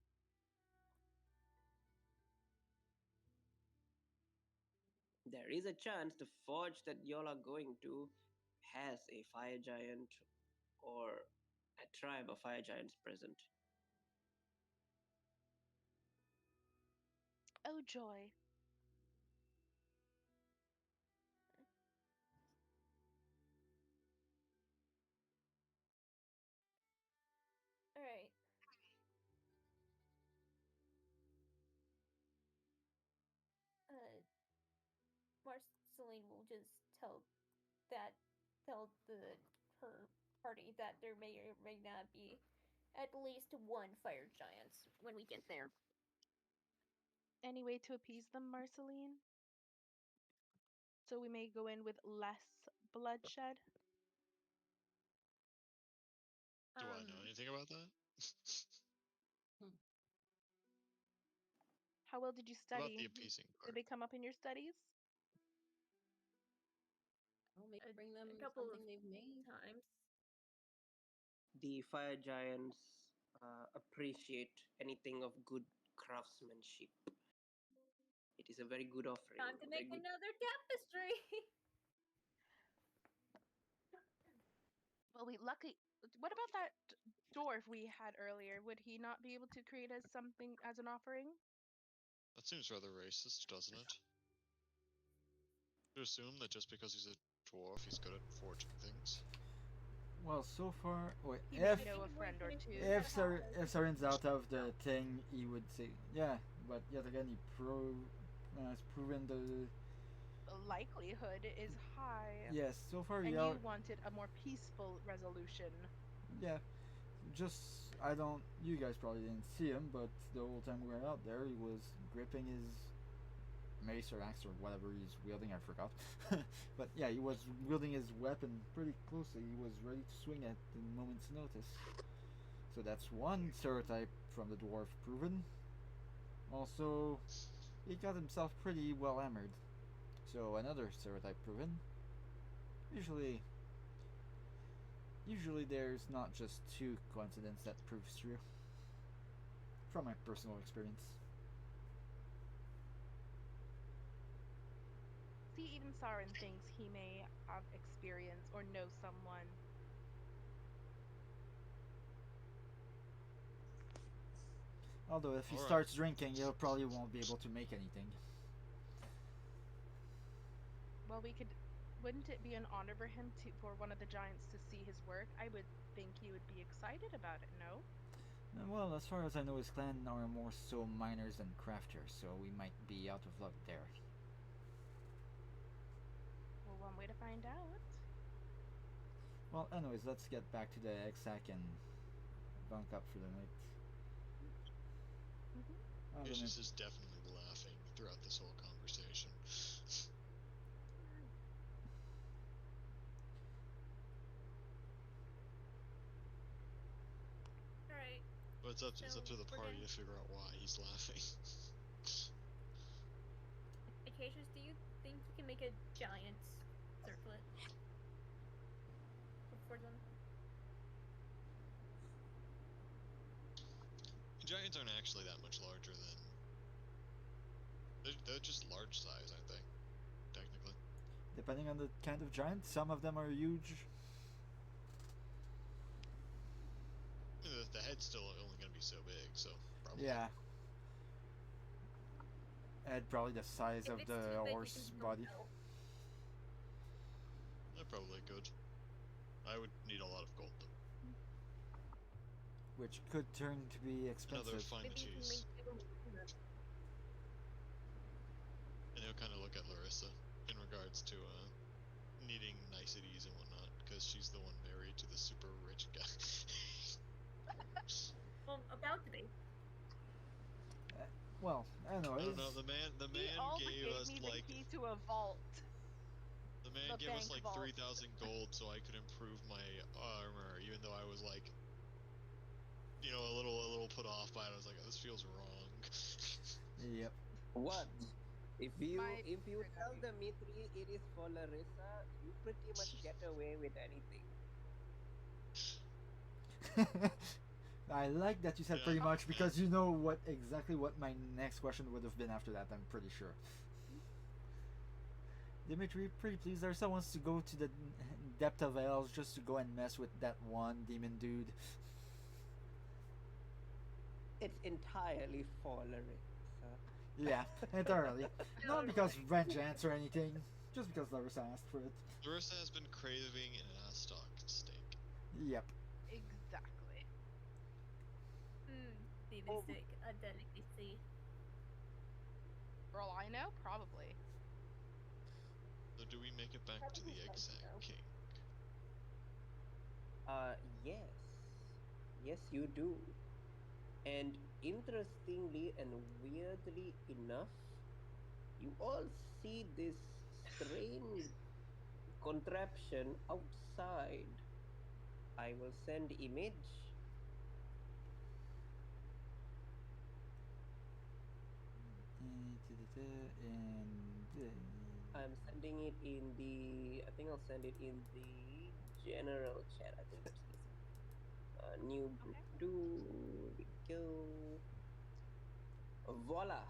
Speaker 7: There is a chance the forge that y'all are going to has a fire giant or a tribe of fire giants present.
Speaker 4: Oh, joy.
Speaker 2: All right. Uh, Marceline will just that tell her party that there may or may not be at least one fire giant when we get there.
Speaker 4: Any way to appease them, Marceline? So we may go in with less bloodshed?
Speaker 6: Do I know anything about that?
Speaker 4: How well did you
Speaker 6: What about the
Speaker 4: study?
Speaker 6: appeasing
Speaker 4: Did
Speaker 6: part?
Speaker 4: they come up in your studies?
Speaker 5: Oh, maybe bring them
Speaker 2: A couple of
Speaker 5: something they've made.
Speaker 2: times.
Speaker 7: The fire giants appreciate anything of good craftsmanship. It is a very good offering.
Speaker 2: Time to
Speaker 7: Very
Speaker 2: make
Speaker 7: good.
Speaker 2: another tapestry.
Speaker 4: Well, we lucky. What about that dwarf we had earlier? Would he not be able to create as something as an offering?
Speaker 6: That seems rather racist, doesn't it? To assume that just because he's a dwarf, he's good at forging things.
Speaker 3: Well, so far, wait,
Speaker 4: He
Speaker 3: if
Speaker 4: may know a friend or two.
Speaker 3: if Sarin's out of the thing, he would say yeah. But yet again, has proven the
Speaker 4: The likelihood is high.
Speaker 3: yes. So far,
Speaker 4: And
Speaker 3: we are
Speaker 4: you wanted a more peaceful resolution.
Speaker 3: yeah. Just I don't. You guys probably didn't see him, but the whole time we were out there, he was gripping his mace or axe or whatever he's wielding. I forgot. But yeah, he was wielding his weapon pretty closely. He was ready to swing at the moment's notice. So that's one stereotype from the dwarf proven. Also, he got himself pretty well hammered. So another stereotype proven. Usually, there's not just two coincidences that proves true. From my personal experience.
Speaker 4: See, even Saren thinks he may have experience or know someone.
Speaker 3: Although if he
Speaker 6: Alright.
Speaker 3: starts drinking, he probably won't be able to make anything.
Speaker 4: Well, wouldn't it be an honor for him for one of the giants to see his work? I would think he would be excited about it, no?
Speaker 3: Well, as far as I know, his clan are more so miners than crafters, so we might be out of luck there.
Speaker 4: Well, one way to find out.
Speaker 3: Well, anyways, let's get back to the egg sack and bunk up for the night.
Speaker 6: Patience is definitely laughing throughout this whole conversation.
Speaker 2: Alright.
Speaker 6: But it's up to the party to figure out why he's laughing.
Speaker 2: Acacius, do you think you can make a giant circlet before them?
Speaker 6: Giants aren't actually that much larger than... They're just large size, aren't they? Technically.
Speaker 3: Depending on the kind of giant, some of them are huge.
Speaker 6: The head's still only going to be so big, so probably.
Speaker 3: Yeah. Head probably the size of the horse's body.
Speaker 6: They're probably good. I would need a lot of gold, though.
Speaker 3: Which could turn to be expensive.
Speaker 6: Another find the cheese. And he'll kind of look at Larissa in regards to needing niceties and whatnot, because she's the one married to the super rich guy.
Speaker 2: Well, about to be.
Speaker 3: Well, anyways.
Speaker 6: I don't know. The man gave us
Speaker 4: me
Speaker 6: like
Speaker 4: the key to a vault.
Speaker 6: The man gave us like 3,000 gold so I could improve my armor, even though I was like, you know, a little put off by it. I was like, oh, this feels wrong.
Speaker 3: Yep.
Speaker 7: What? If you tell the Mitri it is for Larissa, you pretty much get away with anything.
Speaker 3: I like that you said pretty much, because you know exactly what my next question would have been after that, I'm pretty sure. Dimitri, pretty please, Larissa wants to go to the depth of hells just to go and mess with that one demon dude.
Speaker 7: It's entirely for Larissa.
Speaker 3: Yeah, entirely. Not because vengeance or anything, just because Larissa asked for it.
Speaker 6: Larissa has been craving an Aztok steak.
Speaker 3: Yep.
Speaker 4: Exactly.
Speaker 2: Baby steak, a delicacy.
Speaker 4: For all I know, probably.
Speaker 6: So do we make it back to the Egg Sack King?
Speaker 7: Yes. Yes, you do. And interestingly and weirdly enough, you all see this strange contraption outside. I will send image.
Speaker 3: And
Speaker 7: I'm sending it in the... I think I'll send it in the general chat. I think that's easy. New group 2. We go. Voila.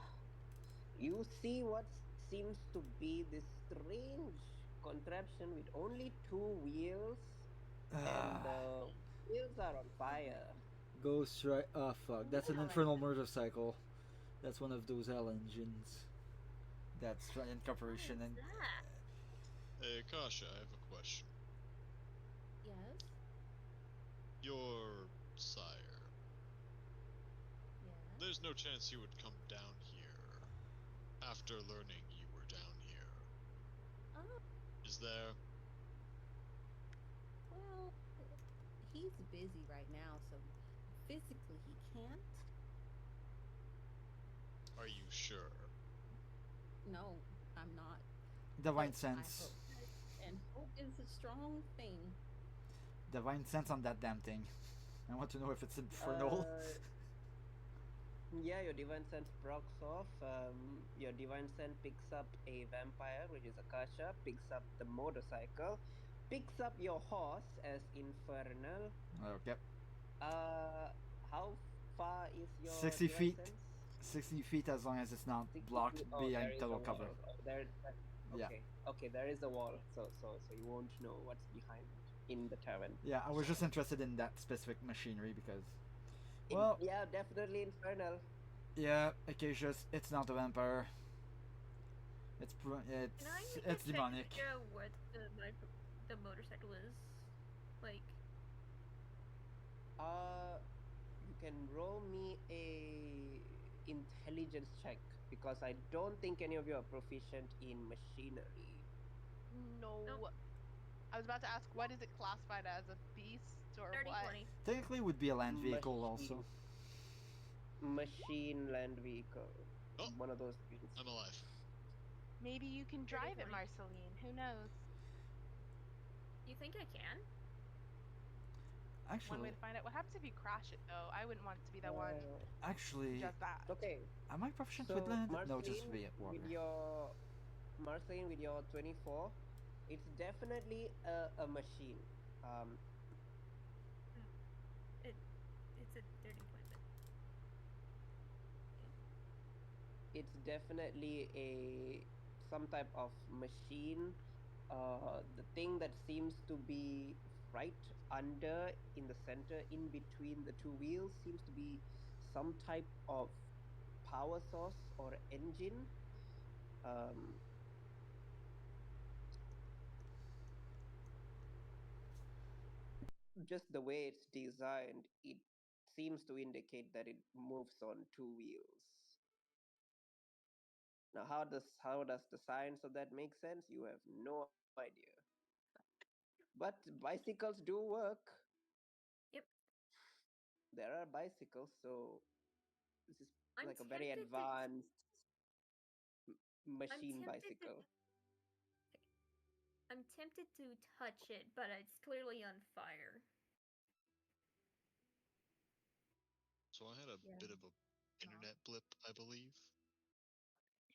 Speaker 7: You see what seems to be this strange contraption with only 2 wheels, and the wheels are on fire.
Speaker 3: Ghost right. Oh fuck! That's an infernal motorcycle. That's one of those hell engines. That's in comparison and.
Speaker 6: Hey, Kasha, I have a question.
Speaker 5: Yes.
Speaker 6: Your sire.
Speaker 5: Yeah.
Speaker 6: There's no chance he would come down here after learning you were down here.
Speaker 5: Oh.
Speaker 6: Is there?
Speaker 5: Well, he's busy right now, so physically he can't.
Speaker 6: Are you sure?
Speaker 5: No, I'm not.
Speaker 3: Divine
Speaker 5: But I
Speaker 3: sense.
Speaker 5: hope. And hope is a strong thing.
Speaker 3: Divine sense on that damn thing. I want to know if it's infernal.
Speaker 7: Yeah, your divine sense procs off. Your divine sense picks up a vampire, which is Akasha, picks up the motorcycle, picks up your horse as infernal.
Speaker 3: Okay.
Speaker 7: How far is your
Speaker 3: 60
Speaker 7: divine
Speaker 3: feet.
Speaker 7: sense?
Speaker 3: 60 feet as long as it's not
Speaker 7: 60
Speaker 3: blocked
Speaker 7: feet. Oh,
Speaker 3: behind
Speaker 7: there is a
Speaker 3: total
Speaker 7: wall.
Speaker 3: cover.
Speaker 7: Oh,
Speaker 3: Yeah.
Speaker 7: okay. Okay, there is a wall. So you won't know what's behind in the tavern.
Speaker 3: Yeah, I was just interested in that specific machinery because, well,
Speaker 7: Yeah, definitely infernal.
Speaker 3: yeah, Acacia's, it's not a vampire.
Speaker 2: Can I make
Speaker 3: It's
Speaker 2: a check to
Speaker 3: demonic.
Speaker 2: figure out what the motorcycle is? Like,
Speaker 7: You can roll me a intelligence check because I don't think any of you are proficient in machinery.
Speaker 4: No.
Speaker 2: Nope.
Speaker 4: I was about to ask, what is it classified as? A beast or
Speaker 2: 30,
Speaker 4: what?
Speaker 2: 20.
Speaker 3: Technically, would be a land vehicle also.
Speaker 7: Machine land vehicle.
Speaker 6: Oh,
Speaker 7: One of those things.
Speaker 6: I'm alive.
Speaker 4: Maybe you can drive it,
Speaker 2: 20.
Speaker 4: Marceline. Who knows?
Speaker 2: You think I can?
Speaker 4: One way
Speaker 3: Actually,
Speaker 4: to find out. What happens if you crash it, though? I wouldn't want to be the one who
Speaker 3: actually,
Speaker 4: does that.
Speaker 7: Okay,
Speaker 3: am I proficient with
Speaker 7: so
Speaker 3: land? No, just
Speaker 7: Marceline,
Speaker 3: via water.
Speaker 7: With your 24, it's definitely a machine.
Speaker 2: It's a dirty point, but
Speaker 7: It's definitely some type of machine. The thing that seems to be right under in the center, in between the two wheels, seems to be some type of power source or engine. Um, just the way it's designed, it seems to indicate that it moves on two wheels. Now, how does the science of that make sense? You have no idea. But bicycles do work.
Speaker 2: yep.
Speaker 7: There are bicycles, so this is
Speaker 2: I'm
Speaker 7: like a very
Speaker 2: tempted to.
Speaker 7: advanced
Speaker 2: I'm
Speaker 7: machine
Speaker 2: tempted to.
Speaker 7: bicycle.
Speaker 2: I'm tempted to touch it, but it's clearly on fire.
Speaker 6: So I had a
Speaker 5: Yeah.
Speaker 6: bit of a internet blip, I believe.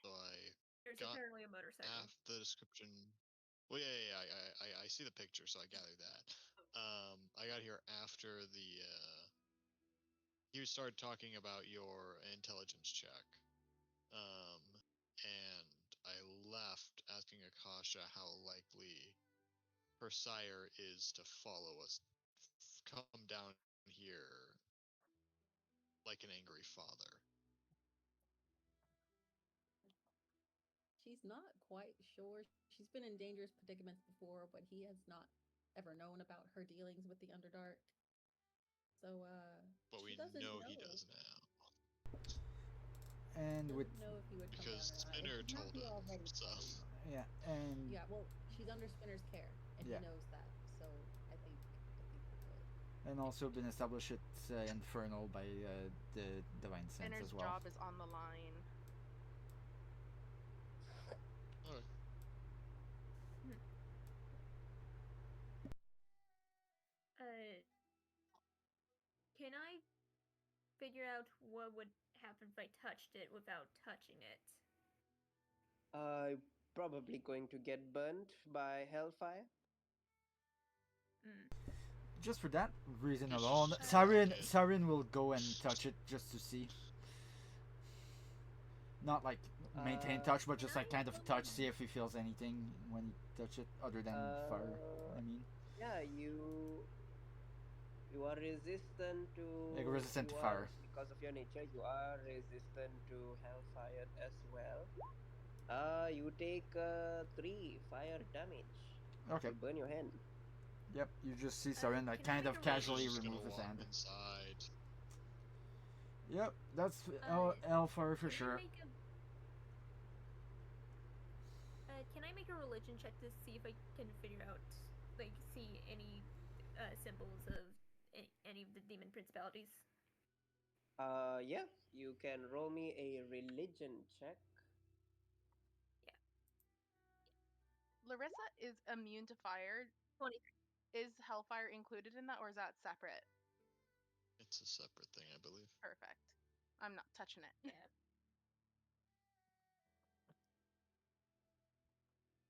Speaker 6: So I
Speaker 2: There's
Speaker 6: got
Speaker 2: apparently a motorcycle.
Speaker 6: the description. Well, yeah, I see the picture, so I gathered that. I got here after you started talking about your intelligence check. And I left asking Akasha how likely her sire is to follow us, come down here like an angry father.
Speaker 5: She's not quite sure. She's been in dangerous predicaments before, but he has not ever known about her dealings with the Underdark. So,
Speaker 6: But
Speaker 5: she
Speaker 6: we
Speaker 5: doesn't
Speaker 6: know
Speaker 5: know.
Speaker 6: he does now.
Speaker 3: And with
Speaker 5: Doesn't know if he would come down
Speaker 6: Because
Speaker 5: or not. If
Speaker 6: Spinner
Speaker 5: he's not
Speaker 6: told
Speaker 5: here
Speaker 6: him,
Speaker 5: already,
Speaker 6: so.
Speaker 5: probably not.
Speaker 3: yeah, and
Speaker 5: Yeah, well, she's under Spinner's care, and
Speaker 3: Yeah.
Speaker 5: he knows that. So I think we're good.
Speaker 3: and also been established it's infernal by the divine sense
Speaker 4: Spinner's
Speaker 3: as well.
Speaker 4: job is on the line.
Speaker 6: Alright.
Speaker 2: Can I figure out what would happen if I touched it without touching it?
Speaker 7: Probably going to get burnt by hellfire.
Speaker 3: Just for that reason
Speaker 6: He's
Speaker 3: alone,
Speaker 6: just
Speaker 3: Siren will go and touch it just to see. Not like maintain touch, but just like kind of touch, see if he feels anything when you touch it, other than fire. I mean,
Speaker 7: Yeah, you are resistant to
Speaker 3: like resistant to fire.
Speaker 7: because of your nature. You are resistant to hellfire as well. You take 3 fire damage.
Speaker 3: Okay.
Speaker 7: You burn your hand.
Speaker 3: Yep. You just see Siren like
Speaker 2: Can I
Speaker 3: kind
Speaker 2: make
Speaker 3: of
Speaker 2: a
Speaker 3: casually
Speaker 6: just
Speaker 3: remove
Speaker 6: gonna
Speaker 3: his
Speaker 6: walk
Speaker 3: hand.
Speaker 6: inside.
Speaker 3: Yep. That's Hellfire for sure.
Speaker 2: Can I make a religion check to see if I can figure out, like, see any symbols of any of the demon principalities?
Speaker 7: Yeah, you can roll me a religion check.
Speaker 2: Yeah.
Speaker 4: Larissa is immune to fire.
Speaker 2: 20.
Speaker 4: Is Hellfire included in that, or is that separate?
Speaker 6: It's a separate thing, I believe.
Speaker 4: Perfect. I'm not touching it.
Speaker 2: Yeah.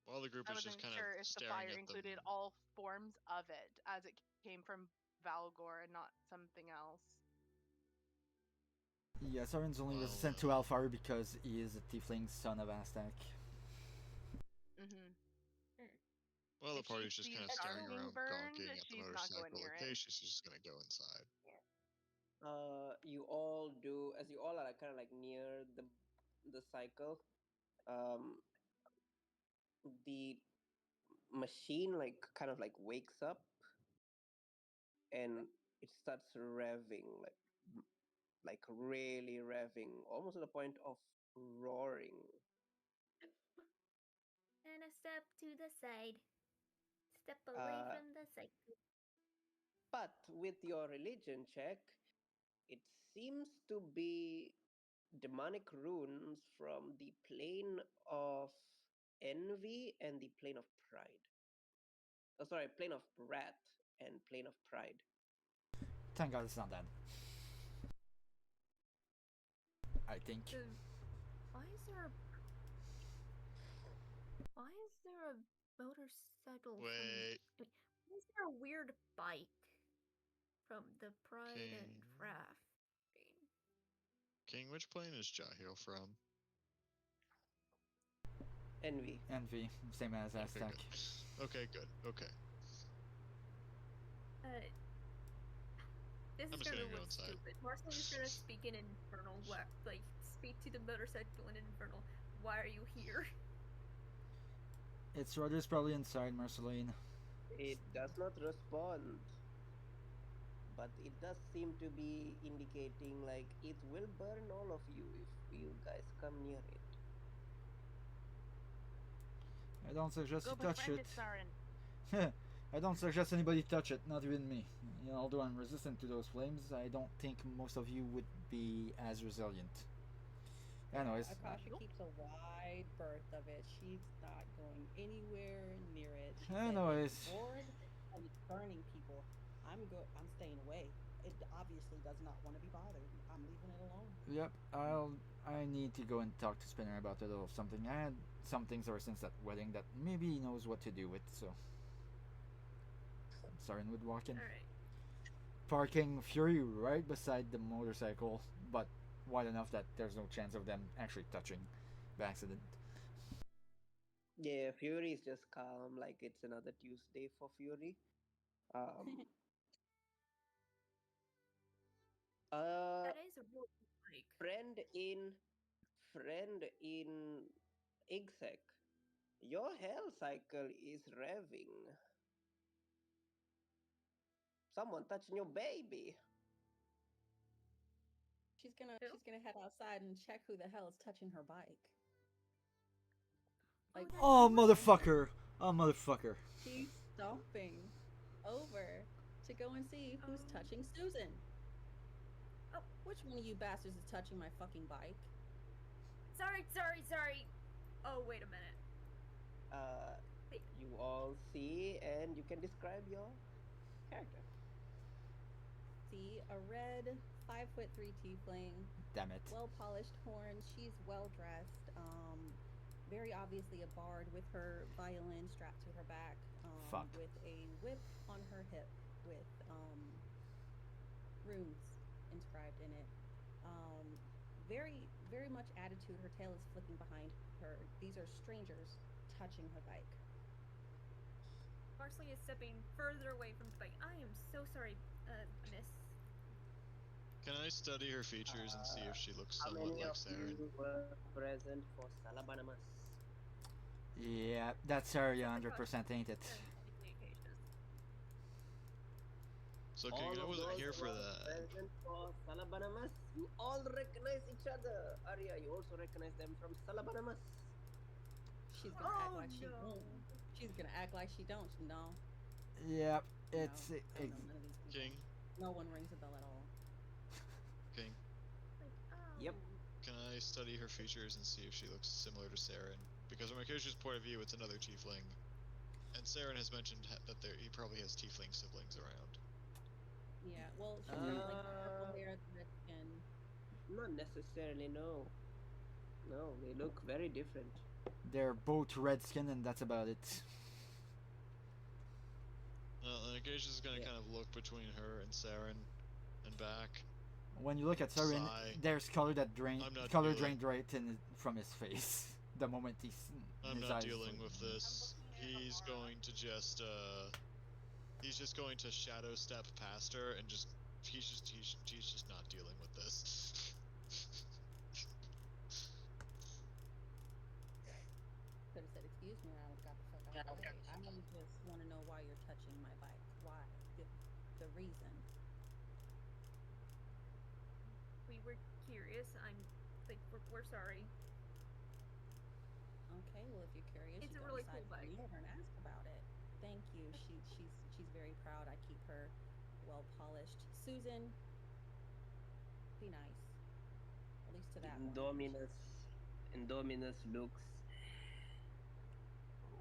Speaker 6: While the group
Speaker 4: I
Speaker 6: is just
Speaker 4: wasn't
Speaker 6: kind
Speaker 4: sure
Speaker 6: of
Speaker 4: if the
Speaker 6: staring
Speaker 4: fire
Speaker 6: at them.
Speaker 4: included all forms of it, as it came from Valgor and not something else.
Speaker 3: Yeah, Saren's only
Speaker 6: Well,
Speaker 3: resistant to Alfari because he is a tiefling son of Aztec.
Speaker 4: Mm-hmm.
Speaker 6: Well, the
Speaker 4: If she
Speaker 6: party's just kind of
Speaker 4: sees
Speaker 6: staring
Speaker 4: Darkwing
Speaker 6: around,
Speaker 4: burned,
Speaker 6: gawking at the
Speaker 4: she's not going
Speaker 6: motorcycle.
Speaker 4: near
Speaker 6: Okay,
Speaker 4: it.
Speaker 6: she's just gonna go inside.
Speaker 7: You all do, as you all are kind of like near the cycle. Um, the machine like kind of like wakes up and it starts revving like really revving, almost to the point of roaring.
Speaker 2: And a step to the side. Step away
Speaker 7: Uh,
Speaker 2: from the cycle.
Speaker 7: but with your religion check, it seems to be demonic runes from the plane of envy and the plane of pride. Oh, sorry, plane of wrath and plane of pride.
Speaker 3: Thank God it's not that. I think.
Speaker 2: Why is there a motorcycle
Speaker 6: Wait.
Speaker 2: from? Why is there a weird bike from the Pride
Speaker 6: King.
Speaker 2: and Wrath?
Speaker 6: King, which plane is Jahil from?
Speaker 7: Envy.
Speaker 3: Envy, same as Aztec.
Speaker 6: Okay, good. Okay.
Speaker 2: This
Speaker 6: I'm
Speaker 2: is
Speaker 6: just
Speaker 2: gonna
Speaker 6: gonna go
Speaker 2: look
Speaker 6: inside.
Speaker 2: stupid. Marcel is gonna speak in Infernal. Like, speak to the motorcycle in Infernal. Why are you here?
Speaker 3: Its rudder's probably inside, Marceline.
Speaker 7: It does not respond, but it does seem to be indicating like it will burn all of you if you guys come near it.
Speaker 3: I don't suggest
Speaker 4: Go
Speaker 3: you touch
Speaker 4: befriend
Speaker 3: it.
Speaker 4: it, Saren.
Speaker 3: I don't suggest anybody touch it, not even me. You know, although I'm resistant to those flames, I don't think most of you would be as resilient. Anyways.
Speaker 5: Akasha keeps a wide berth of it. She's not going anywhere near it. She
Speaker 3: Anyways.
Speaker 5: said it's bored and it's burning people. I'm staying away. It obviously does not want to be bothered. I'm leaving it alone.
Speaker 3: Yep, I need to go and talk to Spinner about a little something. I had some things ever since that wedding that maybe he knows what to do with, so Saren would walk in.
Speaker 2: Alright.
Speaker 3: Parking Fury right beside the motorcycle, but wide enough that there's no chance of them actually touching by accident.
Speaker 7: Yeah, Fury is just calm, like it's another Tuesday for Fury.
Speaker 2: That is a real bike.
Speaker 7: Friend in Igsec, your hell cycle is revving. Someone touching your baby.
Speaker 5: She's gonna head outside and check who the hell is touching her bike. Like,
Speaker 3: oh motherfucker! Oh motherfucker!
Speaker 5: She's stomping over to go and see who's touching Susan. Oh, which one of you bastards is touching my fucking bike?
Speaker 2: Sorry. Oh, wait a minute.
Speaker 7: You all see, and you can describe your character.
Speaker 5: See a red 5'3" tiefling.
Speaker 3: Damn it.
Speaker 5: Well polished horns. She's well dressed. Very obviously a bard with her violin strapped to her back. With a whip on her hip with runes inscribed in it. Very, very much attitude. Her tail is flicking behind her. These are strangers touching her bike.
Speaker 2: Marsley is stepping further away from the bike. I am so sorry, miss.
Speaker 6: Can I study her features and see if she looks
Speaker 7: How
Speaker 6: somewhat
Speaker 7: many
Speaker 6: like
Speaker 7: of
Speaker 6: Saren?
Speaker 7: you were present for Salabanamas?
Speaker 3: Yeah, that's area 100%, ain't it?
Speaker 6: So, King, I wasn't here for that.
Speaker 7: Present for Salabanamas, you all recognize each other. Arya, you also recognize them from Salabanamas.
Speaker 5: She's gonna act like she won't. She's gonna act like she don't. No.
Speaker 3: Yep, it's
Speaker 5: no, none of these people.
Speaker 6: King.
Speaker 5: No one rings a bell at all.
Speaker 6: King. I study her features and see if she looks similar to Saren? Because from my character's point of view, it's another tiefling, and Saren has mentioned that he probably has tiefling siblings around.
Speaker 5: Yeah, well, she's got like purple hair, red skin.
Speaker 1: Not necessarily, no. No, they look very different.
Speaker 3: They're both red skinned, and that's about it.
Speaker 6: Well, Acacia is gonna kind of look between her and Saren and back.
Speaker 3: When you look at Saren,
Speaker 6: Sigh.
Speaker 3: there's color that
Speaker 6: dealing.
Speaker 3: drained right from his face the moment
Speaker 6: I'm
Speaker 3: his
Speaker 6: not
Speaker 3: eyes
Speaker 6: dealing
Speaker 3: were-
Speaker 6: with this. He's going to just he's just going to shadow step past her and he's just not dealing with this.
Speaker 5: Could have said, "Excuse me," and I would have got the fuck out of the way. I just want to know why you're touching my bike. Why? The reason.
Speaker 2: We were curious. We're sorry.
Speaker 5: Okay, well, if you're curious,
Speaker 2: It's
Speaker 5: you
Speaker 2: a
Speaker 5: go
Speaker 2: really
Speaker 5: inside
Speaker 2: cool
Speaker 5: for
Speaker 2: bike.
Speaker 5: me and ask about it. Thank you. She's very proud. I keep her well polished. Susan, be nice. At least to that one.
Speaker 1: Indominus looks.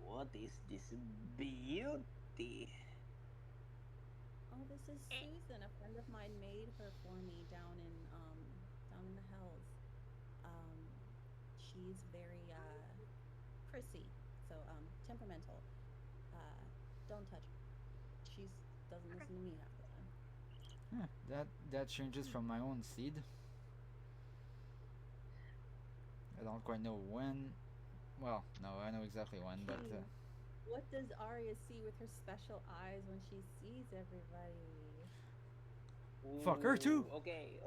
Speaker 1: What is this beauty?
Speaker 5: Oh, this is Susan. A friend of mine made her for me down in the hills. Um, she's very prissy, so temperamental. Don't touch her. She doesn't listen to me half the time.
Speaker 3: that changes from my own seed. I don't quite know when. Well, no, I know exactly when, but
Speaker 5: Hey, what does Arya see with her special eyes when she sees everybody?
Speaker 3: fuck her too.
Speaker 1: Okay.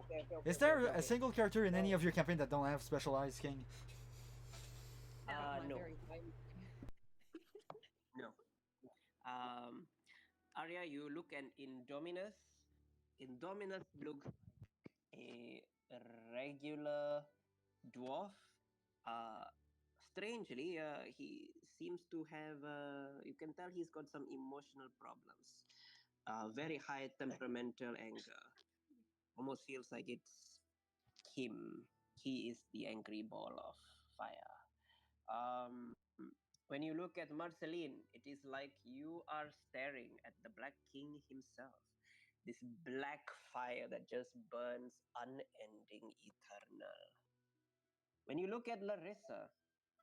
Speaker 3: Is there a single character in any of your campaign that don't have special eyes, King?
Speaker 5: My
Speaker 1: No.
Speaker 5: very white.
Speaker 1: No. Arya, you look at Indominus. Indominus looks a regular dwarf. Uh, Strangely, he seems to have. You can tell he's got some emotional problems. Very high temperamental anger. Almost feels like it's him. He is the angry ball of fire. When you look at Marceline, it is like you are staring at the Black King himself. This black fire that just burns unending, eternal. When you look at Larissa,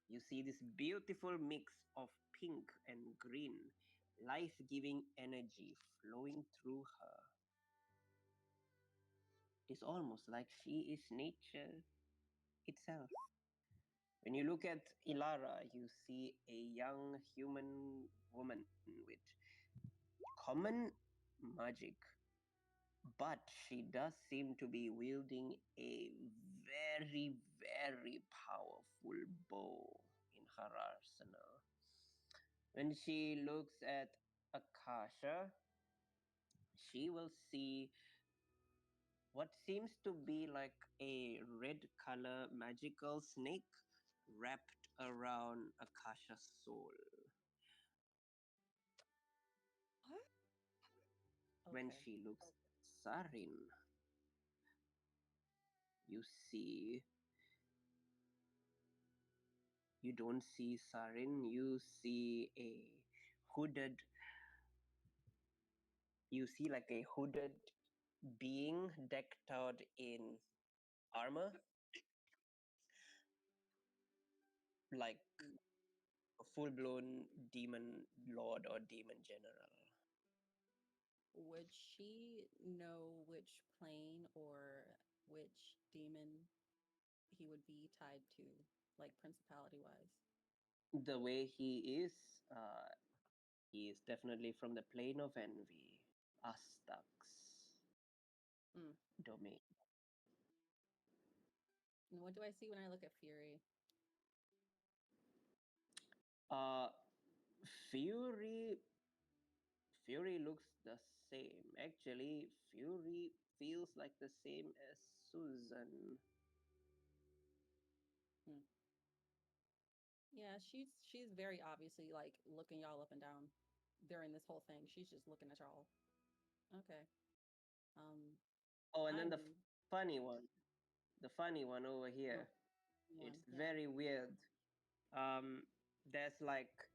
Speaker 1: you see this beautiful mix of pink and green, life giving energy flowing through her. It is almost like she is nature itself. When you look at Ilara, you see a young human woman with common magic, but she does seem to be wielding a very, very powerful bow in her arsenal. When she looks at Akasha, she will see what seems to be like a red color magical snake wrapped around Akasha's soul.
Speaker 5: What?
Speaker 1: When
Speaker 5: Okay.
Speaker 1: she looks at Sarin, you see, you don't see Sarin, you see a hooded, you see like a hooded being decked out in armor, like a full blown demon lord or demon general.
Speaker 5: Would she know which plane or which demon he would be tied to, like principality wise?
Speaker 1: The way uh, he is definitely from the plane of envy, Astax
Speaker 5: Mm.
Speaker 1: domain.
Speaker 5: And what do I see when I look at Fury?
Speaker 1: Uh, Fury Fury looks the same. Actually, Fury feels like the same as Susan.
Speaker 5: Hmm. Yeah, she's very obviously like looking y'all up and down during this whole thing. She's just looking at y'all. Okay. Um,
Speaker 1: Oh, and then
Speaker 5: I'm
Speaker 1: the funny one over
Speaker 5: oh,
Speaker 1: here. It's
Speaker 5: Yeah.
Speaker 1: very weird. Um, there's like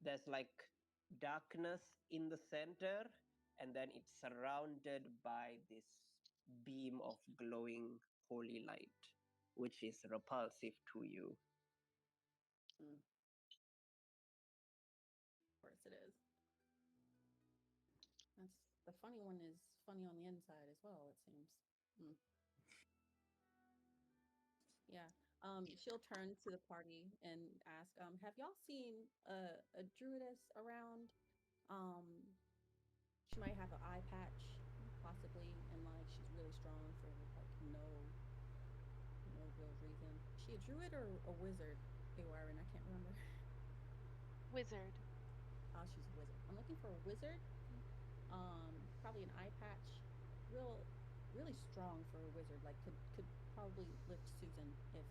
Speaker 1: there's like darkness in the center, and then it's surrounded by this beam of glowing holy light, which is repulsive to you.
Speaker 5: Mm. Of course it is. That's the funny one is funny on the inside as well, it seems. Mm. Yeah. She'll turn to the party and ask, have y'all seen a druidess around? Um, she might have an eye patch, possibly, and like she's really strong for like no real reason. Is she a druid or a wizard? Awarin, I can't remember.
Speaker 4: Wizard.
Speaker 5: Oh, she's a wizard. I'm looking for a wizard. Probably an eye patch. Really strong for a wizard. Like could probably lift Susan if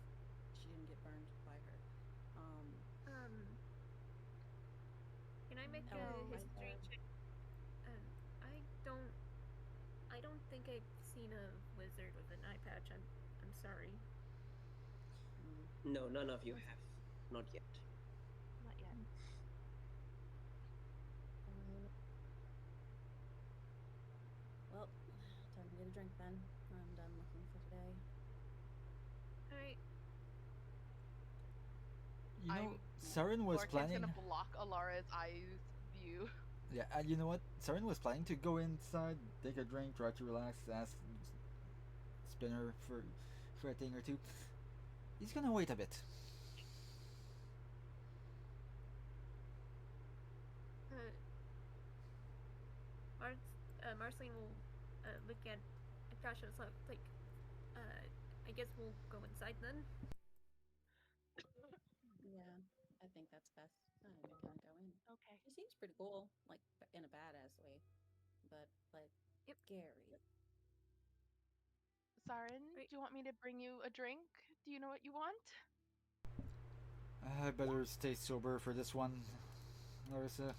Speaker 5: she didn't get burned by her. Um,
Speaker 2: Can I make
Speaker 5: elf,
Speaker 2: a
Speaker 4: No.
Speaker 2: history check? Um, I don't. I don't think I've seen a wizard with an eye patch. I'm sorry.
Speaker 5: mm,
Speaker 1: No, none of you have. Not yet.
Speaker 4: Not yet.
Speaker 5: fine. Well, time to get a drink then. I'm done looking for today.
Speaker 2: All right.
Speaker 3: You know,
Speaker 4: I'm
Speaker 3: Saren was
Speaker 4: Lorcan's
Speaker 3: planning.
Speaker 4: gonna block Alara's eyes view.
Speaker 3: Yeah, you know what? Saren was planning to go inside, take a drink, try to relax, ask Spinner for a thing or two. He's gonna wait a bit.
Speaker 2: Uh, Marceline will look at Akasha. So like, uh, I guess we'll go inside then.
Speaker 5: Yeah, I think that's best. I'm gonna go in.
Speaker 4: Okay.
Speaker 5: She seems pretty cool, like in a badass way, but like
Speaker 2: Yep.
Speaker 5: scary.
Speaker 4: Saren,
Speaker 2: Right.
Speaker 4: do you want me to bring you a drink? Do you know what you want?
Speaker 3: I better stay sober for this one, Larissa.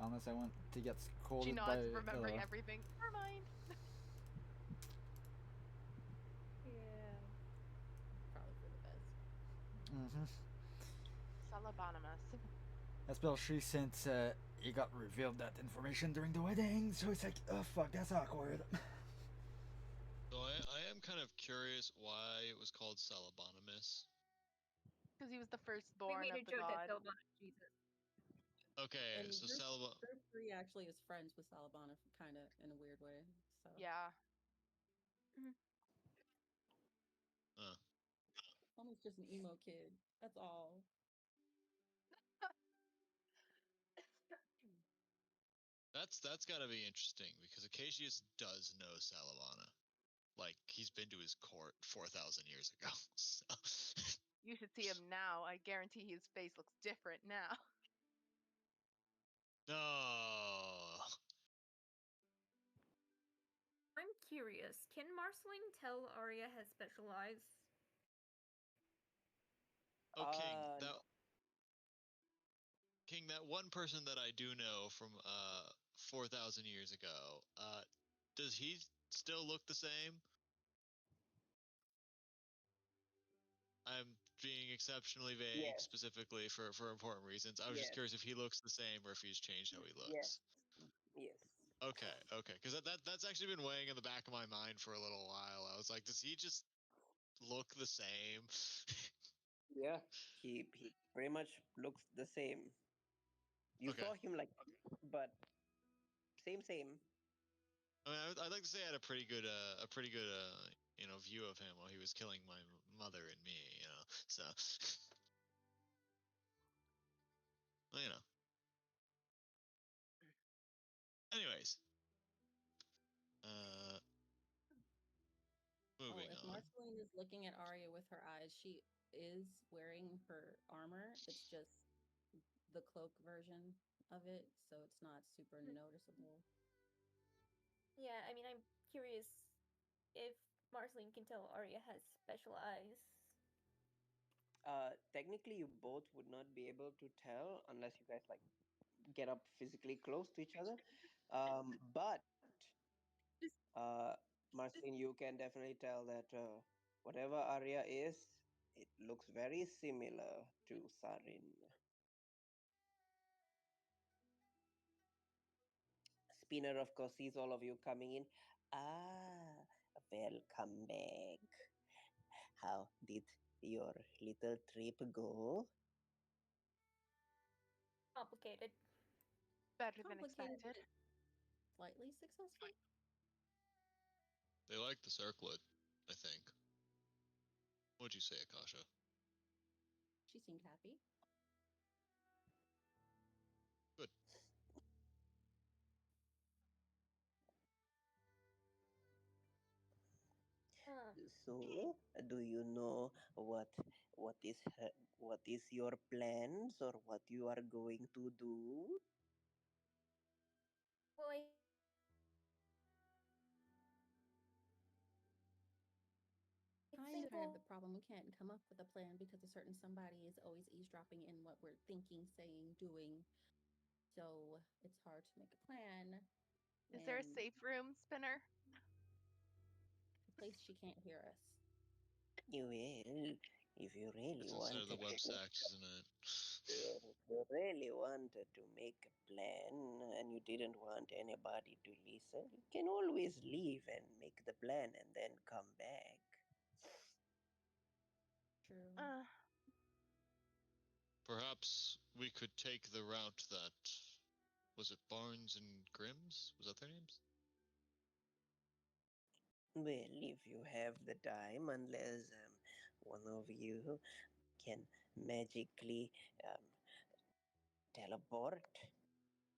Speaker 3: Unless I want to get
Speaker 4: She
Speaker 3: scolded by
Speaker 4: nods, remembering
Speaker 3: Ella.
Speaker 4: everything. Never mind.
Speaker 5: Yeah, probably for the best.
Speaker 3: Mm-hmm.
Speaker 4: Salabonimus.
Speaker 3: Especially since it got revealed that information during the wedding, so it's like, oh fuck, that's awkward.
Speaker 6: So I am kind of curious why it was called Salabonimus.
Speaker 4: Because he was the
Speaker 2: We
Speaker 4: firstborn
Speaker 2: made
Speaker 4: of
Speaker 2: a
Speaker 4: the
Speaker 2: joke that
Speaker 4: god.
Speaker 2: fell on Jesus.
Speaker 6: Okay,
Speaker 5: And
Speaker 6: so
Speaker 5: group 3 actually is friends with Salabana, kind of in a weird way. So
Speaker 4: Yeah.
Speaker 6: uh,
Speaker 5: almost just an emo kid. That's all.
Speaker 6: that's got to be interesting because Acacius does know Salavana. Like he's been to his court 4,000 years ago. So.
Speaker 4: You should see him now. I guarantee his face looks different now.
Speaker 6: No.
Speaker 2: I'm curious. Can Marceline tell Arya has special eyes?
Speaker 6: Oh, King,
Speaker 1: No.
Speaker 6: that one person that I do know from 4,000 years ago, does he still look the same? I'm being exceptionally vague,
Speaker 1: Yes.
Speaker 6: specifically for important reasons. I was just
Speaker 1: Yes.
Speaker 6: curious if he looks the same or if he's changed how he
Speaker 1: Yes.
Speaker 6: looks.
Speaker 1: Yes.
Speaker 6: Okay, because that's actually been weighing in the back of my mind for a little while. I was like, does he just look the same?
Speaker 1: Yeah. He pretty much looks the same. You
Speaker 6: Okay.
Speaker 1: saw him like, but same.
Speaker 6: I mean, I'd like to say I had a pretty good view of him while he was killing my mother and me, So, well, Anyways, moving
Speaker 5: If
Speaker 6: on.
Speaker 5: Marceline is looking at Arya with her eyes, she is wearing her armor. It's just the cloak version of it, so it's not super noticeable.
Speaker 2: Yeah, I mean, I'm curious if Marceline can tell Arya has special eyes.
Speaker 1: Technically, you both would not be able to tell unless you guys like get up physically close to each other. But Marceline, you can definitely tell that whatever Arya is,
Speaker 7: It looks very similar to Sarin. Spinner, of course, sees all of you coming in. Ah, welcome back. How did your little trip go?
Speaker 2: Complicated.
Speaker 4: Better than
Speaker 5: Complicated,
Speaker 4: expected.
Speaker 5: slightly successful.
Speaker 6: They like the circlet, I think. What'd you say, Akasha?
Speaker 5: She seemed happy.
Speaker 6: Good.
Speaker 7: So, do you know what is what is your plans or what you are going to do?
Speaker 2: Well, I think we
Speaker 5: Kind of the problem. We can't come up with a plan because a certain somebody is always eavesdropping in what we're thinking, saying, doing. So it's hard to make a plan.
Speaker 4: Is there a
Speaker 5: when
Speaker 4: safe room, Spinner?
Speaker 5: a place she can't hear us.
Speaker 7: You will, if you really
Speaker 6: It's inside of
Speaker 7: wanted
Speaker 6: the web
Speaker 7: to.
Speaker 6: stacks, isn't it?
Speaker 7: If you really wanted to make a plan and you didn't want anybody to listen, you can always leave and make the plan and then come back.
Speaker 5: True.
Speaker 6: Perhaps we could take the route that was it Barnes and Grimm's? Was that their names?
Speaker 7: Well, if you have the time, unless one of you can magically teleport.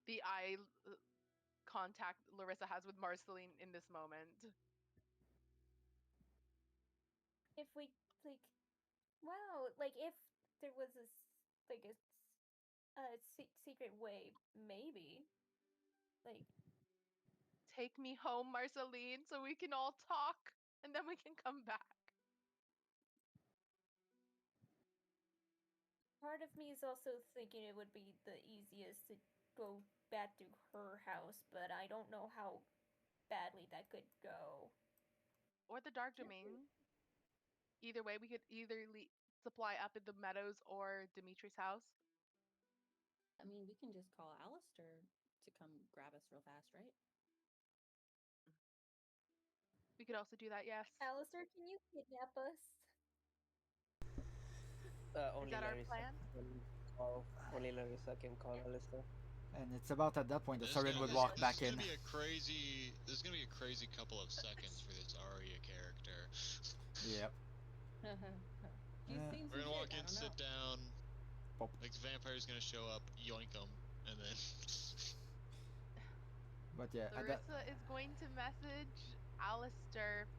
Speaker 4: The eye contact Larissa has with Marceline in this moment.
Speaker 2: if we like, wow, like if there was like secret way, maybe. Like,
Speaker 4: Take me home, Marceline, so we can all talk, and then we can come back.
Speaker 2: part of me is also thinking it would be the easiest to go back to her house, but I don't know how badly that could go.
Speaker 4: Or the dark domain. Either way, we could either supply up at the meadows or Dimitri's house.
Speaker 5: I mean, we can just call Alistair to come grab us real fast, right?
Speaker 4: We could also do that, yes.
Speaker 2: Alistair, can you kidnap us?
Speaker 4: Is
Speaker 7: Only
Speaker 4: that our
Speaker 7: Larissa
Speaker 4: plan?
Speaker 7: can call. Only Larissa can call Alistair.
Speaker 3: And it's about at that point that
Speaker 6: This is
Speaker 3: Sarin
Speaker 6: gonna,
Speaker 3: would
Speaker 6: this,
Speaker 3: walk
Speaker 6: this
Speaker 3: back
Speaker 6: is
Speaker 3: in.
Speaker 6: gonna be a crazy. This is gonna be a crazy couple of seconds for this Arya character.
Speaker 3: Yep.
Speaker 5: She's seen
Speaker 6: We're
Speaker 5: some
Speaker 6: gonna
Speaker 5: shit.
Speaker 6: walk
Speaker 5: I
Speaker 6: in,
Speaker 5: don't
Speaker 6: sit
Speaker 5: know.
Speaker 6: down.
Speaker 3: Pop.
Speaker 6: Like the vampire's gonna show up, yoink him, and then.
Speaker 3: But yeah, at that,
Speaker 4: Larissa is going to message Alistair.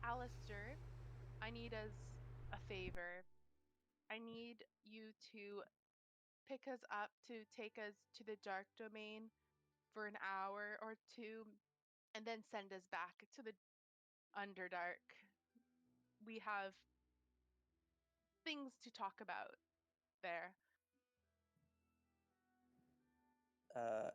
Speaker 4: Alistair, I need a favor. I need you to pick us up to take us to the dark domain for an hour or two and then send us back to the Underdark. We have things to talk about there.
Speaker 7: Uh,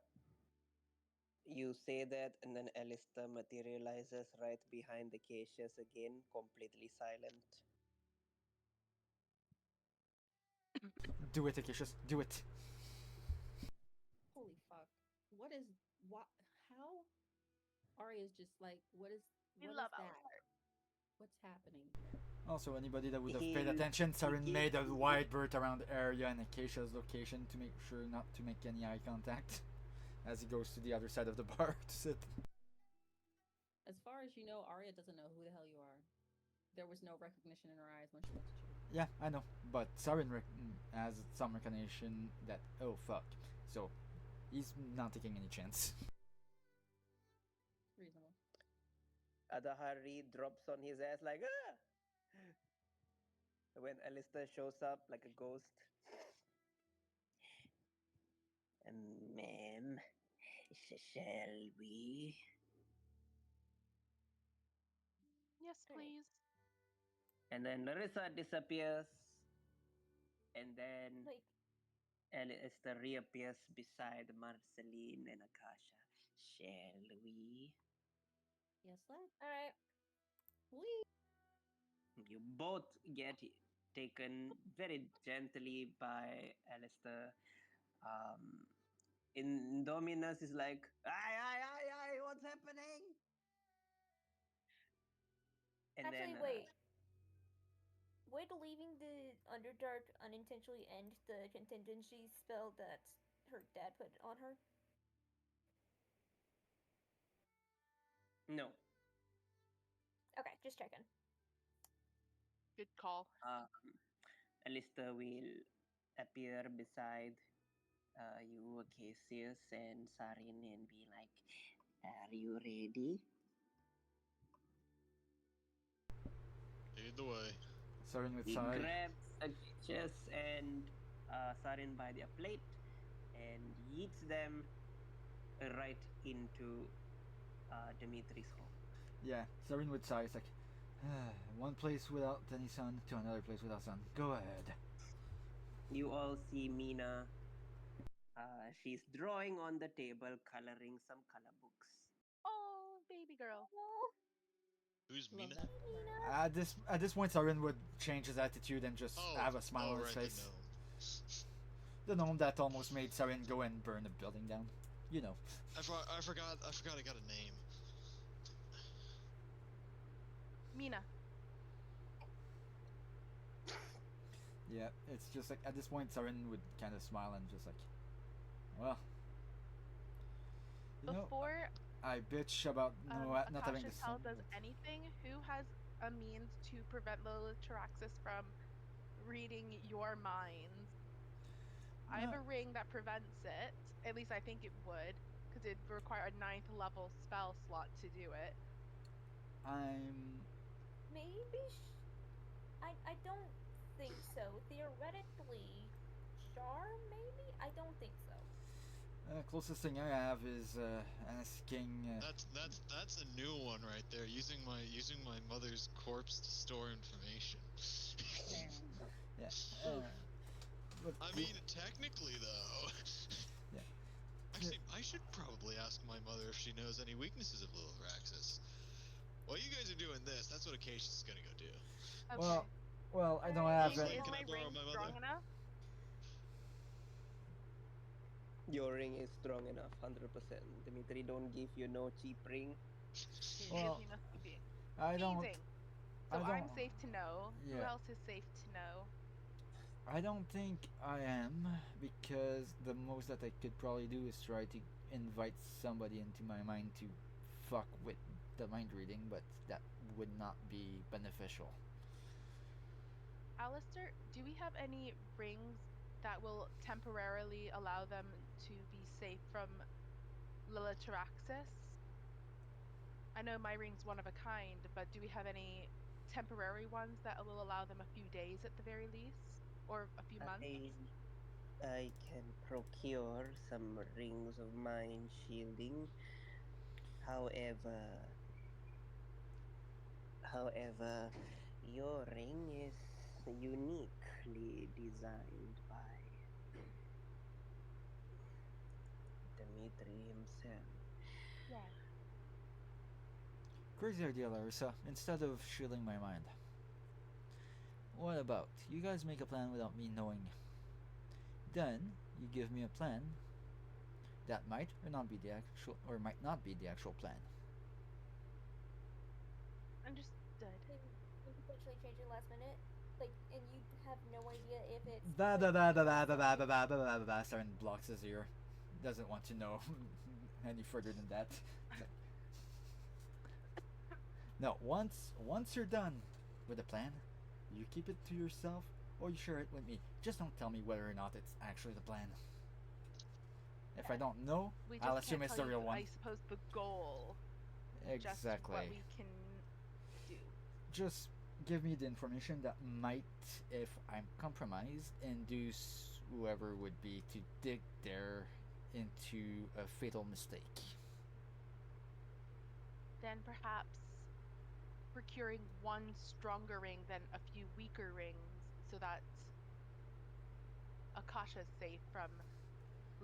Speaker 7: you say that, and then Alistair materializes right behind the caches again, completely silent.
Speaker 3: do it, Akishus. Do it.
Speaker 5: Holy fuck. What is what? How? Arya's just like, what is
Speaker 4: We
Speaker 5: what
Speaker 4: love
Speaker 5: is that?
Speaker 4: Alistair.
Speaker 5: What's happening?
Speaker 3: Also, anybody that would have paid
Speaker 7: He'll-
Speaker 3: attention, Sarin
Speaker 7: he
Speaker 3: made a
Speaker 7: gives-
Speaker 3: wide berth around the area and Acacia's location to make sure not to make any eye contact as he goes to the other side of the bar to sit.
Speaker 5: As far as you know, Arya doesn't know who the hell you are. There was no recognition in her eyes when she looked at you.
Speaker 3: Yeah, I know, but Sarin has some recognition that, oh fuck. So, he's not taking any chance.
Speaker 5: Reasonable.
Speaker 7: Adahari drops on his ass like, ah! When Alistair shows up like a ghost. Ma'am, shall we?
Speaker 4: Yes, please.
Speaker 7: And then Larissa disappears. And then
Speaker 2: Like,
Speaker 7: Alistair reappears beside Marceline and Akasha. Shall we?
Speaker 5: Yes, lad.
Speaker 2: all right.
Speaker 5: We.
Speaker 7: You both get
Speaker 1: taken very gently by Alistair. Indominus is like, aye, what's happening? And
Speaker 2: Actually,
Speaker 1: then,
Speaker 2: wait. Would leaving the Underdark unintentionally end the contingency spell that her dad put on her?
Speaker 1: no.
Speaker 2: Okay, just checking.
Speaker 4: Good call.
Speaker 1: Alistair will appear beside you, Cassius, and Sarin, and be like, are you ready?
Speaker 6: Lead the way.
Speaker 3: Starting with
Speaker 1: He
Speaker 3: Sai.
Speaker 1: grabs Cassius and Sarin by their plate and yeets them right into Dimitri's home.
Speaker 3: Yeah, starting with Sai. It's like, one place without any sun to another place without sun. Go ahead.
Speaker 1: You all see Mina. She's drawing on the table, coloring some color books.
Speaker 4: Oh, baby girl.
Speaker 2: Oh,
Speaker 6: Who's
Speaker 5: Love
Speaker 6: Mina?
Speaker 5: that for her.
Speaker 2: Mina.
Speaker 3: At this point, Sarin would change his attitude and just have a smile on his
Speaker 6: right,
Speaker 3: face. The gnome that almost made Sarin go and burn the building down. You know.
Speaker 6: I forgot I got a name.
Speaker 4: Mina.
Speaker 3: Yeah, it's just like at this point, Sarin would kind of smile and just like, well, you know,
Speaker 4: Before
Speaker 3: I bitch about not having
Speaker 4: Akasha
Speaker 3: the
Speaker 4: tells
Speaker 3: sun.
Speaker 4: us anything, who has a means to prevent Lilitharaxis from reading your minds? I have a ring that prevents it. At least I think it would, because it'd require a 9th level spell slot to do it.
Speaker 3: I'm.
Speaker 2: Maybe. I don't think so. Theoretically, Char. Maybe. I don't think so.
Speaker 3: Closest thing I have is asking.
Speaker 6: That's a new one right there. Using my mother's corpse to store information.
Speaker 3: Yeah.
Speaker 6: I mean, technically though.
Speaker 3: Yeah.
Speaker 6: Actually, I should probably ask my mother if she knows any weaknesses of Lilitharaxis. While you guys are doing this, that's what Acacia's is gonna go do.
Speaker 4: Okay.
Speaker 3: Well, I don't have
Speaker 4: Is,
Speaker 3: any.
Speaker 4: is
Speaker 6: Can I
Speaker 4: my
Speaker 6: borrow
Speaker 4: ring
Speaker 6: my mother?
Speaker 4: strong enough?
Speaker 7: Your ring is strong enough, 100%. Dimitri don't give you no cheap ring.
Speaker 4: She
Speaker 3: Well,
Speaker 4: gives me no sleeping.
Speaker 3: I don't.
Speaker 4: Amazing. So I'm safe to know. Who
Speaker 3: Yeah.
Speaker 4: else is safe to know?
Speaker 3: I don't think I am, because the most that I could probably do is try to invite somebody into my mind to fuck with the mind reading, but that would not be beneficial.
Speaker 4: Alistair, do we have any rings that will temporarily allow them to be safe from Lilitharaxis? I know my ring's one of a kind, but do we have any temporary ones that will allow them a few days at the very least? Or a few months?
Speaker 1: I can procure some rings of mind shielding. However, your ring is uniquely designed by Dimitri himself.
Speaker 4: Yes.
Speaker 3: Crazy idea, Larissa. Instead of shielding my mind, what about you guys make a plan without me knowing? Then you give me a plan that might or not be the actual, or might not be the actual plan.
Speaker 4: Understood.
Speaker 2: And potentially change it last minute. Like, and you have no idea if it's.
Speaker 3: Ba ba ba ba ba ba ba ba ba ba ba ba. Saren blocks his ear. Doesn't want to know any further than that. No, once you're done with the plan, you keep it to yourself or you share it with me. Just don't tell me whether or not it's actually the plan. If I don't know,
Speaker 4: We just
Speaker 3: I'll
Speaker 4: can't
Speaker 3: assume it's
Speaker 4: tell
Speaker 3: the
Speaker 4: you,
Speaker 3: real one.
Speaker 4: I suppose, the goal. Just
Speaker 3: Exactly.
Speaker 4: what we can do.
Speaker 3: Just give me the information that might, if I'm compromised, induce whoever would be to dig there into a fatal mistake.
Speaker 4: Then perhaps procuring one stronger ring than a few weaker rings so that Akasha is safe from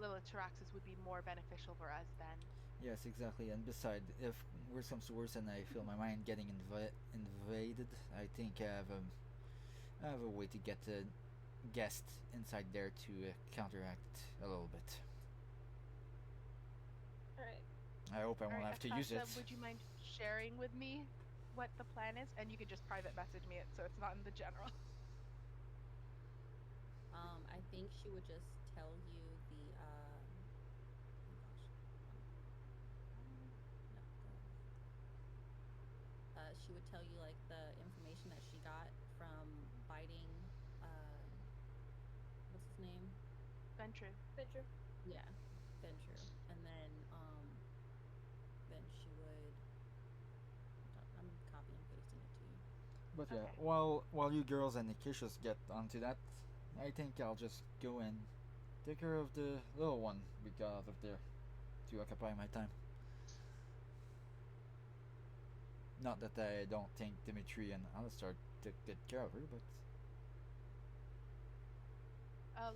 Speaker 4: Lilitharaxis would be more beneficial for us then.
Speaker 3: Yes, exactly. And besides, if worse comes to worse and I feel my mind getting invaded, I think I have a way to get the guest inside there to counteract a little bit.
Speaker 2: All right.
Speaker 3: I hope I
Speaker 4: All
Speaker 3: won't
Speaker 4: right,
Speaker 3: have to use
Speaker 4: Akasha,
Speaker 3: it.
Speaker 4: would you mind sharing with me what the plan is? And you could just private message me it so it's not in the general.
Speaker 5: I think she would just tell you the oh gosh. No, she would tell you like the information that she got from biting what's his name?
Speaker 4: Venture.
Speaker 2: Venture.
Speaker 5: Yeah, Venture. And then she would I'm copy and pasting it to you.
Speaker 3: But yeah,
Speaker 4: Okay.
Speaker 3: while you girls and Nikishas get onto that, I think I'll just go and take care of the little one we got out of there to occupy my time. Not that I don't think Dimitri and Alistar took good care of her, but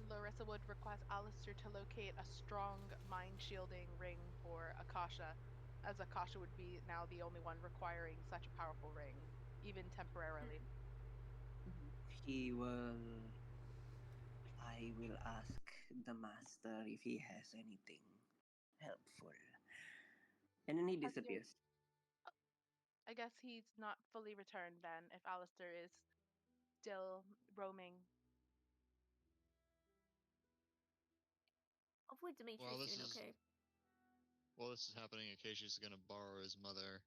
Speaker 4: Larissa would request Alistair to locate a strong mind shielding ring for Akasha, as Akasha would be now the only one requiring such a powerful ring, even temporarily.
Speaker 7: He will. I will ask the master if he has anything helpful. And then he
Speaker 4: Has he?
Speaker 7: disappears.
Speaker 4: I guess he's not fully returned then, if Alistair is still roaming.
Speaker 2: Hopefully
Speaker 6: While
Speaker 2: Dimitri's
Speaker 6: this
Speaker 2: doing
Speaker 6: is
Speaker 2: okay.
Speaker 6: while this is happening, Akashi's gonna borrow his mother,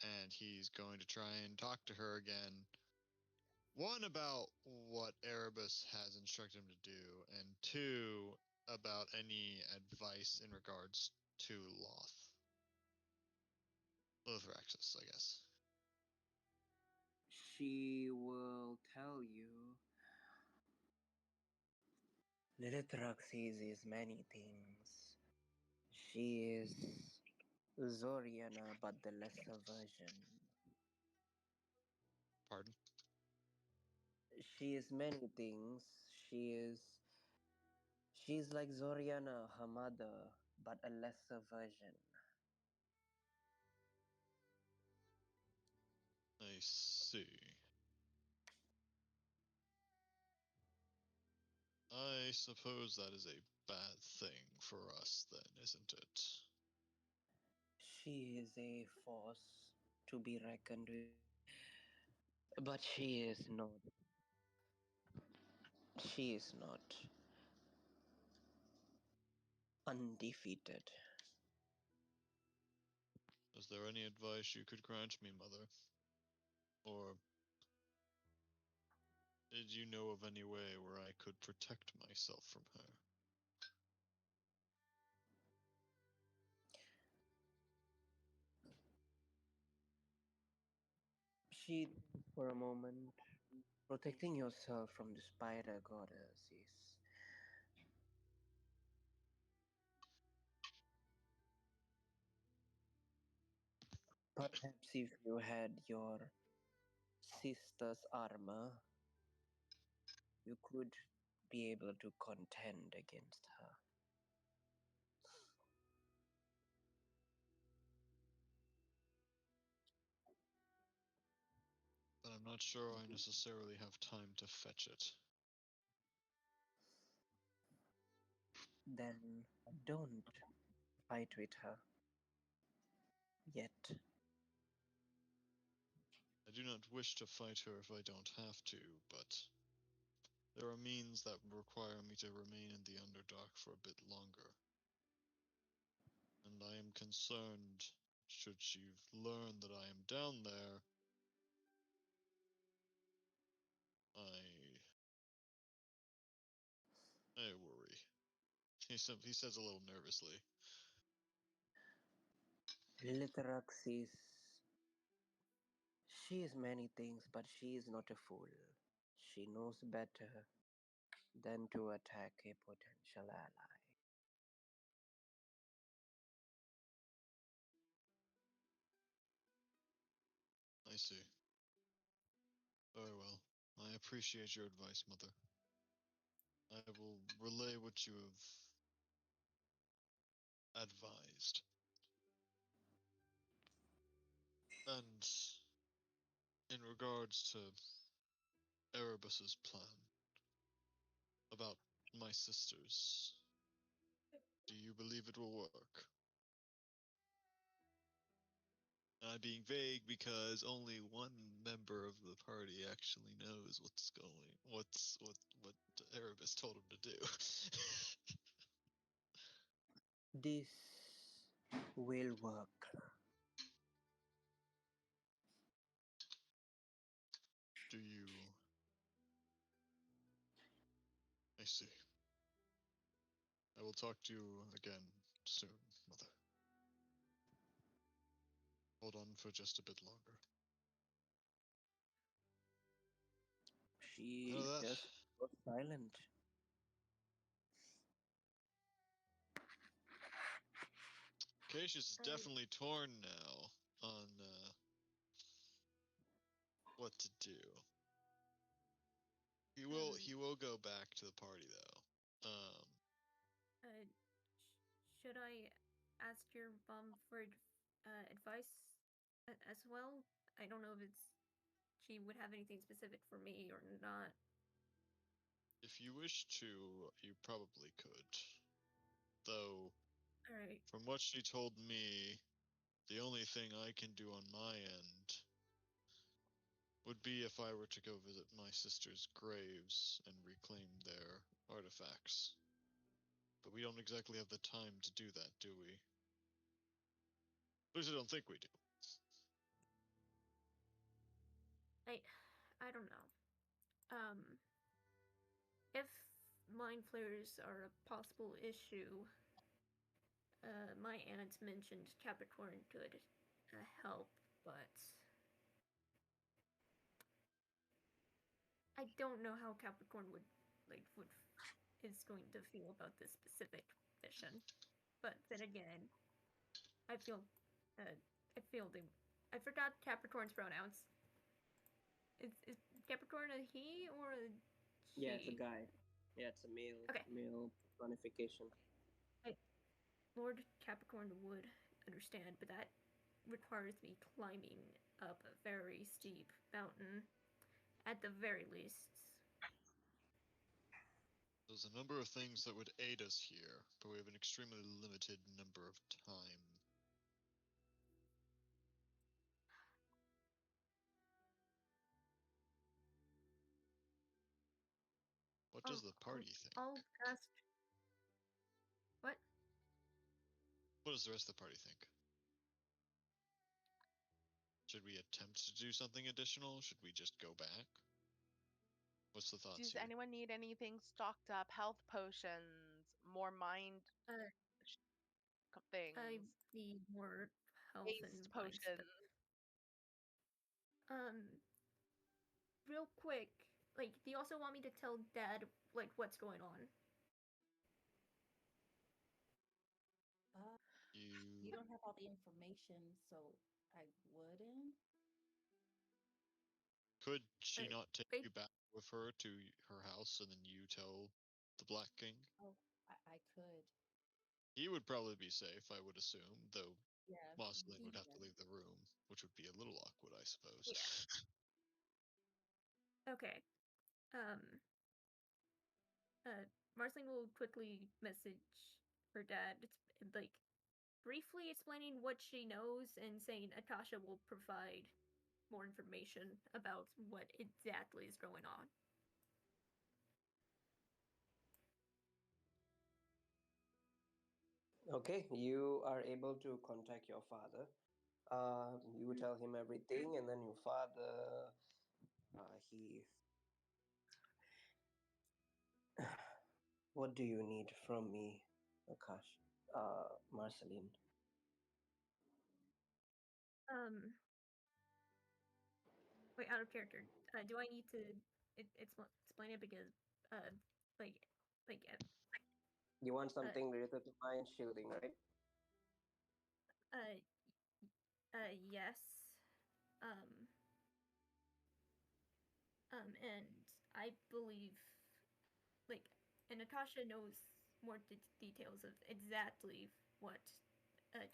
Speaker 6: and he's going to try and talk to her again. One, about what Erebus has instructed him to do, and two, about any advice in regards to Lothraxis, I guess.
Speaker 7: She will tell you. Lilith Raxis is many things. She is Zoriana, but the lesser version.
Speaker 6: Pardon?
Speaker 7: She is many things. She is. She's like Zoriana, her mother, but a lesser version.
Speaker 6: I see. I suppose that is a bad thing for us, then, isn't it?
Speaker 7: She is a force to be reckoned with, but she is not. She is not undefeated.
Speaker 6: Is there any advice you could grant me, Mother? Or did you know of any way where I could protect myself from her?
Speaker 7: She, for a moment, protecting yourself from the spider goddess is perhaps if you had your sister's armor, you could be able to contend against her.
Speaker 6: But I'm not sure I necessarily have time to fetch it.
Speaker 7: Then don't fight with her yet.
Speaker 6: I do not wish to fight her if I don't have to, but there are means that would require me to remain in the Underdark for a bit longer. And I am concerned, should she learn that I am down there, I worry. He says a little nervously.
Speaker 7: Lithrax is. She is many things, but she is not a fool. She knows better than to attack a potential ally.
Speaker 6: I see. Very well. I appreciate your advice, Mother. I will relay what you have advised. And in regards to Erebus's plan about my sisters. Do you believe it will work? And I'm being vague because only one member of the party actually knows what Erebus told him to do.
Speaker 7: This will work.
Speaker 6: Do you? I see. I will talk to you again soon, Mother. Hold on for just a bit longer.
Speaker 7: She
Speaker 6: Oh, that.
Speaker 7: just was silent.
Speaker 6: Cassius is definitely torn now on what to do. He will go back to the party though.
Speaker 2: Should I ask your mom for advice as well? I don't know if she would have anything specific for me or not.
Speaker 6: If you wish to, you probably could. Though,
Speaker 2: Alright.
Speaker 6: from what she told me, the only thing I can do on my end would be if I were to go visit my sister's graves and reclaim their artifacts. But we don't exactly have the time to do that, do we? At least I don't think we do.
Speaker 2: I don't know. If mind flares are a possible issue, my aunt mentioned Capricorn could help, but I don't know how Capricorn would is going to feel about this specific mission. But then again, I forgot Capricorn's pronouns. Is Capricorn a he or a she?
Speaker 7: Yeah, it's a guy. Yeah, it's a male.
Speaker 2: Okay.
Speaker 7: Male personification.
Speaker 2: Lord Capricorn would understand, but that requires me climbing up a very steep mountain, at the very least.
Speaker 6: There's a number of things that would aid us here, but we have an extremely limited number of time. What does the party think?
Speaker 2: I'll ask. What?
Speaker 6: What does the rest of the party think? Should we attempt to do something additional? Should we just go back? What's the thoughts
Speaker 4: Does
Speaker 6: here?
Speaker 4: anyone need anything stocked up? Health potions, more mind things.
Speaker 2: I need more health
Speaker 4: Haste
Speaker 2: and
Speaker 4: potions.
Speaker 2: Real quick, do you also want me to tell Dad what's going on?
Speaker 5: You don't have all the information, so I wouldn't.
Speaker 6: Could she not take you back with her to her house and then you tell the Black King?
Speaker 5: Oh, I could.
Speaker 6: He would probably be safe, I would assume, though
Speaker 5: Yeah.
Speaker 6: Moslin would have to leave the room, which would be a little awkward, I suppose.
Speaker 2: Yeah. Okay. Marceline will quickly message her dad, briefly explaining what she knows and saying Akasha will provide more information about what exactly is going on.
Speaker 7: Okay, you are able to contact your father. You tell him everything, and then your father, he. What do you need from me, Akash? Marceline.
Speaker 2: Wait, out of character. Do I need to explain it because,
Speaker 7: You want something related to mind shielding, right?
Speaker 2: Yes. And I believe, and Natasha knows more details of exactly what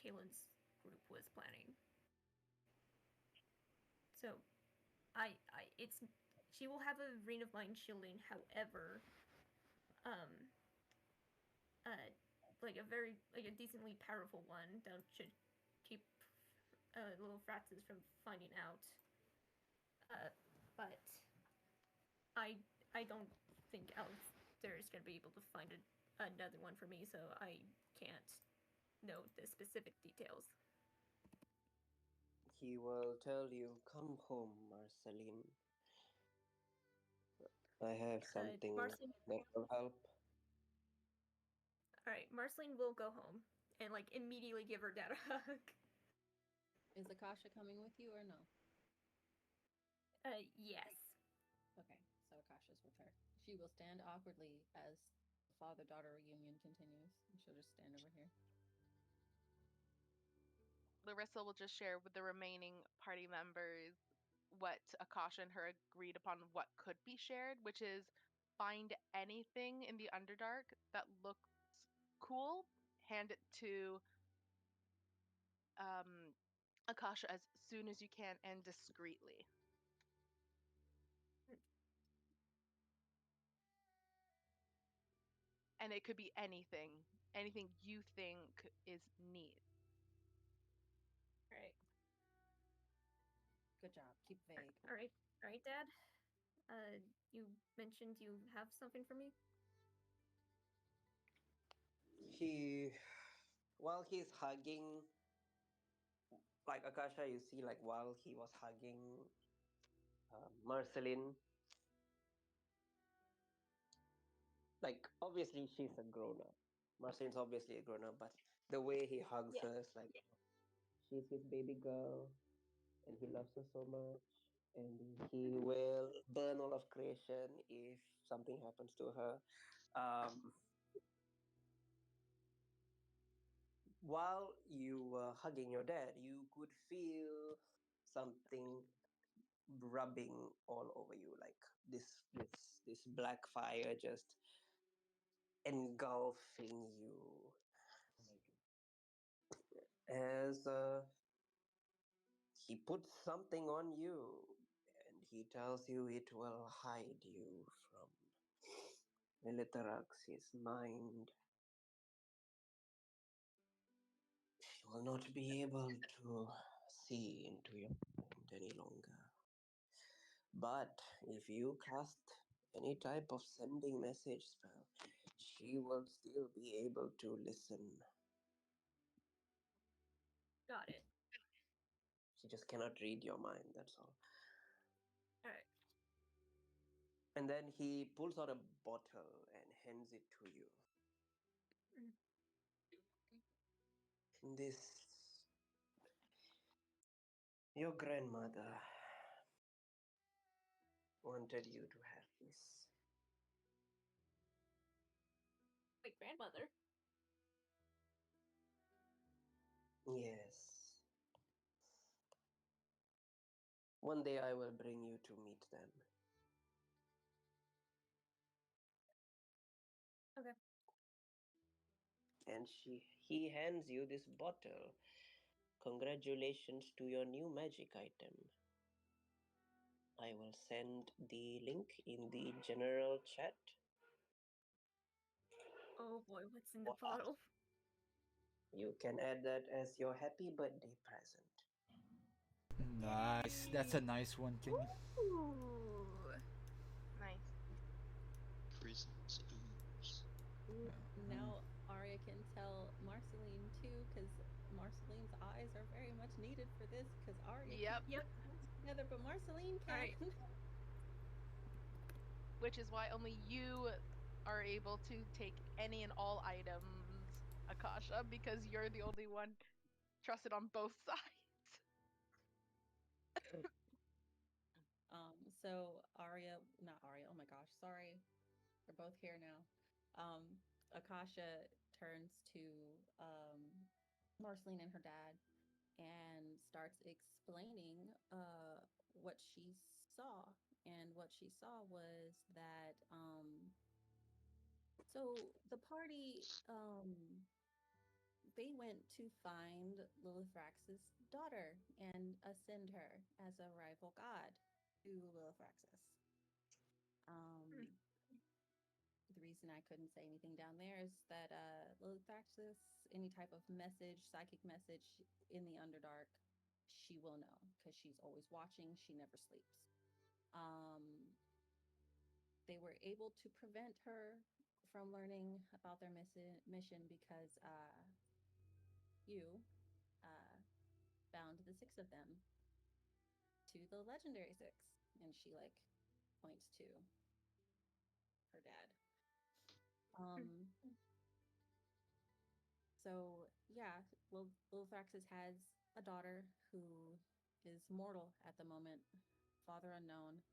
Speaker 2: Kaylin's group was planning. So, she will have a Ring of Mind shielding. However, like a decently powerful one that should keep little Fratzes from finding out. But I don't think Alistair is going to be able to find another one for me, so I can't know the specific details.
Speaker 7: He will tell you, "Come home, Marceline. I have something that will help."
Speaker 2: Alright, Marceline will go home and like immediately give her dad a hug.
Speaker 5: Is Akasha coming with you or no?
Speaker 2: Yes.
Speaker 5: Okay, so Akasha's with her. She will stand awkwardly as the father-daughter reunion continues, and she'll just stand over here.
Speaker 4: Larissa will just share with the remaining party members what Akasha and her agreed upon what could be shared, which is find anything in the Underdark that looks cool, hand it to Akasha as soon as you can and discreetly. And it could be anything you think is neat.
Speaker 2: Alright.
Speaker 5: Good job. Keep vague.
Speaker 2: Alright, Dad. You mentioned you have something for me?
Speaker 7: While he's hugging, like Akasha, you see, like while he was hugging Marceline, like obviously she's a grown up. Marceline's obviously a grown up, but the way he hugs her is like she's his baby girl, and he loves her so much, and he will burn all of creation if something happens to her. While you were hugging your dad, you could feel something rubbing all over you, like this black fire just engulfing you as he puts something on you, and he tells you it will hide you from Militarax's mind. She will not be able to see into your mind any longer. But if you cast any type of sending message spell, she will still be able to listen.
Speaker 2: Got it.
Speaker 7: She just cannot read your mind, that's all.
Speaker 2: Alright.
Speaker 7: And then he pulls out a bottle and hands it to you. This. Your grandmother wanted you to have this.
Speaker 2: Wait, grandmother?
Speaker 7: Yes. One day I will bring you to meet them.
Speaker 2: Okay.
Speaker 7: And he hands you this bottle. Congratulations to your new magic item. I will send the link in the general chat.
Speaker 2: Oh boy, what's in the bottle?
Speaker 7: You can add that as your happy birthday present.
Speaker 3: Nice. That's a nice one, King.
Speaker 2: Ooh.
Speaker 4: Nice.
Speaker 5: Now Arya can tell Marceline too, because Marceline's eyes are very much needed for this. Because Arya
Speaker 4: Yep.
Speaker 5: can't together, but Marceline can.
Speaker 2: Right.
Speaker 4: Which is why only you are able to take any and all items, Akasha, because you're the only one trusted on both sides.
Speaker 5: So Arya, not Arya. Oh my gosh, sorry. We're both here now. Akasha turns to Marceline and her dad and starts explaining what she saw. And what she saw was that so the party they went to find Lilithrax's daughter and ascend her as a rival god to Lilithraxus. Um, the reason I couldn't say anything down there is that Lilithraxis, any type of message, psychic message in the Underdark, she will know because she's always watching. She never sleeps. They were able to prevent her from learning about their mission because you bound the six of them to the legendary six, and she like points to her dad. So yeah, Lilithraxis has a daughter who is mortal at the moment, father unknown.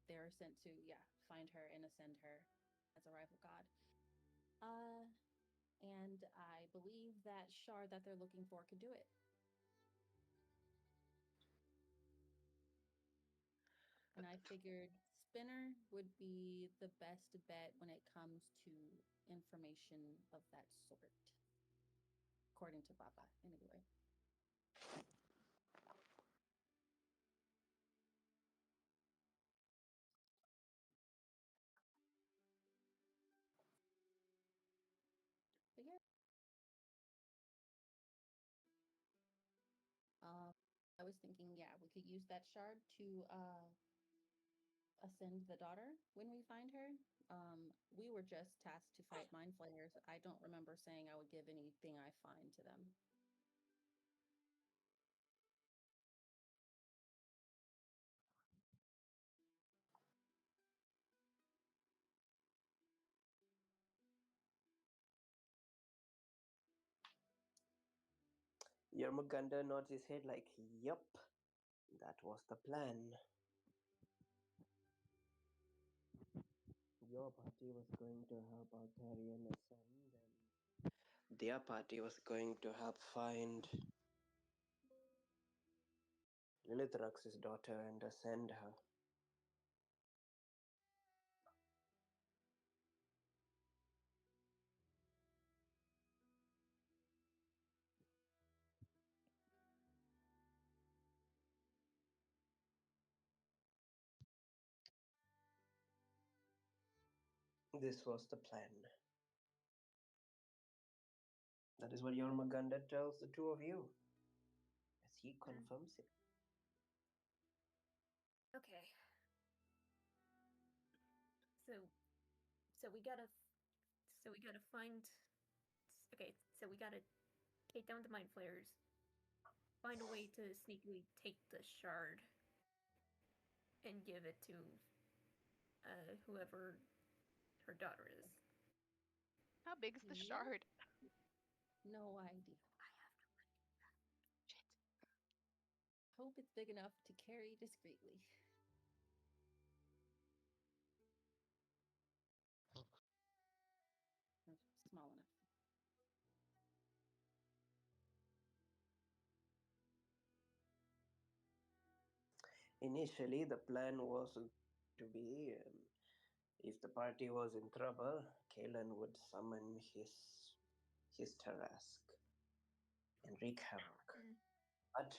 Speaker 5: They're sent to find her and ascend her as a rival god. And I believe that shard that they're looking for could do it. And I figured Spinner would be the best bet when it comes to information of that sort. According to Papa, anyway. But yeah. I was thinking, we could use that shard to ascend the daughter when we find her. We were just tasked to fight mind flayers. I don't remember saying I would give anything I find to them.
Speaker 7: Yermuganda nods his head like, yup, that was the plan. Your party was going to help out Harry and ascend, and their party was going to help find Lilithrax's daughter and ascend her. This was the plan. That is what Yormaganda tells the two of you, as he confirms it.
Speaker 2: Okay. So we gotta find. Okay, so we gotta take down the mind flayers. Find a way to sneakily take the shard and give it to whoever her daughter is.
Speaker 4: How big is the shard?
Speaker 5: No idea.
Speaker 2: I have no idea.
Speaker 4: Shit.
Speaker 5: Hope it's big enough to carry discreetly. Or small enough.
Speaker 7: Initially, the plan was to be if the party was in trouble, Kalen would summon his Tarask and wreak havoc. But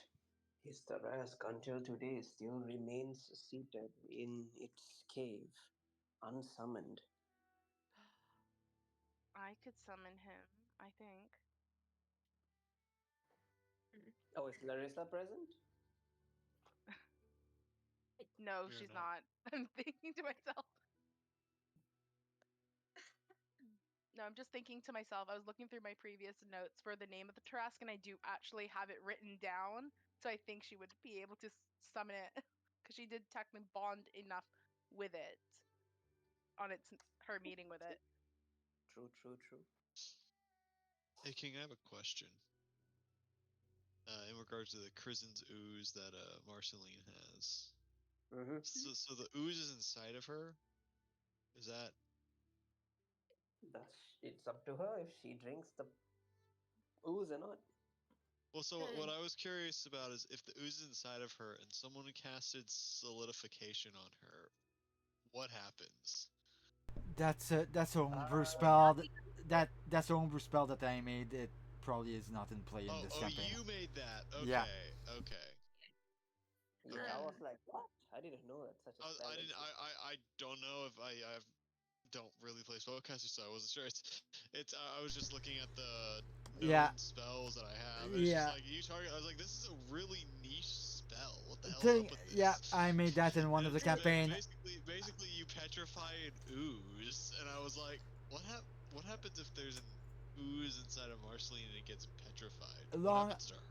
Speaker 7: his Tarask until today still remains seated in its cave, unsummoned.
Speaker 4: I could summon him, I think.
Speaker 7: Oh, is Larissa present?
Speaker 4: No,
Speaker 6: We're
Speaker 4: she's
Speaker 6: not.
Speaker 4: not. I'm thinking to myself. No, I'm just thinking to myself. I was looking through my previous notes for the name of the Tarask, and I do actually have it written down. So I think she would be able to summon it because she did technically bond enough with it on her meeting with it.
Speaker 7: True, true, true.
Speaker 6: Hey, King, I have a question. In regards to the Krizen's ooze that Marceline has.
Speaker 7: Mm-hmm.
Speaker 6: So the ooze is inside of her? Is that...
Speaker 7: It's up to her if she drinks the ooze or not.
Speaker 6: Well, so what I was curious about is if the ooze is inside of her and someone casted solidification on her, what happens?
Speaker 3: That's a homebrew spell. That's a homebrew spell that I made. It probably is not in play in this campaign.
Speaker 6: You made that. Okay.
Speaker 3: Yeah.
Speaker 6: Okay.
Speaker 7: Yeah, I was like, what? I didn't know that such a spell
Speaker 6: I didn't.
Speaker 7: exists.
Speaker 6: I don't know if I don't really play spellcaster, so I wasn't sure. It's. I was just looking at the known
Speaker 3: Yeah.
Speaker 6: spells that I have. And it's just
Speaker 3: Yeah.
Speaker 6: like you target. I was like, this is a really niche spell. What the hell's
Speaker 3: Thing,
Speaker 6: up with this?
Speaker 3: yeah, I made that in one
Speaker 6: And
Speaker 3: of the
Speaker 6: it's
Speaker 3: campaign.
Speaker 6: basically you petrify an ooze, and I was like, what happens if there's an ooze inside of Marceline and it gets petrified? What
Speaker 3: Long,
Speaker 6: happens to her?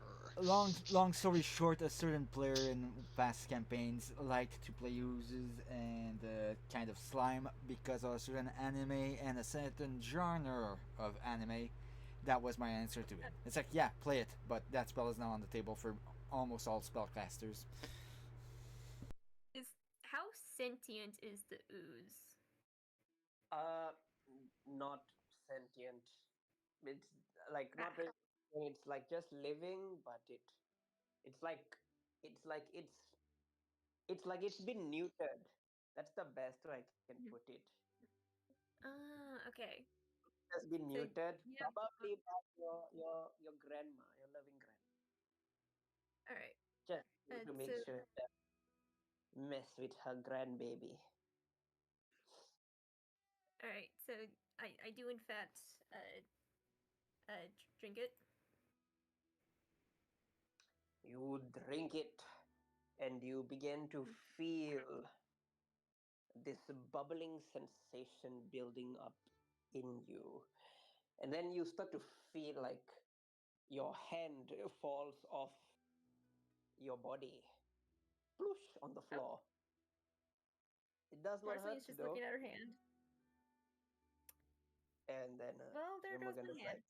Speaker 3: long story short, a certain player in past campaigns liked to play oozes and kind of slime because of a certain anime and a certain genre of anime. That was my answer to it. It's like, yeah, play it, but that spell is now on the table for almost all spellcasters.
Speaker 2: Is how sentient is the ooze?
Speaker 7: Uh, not sentient. It's like not really. It's like just living, but it's like it's like it's like it's been neutered. That's the best way I can put it.
Speaker 2: Okay.
Speaker 7: It has been
Speaker 2: So
Speaker 7: neutered,
Speaker 2: yeah.
Speaker 7: probably by your grandma, your loving grandma,
Speaker 2: All right.
Speaker 7: just to
Speaker 2: So
Speaker 7: make sure that mess with her grandbaby.
Speaker 2: all right. So I do in fact drink it.
Speaker 7: You drink it, and you begin to feel this bubbling sensation building up in you. And then you start to feel like your hand falls off your body, ploosh on the
Speaker 2: Oh,
Speaker 7: floor. It does not
Speaker 2: Marceline
Speaker 7: hurt
Speaker 2: is just
Speaker 7: though.
Speaker 2: looking at her hand.
Speaker 7: And then
Speaker 2: Well, there goes
Speaker 7: Yormungandr
Speaker 2: my
Speaker 7: is
Speaker 2: hand.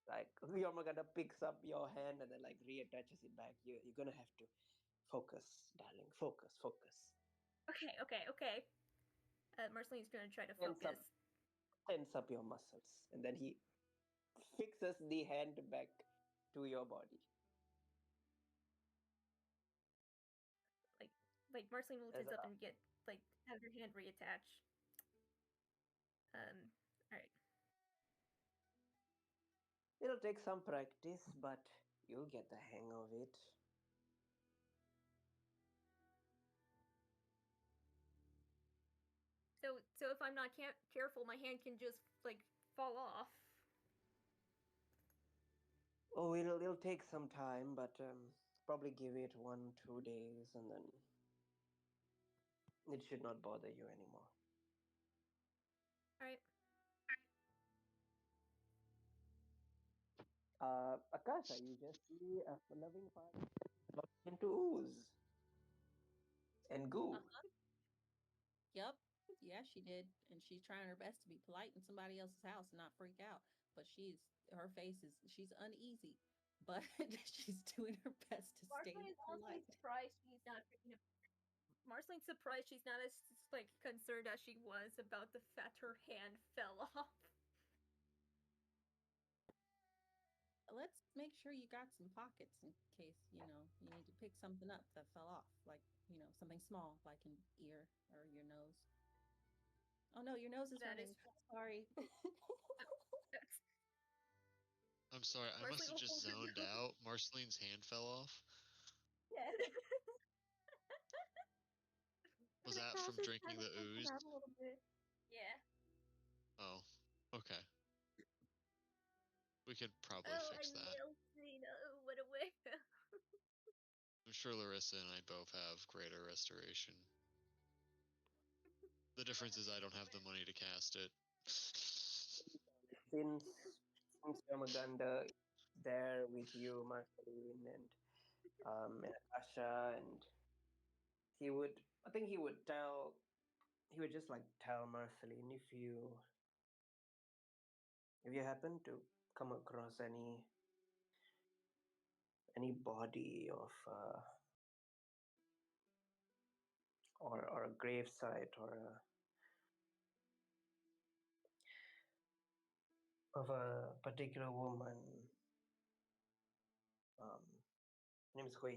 Speaker 7: like Yormungandr picks up your hand and then like reattaches it back. You're gonna have to focus, darling. Focus.
Speaker 2: Okay. Marceline's gonna try to
Speaker 7: Tense up,
Speaker 2: focus.
Speaker 7: tense up your muscles, and then he fixes the hand back to your body.
Speaker 2: Like Marceline will
Speaker 7: As
Speaker 2: tense up and get like have her hand reattached. All right.
Speaker 7: it'll take some practice, but you'll get the hang of it.
Speaker 2: So if I'm not careful, my hand can just like fall off.
Speaker 7: Oh, it'll take some time, but probably give it 1-2 days, and then it should not bother you anymore.
Speaker 2: All right.
Speaker 7: Akasha, you just see a loving father into ooze and goo.
Speaker 5: Yep. Yeah, she did. And she's trying her best to be polite in somebody else's house and not freak out. But her face is, she's uneasy, but she's doing her best to stay
Speaker 2: Marceline is honestly
Speaker 5: polite.
Speaker 2: surprised she's not freaking. Marceline's surprised she's not as like concerned as she was about the fact her hand fell off.
Speaker 5: Let's make sure you got some pockets in case, you need to pick something up that fell off, like, something small, like an ear or your nose. Oh no, your nose is
Speaker 2: That
Speaker 5: running.
Speaker 2: is
Speaker 5: Sorry.
Speaker 6: I'm sorry, I must have just zoned out. Marceline's hand fell off.
Speaker 2: Yeah.
Speaker 6: Was that from drinking the ooze?
Speaker 2: A little bit. Yeah.
Speaker 6: Oh, okay. We could probably
Speaker 2: Oh,
Speaker 6: fix
Speaker 2: I'm
Speaker 6: that.
Speaker 2: melting. Oh, what a way.
Speaker 6: I'm sure Larissa and I both have greater restoration. The difference is I don't have the money to cast it.
Speaker 7: Since Yamaganda is there with you, Marceline, and Akasha, and I think he would just like tell Marceline if you happen to come across any body of or a grave site of a particular woman, um, name's Hui.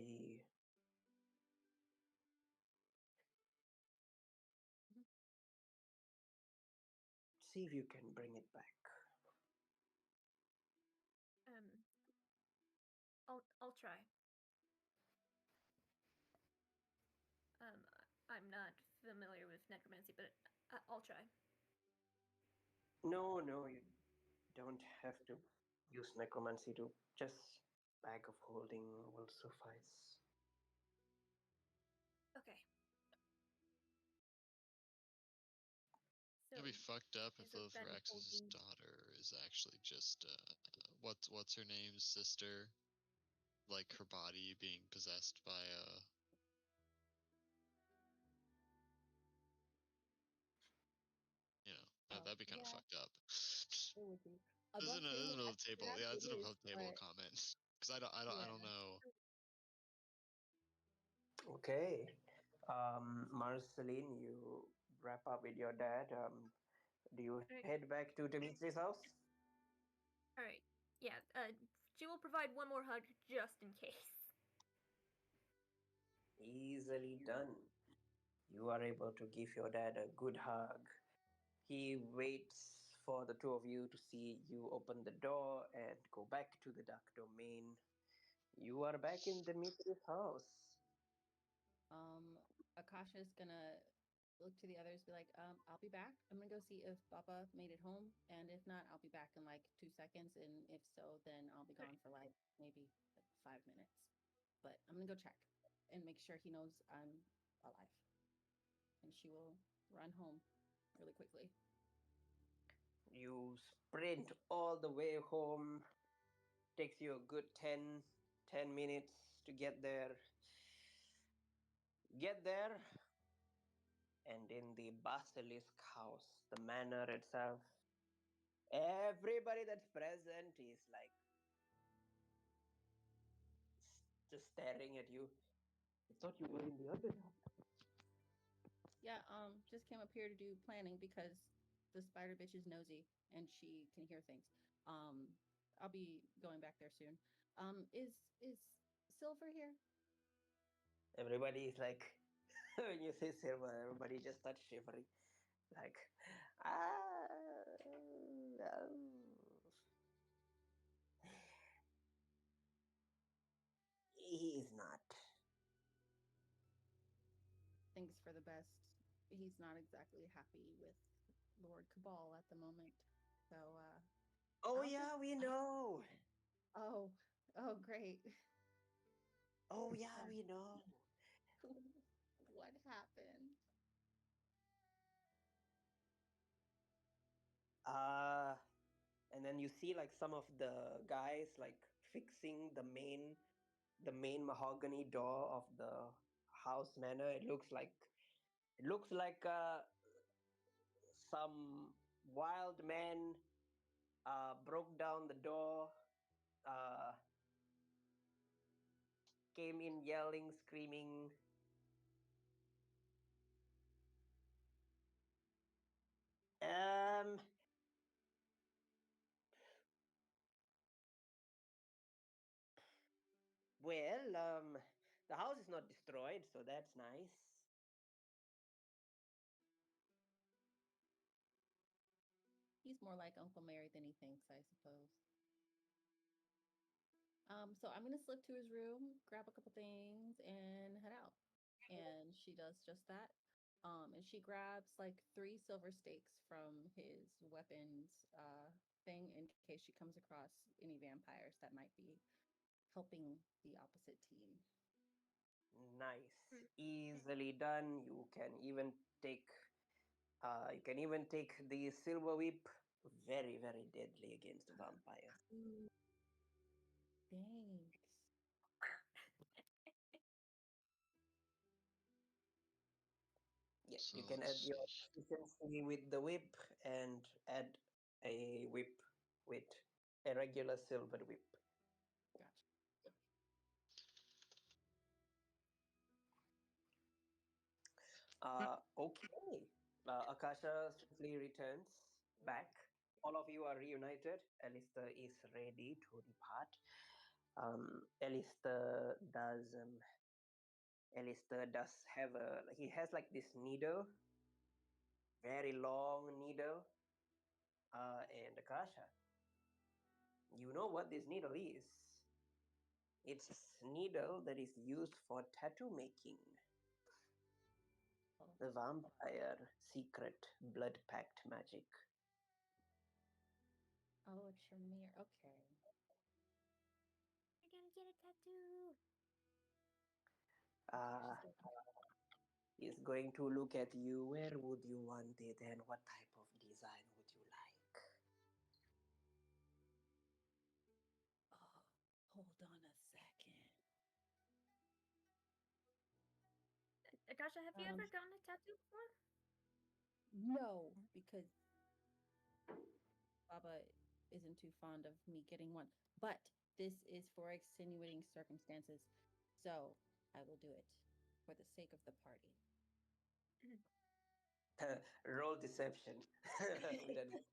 Speaker 7: See if you can bring it back.
Speaker 2: Um, I'll try. familiar with necromancy, but I'll try.
Speaker 7: No, you don't have to use necromancy to just bag of holding will suffice.
Speaker 2: Okay. So,
Speaker 6: It'd be fucked up if
Speaker 2: so then
Speaker 6: Lilithrax's
Speaker 2: holding-
Speaker 6: daughter is actually just what's her name's sister, like her body being possessed by you know, that'd be kind of fucked up.
Speaker 5: It would be.
Speaker 6: This isn't
Speaker 5: Above
Speaker 6: a table.
Speaker 5: perhaps
Speaker 6: Yeah, it's
Speaker 5: it
Speaker 6: an
Speaker 5: is,
Speaker 6: above table
Speaker 5: but
Speaker 6: comment because I don't know.
Speaker 7: Okay. Marceline, you wrap up with your dad. Do you
Speaker 2: Right.
Speaker 7: head back to Dimitri's house?
Speaker 2: All right. Yeah. She will provide one more hug just in case.
Speaker 7: Easily done. You are able to give your dad a good hug. He waits for the two of you to see you open the door and go back to the dark domain. You are back in Dimitri's house.
Speaker 5: Akasha's gonna look to the others, be like, I'll be back. I'm gonna go see if Papa made it home, and if not, I'll be back in like 2 seconds. And if so, then I'll be gone for like maybe like 5 minutes. But I'm gonna go check and make sure he knows I'm alive. And she will run home really quickly.
Speaker 7: You sprint all the way home. Takes you a good 10 minutes to get there. Get there, and in the basilisk house, the manor itself, everybody that's present is like just staring at you. I thought you were in the other house.
Speaker 5: Yeah, just came up here to do planning because the spider bitch is nosy and she can hear things. I'll be going back there soon. Is Silver here?
Speaker 7: Everybody is like, when you say silver, everybody just starts shivering. Like, oh. He is not.
Speaker 5: Thinks for the best. He's not exactly happy with Lord Cabal at the moment. So
Speaker 7: Oh,
Speaker 5: I'll
Speaker 7: yeah,
Speaker 5: just
Speaker 7: we know.
Speaker 5: Oh, great.
Speaker 7: Oh, yeah, we know.
Speaker 5: What happened?
Speaker 7: And then you see like some of the guys like fixing the main mahogany door of the house manor. It looks like some wild man broke down the door, uh, came in yelling, screaming. Um, well, the house is not destroyed, so that's nice.
Speaker 5: He's more like Uncle Mary than he thinks, I suppose. So I'm gonna slip to his room, grab a couple things, and head out. And she does just that. And she grabs like 3 silver stakes from his weapons thing in case she comes across any vampires that might be helping the opposite team.
Speaker 7: Nice, easily done. You can even take the silver whip. Very, very deadly against vampires.
Speaker 5: Ooh, thanks.
Speaker 7: Yeah,
Speaker 6: So
Speaker 7: you can add
Speaker 6: let's
Speaker 7: your
Speaker 6: see.
Speaker 7: efficiency with the whip and add a whip with a regular silver whip.
Speaker 5: Gotcha.
Speaker 7: Okay. Akasha swiftly returns back. All of you are reunited. Alistair is ready to depart. Alistair does have he has like this needle, very long needle. And Akasha, you know what this needle is? It's needle that is used for tattoo making. The vampire secret blood pact magic.
Speaker 5: Oh, it's Shamir. Okay.
Speaker 2: You're gonna get a tattoo.
Speaker 7: Uh, he's going to look at you. Where would you want it, and what type of design would you like?
Speaker 5: Oh, hold on a second.
Speaker 2: Akasha, have you ever gotten a tattoo before?
Speaker 5: No, because Baba isn't too fond of me getting one. But this is for extenuating circumstances, so I will do it for the sake of the party.
Speaker 7: Roll deception with advantage.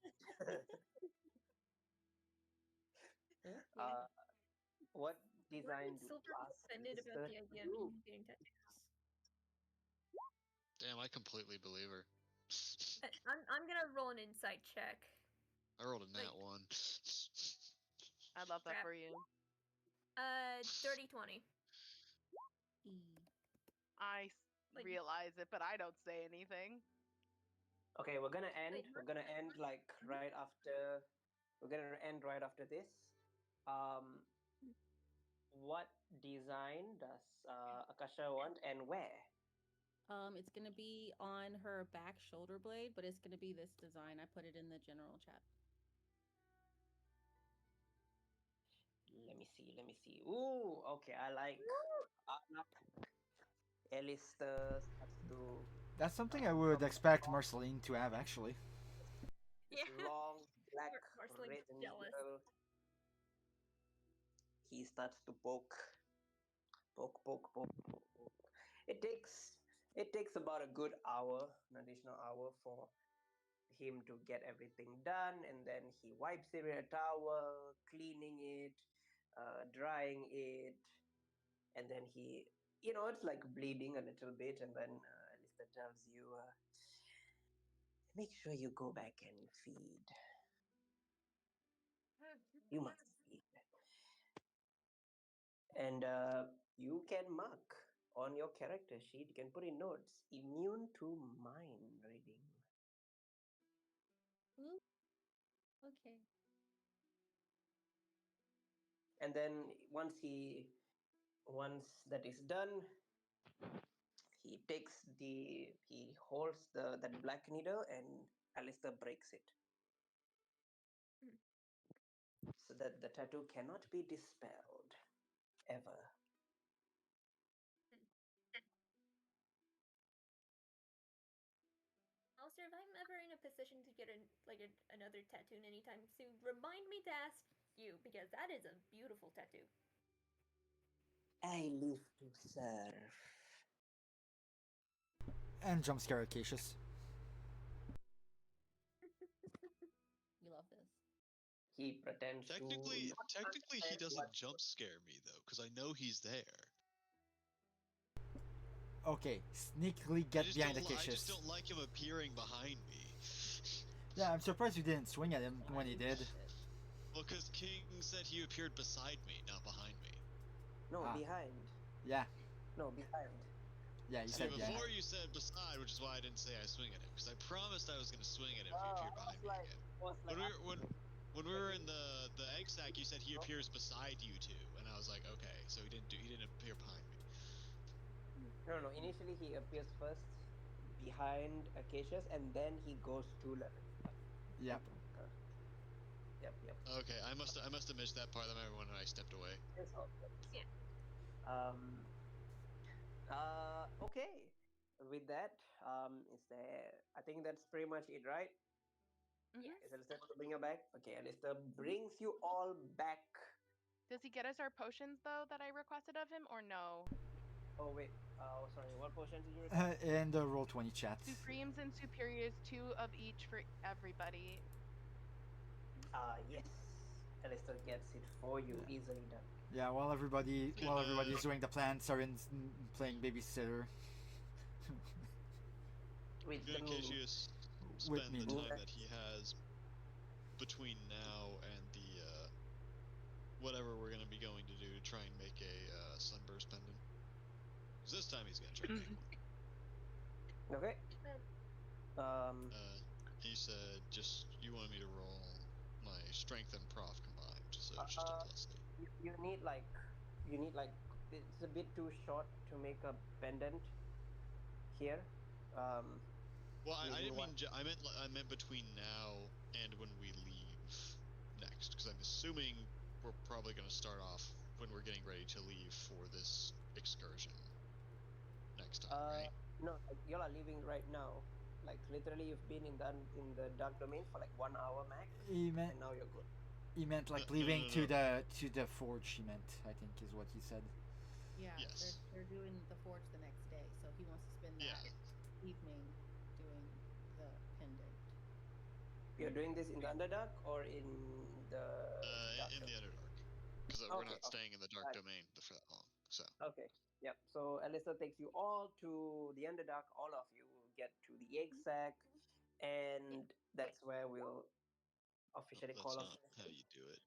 Speaker 7: What design do
Speaker 2: Silver
Speaker 7: you ask?
Speaker 2: offended about the idea of you getting tattoos.
Speaker 6: Damn, I completely believe her.
Speaker 2: I'm gonna roll an insight check.
Speaker 6: I rolled a nat 1.
Speaker 4: I love that
Speaker 2: Crap.
Speaker 4: for you.
Speaker 2: 30-20.
Speaker 4: I realize it, but I don't say anything.
Speaker 7: Okay, we're gonna end. We're gonna end like right after. We're gonna end right after this. What design does Akasha want, and where?
Speaker 5: It's gonna be on her back shoulder blade, but it's gonna be this design. I put it in the general chat.
Speaker 7: Let me see. Let me see. Ooh, okay. I like. Alistair starts to.
Speaker 3: That's something I would expect Marceline to have, actually.
Speaker 7: This long black
Speaker 2: Marceline's
Speaker 7: red
Speaker 2: jealous.
Speaker 7: needle. He starts to poke. It takes about a good hour, an additional hour for him to get everything done, and then he wipes it with a towel, cleaning it, drying it, and then he, it's like bleeding a little bit, and then Alistair tells you, make sure you go back and feed. You must feed. And you can mark on your character sheet, you can put in notes, immune to mind reading.
Speaker 5: Ooh. Okay.
Speaker 7: And then once that is done, he holds that black needle, and Alistair breaks it. So that the tattoo cannot be dispelled ever.
Speaker 2: Also, if I'm ever in a position to get another tattoo anytime soon, remind me to ask you, because that is a beautiful tattoo.
Speaker 7: I live to serve.
Speaker 3: And jump scare Acacius.
Speaker 5: We love this.
Speaker 7: He pretends
Speaker 6: Technically,
Speaker 7: to
Speaker 6: he doesn't jump scare me though, because I know he's there.
Speaker 3: Okay, sneakily get behind Acacius.
Speaker 6: I just don't like him appearing behind me.
Speaker 3: Yeah, I'm surprised you didn't swing at him when he did.
Speaker 6: Well, because King said he appeared beside me, not behind me.
Speaker 7: No, behind.
Speaker 3: Yeah.
Speaker 7: No, behind.
Speaker 3: Yeah, you said
Speaker 6: before
Speaker 3: behind.
Speaker 6: you said beside, which is why I didn't say I swing at him, because I promised I was going to swing at him if he appeared behind me again. When we were in the egg sack, you said he appears beside you two, and I was like, okay, so he didn't appear behind me.
Speaker 7: No. Initially, he appears first behind Acacius, and then he goes 2 levels.
Speaker 3: Yep.
Speaker 7: Yep.
Speaker 6: Okay, I must have missed that part of everyone when I stepped away.
Speaker 2: Yeah.
Speaker 7: Okay. With that, I think that's pretty much it, right?
Speaker 2: Yes.
Speaker 7: Is Alistair to bring you back? Okay, Alistair brings you all back.
Speaker 4: Does he get us our potions though that I requested of him, or no?
Speaker 7: Oh wait. Sorry. What potions did you request?
Speaker 3: In the Roll20 chat.
Speaker 4: Supremes and Superiors, 2 of each for everybody.
Speaker 7: Yes. Alistair gets it for you, easily done.
Speaker 3: Yeah, while everybody's doing the plan, Sarin's playing babysitter.
Speaker 7: With
Speaker 6: Acacius spend the time that he has between now and the whatever we're gonna be going to do to try and make a sunburst pendant. Because this time he's gonna try and make one.
Speaker 7: Okay. Um,
Speaker 6: You said you wanted me to roll my strength and prof combined, so it's just a +8.
Speaker 7: you need like it's a bit too short to make a pendant here.
Speaker 6: Well, I didn't mean. I meant between now and when we leave next, because I'm assuming we're probably going to start off when we're getting ready to leave for this excursion next time, right?
Speaker 7: No, like, y'all are leaving right now. Like literally, you've been in the dark domain for like 1 hour max, and now you're good.
Speaker 3: He meant like leaving to the forge. He meant, I think, is what he said.
Speaker 5: Yeah,
Speaker 6: yes.
Speaker 5: they're doing the forge the next day, so he wants to spend that evening doing the pendant.
Speaker 7: You're doing this in the Underdark or in the
Speaker 6: in the Underdark, because we're not staying in the dark domain for that long. So
Speaker 7: okay, yep. So Alyssa takes you all to the Underdark. All of you will get to the egg sack, and that's where we'll officially call off.
Speaker 6: That's not how you do it.